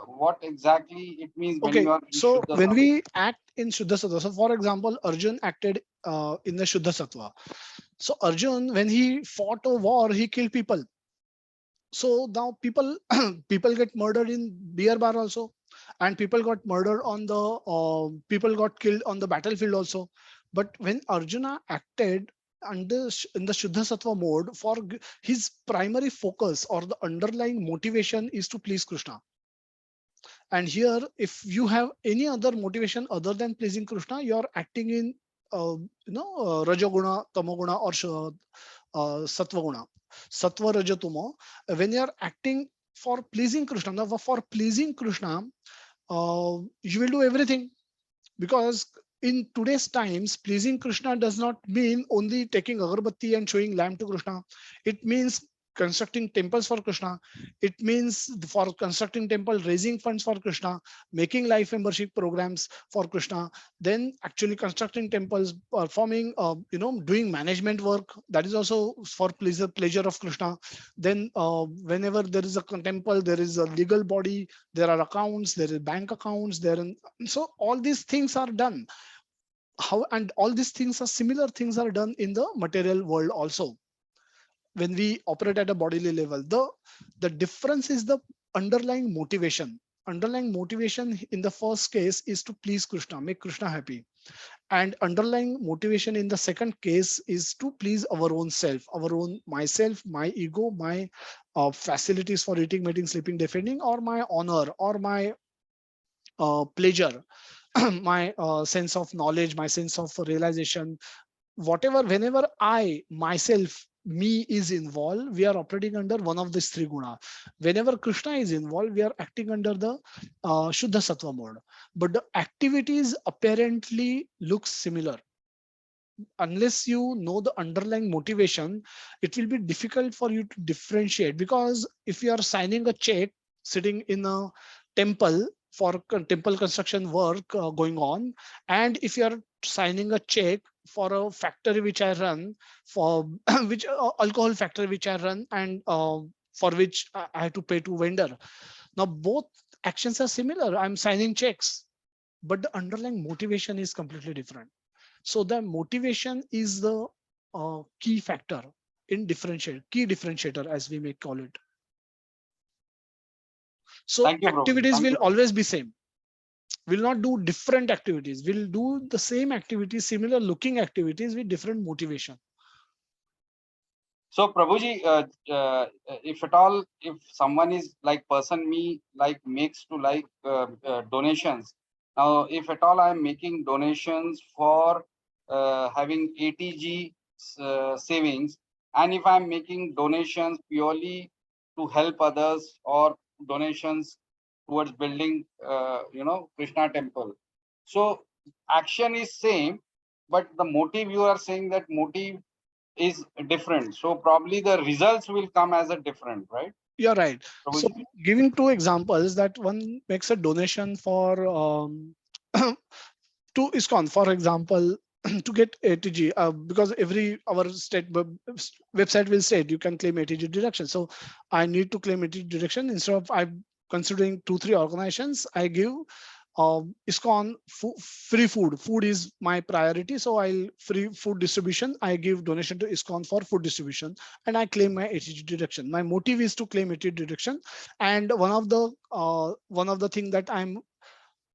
What exactly it means when you are in So Shuddha when Sattvic? we act in Shuddha Sattva, so for example, Arjun acted in the Shuddha Sattva. So Arjun, when he fought a war, he killed people. So now people people get murdered in beer bar also, and people got murdered on the people got killed on the battlefield also. But when Arjuna acted in the Shuddha Sattva mode, his primary focus or the underlying motivation is to please Krishna. And here, if you have any other motivation other than pleasing Krishna, you are acting in Rajoguna, Tamoguna, or Sattvaguna. Sattva, Rajatuma. When you are acting for pleasing Krishna, now for pleasing Krishna, you will do everything, because in today's times, pleasing Krishna does not mean only taking agarbatti and showing lamp to Krishna. It means constructing temples for Krishna. It means for constructing temple, raising funds for Krishna, making life membership programs for Krishna, then actually constructing temples, performing, doing management work. That is also for pleasure of Krishna. Then whenever there is a temple, there is a legal body, there are accounts, there is bank accounts, so all these things are done. And all these things are similar things are done in the material world also. When we operate at a bodily level, the difference is the underlying motivation. Underlying motivation in the first case is to please Krishna, make Krishna happy. And underlying motivation in the second case is to please our own self, our own myself, my ego, my facilities for eating, mating, sleeping, defending, or my honor, or my pleasure, my sense of knowledge, my sense of realization, whatever. Whenever I myself, me is involved, we are operating under one of these three guna. Whenever Krishna is involved, we are acting under the Shuddha Sattva mode, but the activities apparently look similar. Unless you know the underlying motivation, it will be difficult for you to differentiate. Because if you are signing a check sitting in a temple for temple construction work going on, and if you are signing a check for a factory which I run, for which alcohol factory which I run, and for which I have to pay to vendor. Now both actions are similar. I'm signing checks, but the underlying motivation is completely different. So the motivation is the key factor in key differentiator, as we may call it. So Thank you, Prabhuji. activities Thank will you. always be same. We'll not do different activities. We'll do the same activities, similar looking activities with different motivation. So Prabhuji, if at all, if someone is like person me like makes to like donations. Now, if at all I'm making donations for having ATG savings, and if I'm making donations purely to help others or donations towards building, Krishna temple. So action is same, but the motive, you are saying that motive is different. So probably the results will come as a different, right? You're right. So Prabhuji? giving two examples, that one makes a donation for to ISKCON, for example, to get ATG, because our state website will say you can claim ATG deduction. So I need to claim ATG deduction. Instead of I'm considering 2-3 organizations, I give ISKCON free food. Food is my priority, so I'll free food distribution. I give donation to ISKCON for food distribution, and I claim my ATG deduction. My motive is to claim ATG deduction, and one of the thing that I'm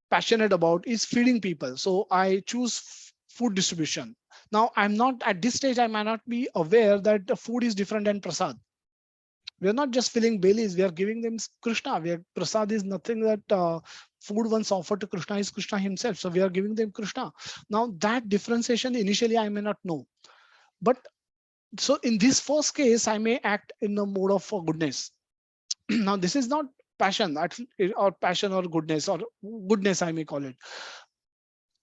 passionate about is feeding people. So I choose food distribution. Now I'm not at this stage, I might not be aware that the food is different than prasad. We are not just filling bellies, we are giving them Krishna. Prasad is nothing that food once offered to Krishna is Krishna himself. So we are giving them Krishna. Now that differentiation initially I may not know. But so in this first case, I may act in the mode of goodness. Now this is not passion, or passion or goodness, I may call it.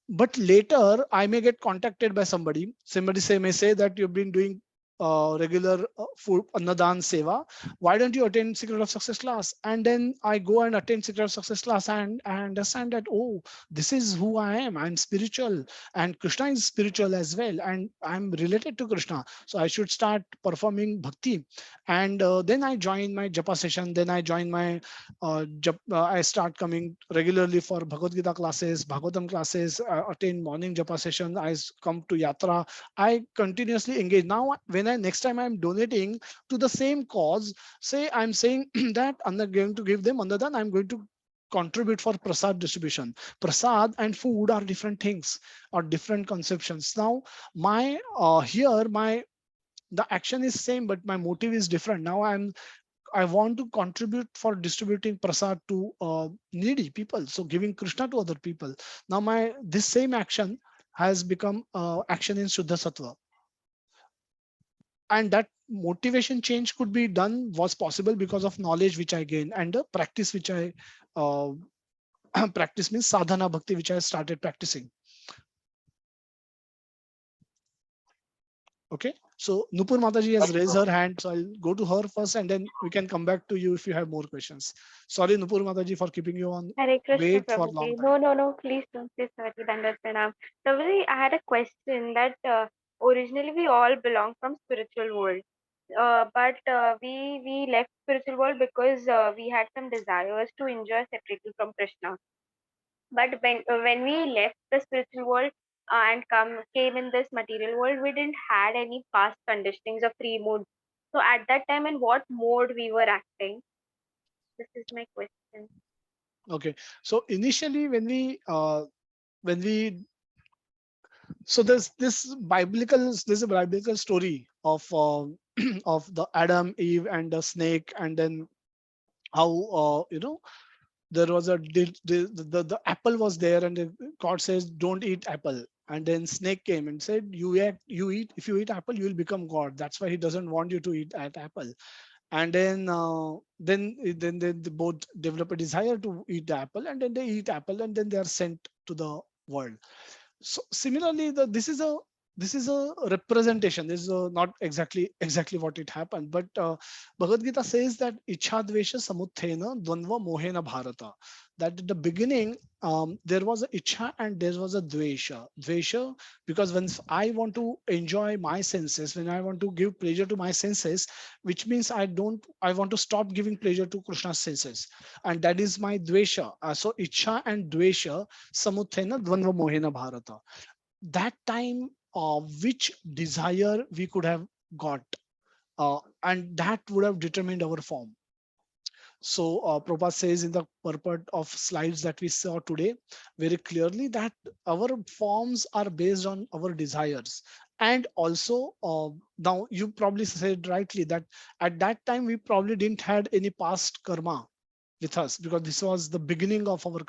But later I may get contacted by somebody. May say that you've been doing regular food annadan seva. Why don't you attend Secret of Success class? And then I go and attend Secret of Success class, and I understand that, oh, this is who I am. I'm spiritual, and Krishna is spiritual as well, and I'm related to Krishna. So I should start performing bhakti. And then I join my japa session. Then I join my I start coming regularly for Bhagavad Gita classes, Bhagavatam classes, attend morning japa session. Come to yatra. I continuously engage. Now, when next time I'm donating to the same cause, say I'm saying that I'm not going to give them another, I'm going to contribute for prasad distribution. Prasad and food are different things, or different conceptions. Now, the action is same, but my motive is different. Now I want to contribute for distributing prasad to needy people, so giving Krishna to other people. Now this same action has become action in Shuddha Sattva, and that motivation change was possible because of knowledge which I gained, and the practice which I practice means sadhana bhakti, which I started practicing. Okay, so Nupur Mataji has raised her hand, so I'll go to her first, and then we can come back to you if you have more questions. Sorry, Nupur Mataji, for keeping you on Hare Krishna, wait for a long Prabhuji. time. No, please don't say sorry. Dandavat Pranam. Prabhuji, I had a question that originally we all belong from spiritual world, but we left spiritual world because we had some desires to enjoy separately from Krishna. But when we left the spiritual world and came in this material world, we didn't had any past conditionings of free mood. So at that time, in what mode we were acting? This is my question. Okay, so initially when we so there's a biblical story of of the Adam, Eve, and the snake, and then how there was the apple was there, and God says don't eat apple, and then snake came and said you eat, if you eat apple you will become God. That's why he doesn't want you to eat that apple. And then they both develop a desire to eat the apple, and then they eat apple, and then they are sent to the world. So similarly, this is a representation. This is not exactly what it happened, but Bhagavad Gita says that ichha dvesha samuthena dvanva mohena bharata. that at the beginning there was a ichha and there was a dvesha. Dvesha, because when I want to enjoy my senses, when I want to give pleasure to my senses, which means I want to stop giving pleasure to Krishna's senses, and that is my dvesha. So ichha and dvesha samuthena dvandva mohena bharata. That time, which desire we could have got, and that would have determined our form. So Prabhupada says in the purport of slides that we saw today very clearly that our forms are based on our desires. And also, now you probably said rightly that at that time we probably didn't had any past karma with us, because this was the beginning of our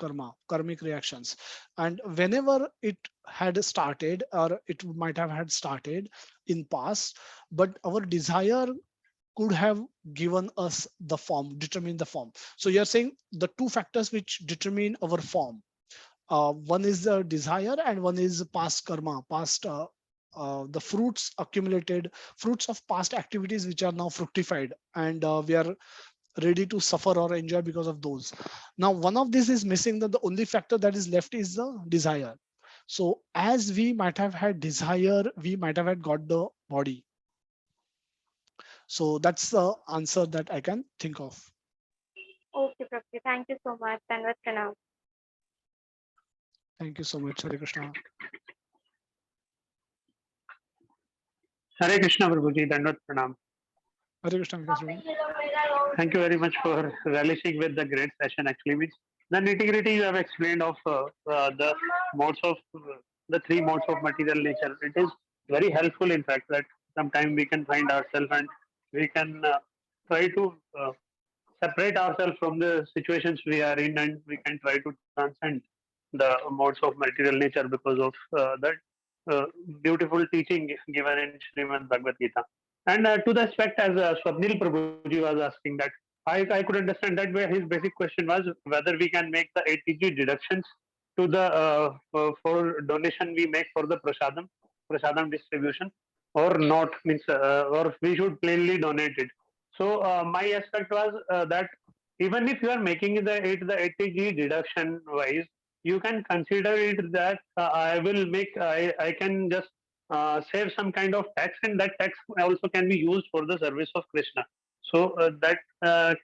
karmic reactions. And whenever it had started, or it might have had started in past, but our desire could have given us the form, determine the form. So you're saying the two factors which determine our form, one is the desire and one is past karma, past the fruits of past activities which are now fructified, and we are ready to suffer or enjoy because of those. Now one of these is missing, that the only factor that is left is the desire. So as we might have had desire, we might have had got the body. So that's the answer that I can think of. Okay, Prabhuji. Thank you so much. Dandavat pranam. Thank you so much, Hare Krishna. Hare Krishna, Prabhuji. Dandavat pranam. Hare Krishna, Vikas Prabhu. Thank you very much for relishing with the great session. Actually, which the nitty-gritty you have explained of the modes of the three modes of material nature. It is very helpful, in fact, that sometimes we can find ourselves and we can try to separate ourselves from the situations we are in, and we can try to transcend the modes of material nature because of that beautiful teaching given in Srimad Bhagavad Gita. And to the aspect, as Swapnil Prabhuji was asking, that I could understand that where his basic question was whether we can make the ATG deductions to the for donation we make for the prasadam distribution, or not, means or we should plainly donate it. So my aspect was that even if you are making the ATG deduction wise, you can consider it that I can just save some kind of tax, and that tax also can be used for the service of Krishna. So that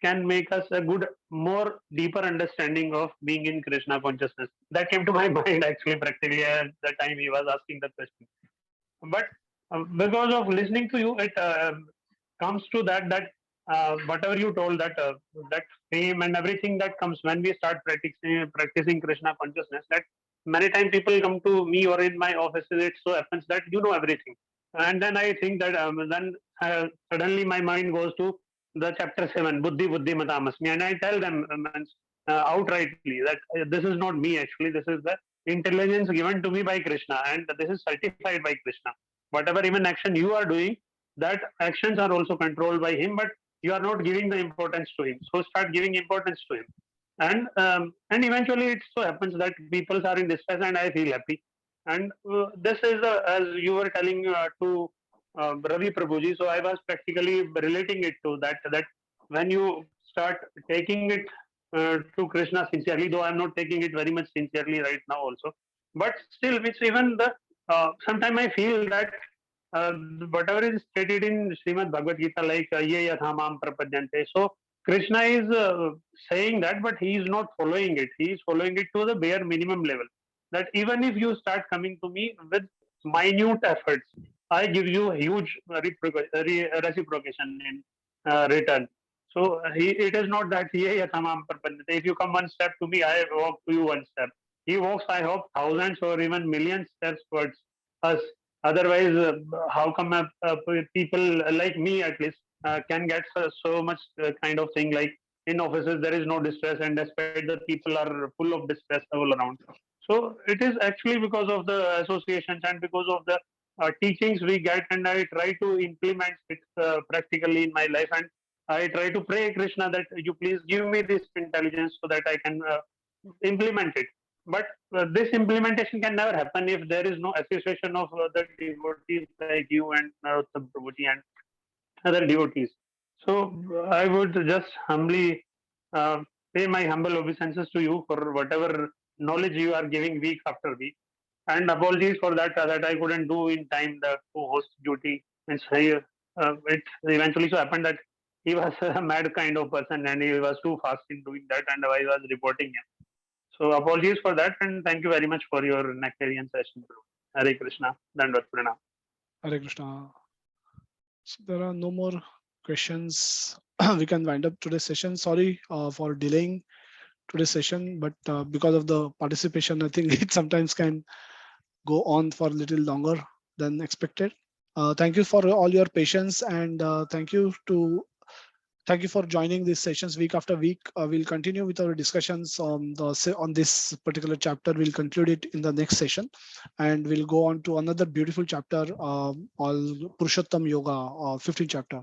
can make us a good, more deeper understanding of being in Krishna consciousness. That came to my mind actually practically at the time he was asking the question. But because of listening to you, it comes to that whatever you told, that fame and everything that comes when we start practicing Krishna consciousness, that many times people come to me or in my offices, it so happens that you know everything, and then I think that then suddenly my mind goes to the chapter 7, buddhi buddhi matamasmi, and I tell them outrightly that this is not me, actually this is the intelligence given to me by Krishna, and this is certified by Krishna. Whatever even action you are doing, that actions are also controlled by him, but you are not giving the importance to him. So start giving importance to him, and eventually it so happens that people are in distress, and I feel happy. And this is as you were telling to Ravi Prabhuji. So I was practically relating it to that when you start taking it to Krishna sincerely, though I'm not taking it very much sincerely right now also, but still, which even the sometimes I feel that whatever is stated in Srimad Bhagavad Gita, like ye yathamam prapadyante. So Krishna is saying that, but he is not following it. He is following it to the bare minimum level. That even if you start coming to me with minute efforts, I give you huge reciprocation in return. So it is not that ye yathamam prapadyante. If you come one step to me, I walk to you one step. He walks, I hope, thousands or even millions steps towards us. Otherwise, how come people like me at least can get so much kind of thing, like in offices there is no distress, and despite the people are full of distress all around. So it is actually because of the associations and because of the teachings we get, and I try to implement it practically in my life, and I try to pray Krishna that you please give me this intelligence so that I can implement it. But this implementation can never happen if there is no association of other devotees like you and Narottam Prabhuji and other devotees. So I would just humbly pay my humble obeisances to you for whatever knowledge you are giving week after week. And apologies for that, that I couldn't do in time the co-host duty. And so, it eventually so happened that he was a mad kind of person and he was too fast in doing that, and I was reporting him. So apologies for that, and thank you very much for your nectarian session. Hare Krishna, Dandavat Pranam. Hare Krishna. So there are no more questions. We can wind up today's session. Sorry for delaying today's session, but because of the participation, I think it sometimes can go on for a little longer than expected. Thank you for all your patience, and thank you for joining these sessions week after week. We'll continue with our discussions on this particular chapter. We'll conclude it in the next session, and we'll go on to another beautiful chapter, all Purushottam Yoga, 15th chapter.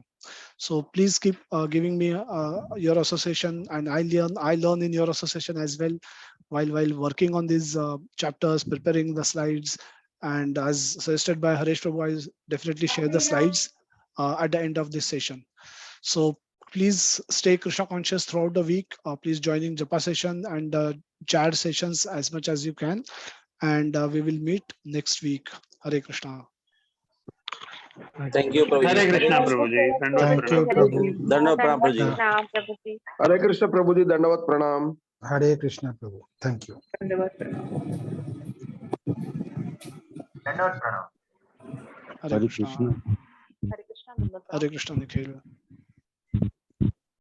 So please keep giving me your association, and I learn in your association as well while working on these chapters, preparing the slides, and as suggested by Harish Prabhu, I definitely share the slides at the end of this session. So please stay Krishna conscious throughout the week. Please join in Japa session and chat sessions as much as you can, and we will meet next week. Hare Krishna. Thank you, Prabhuji. Hare Krishna, Prabhuji. Dandavat Thank you, Pranam. Prabhu. Dandavat Pranam, Prabhuji. Krishna, Prabhuji. Hare Krishna Prabhuji, Dandavat Pranam. Hare Krishna, Prabhu. Thank you. Dandavat Pranam. Hare Krishna. Hare Krishna, Dandavat Pranam. Hare Krishna, Nikhil.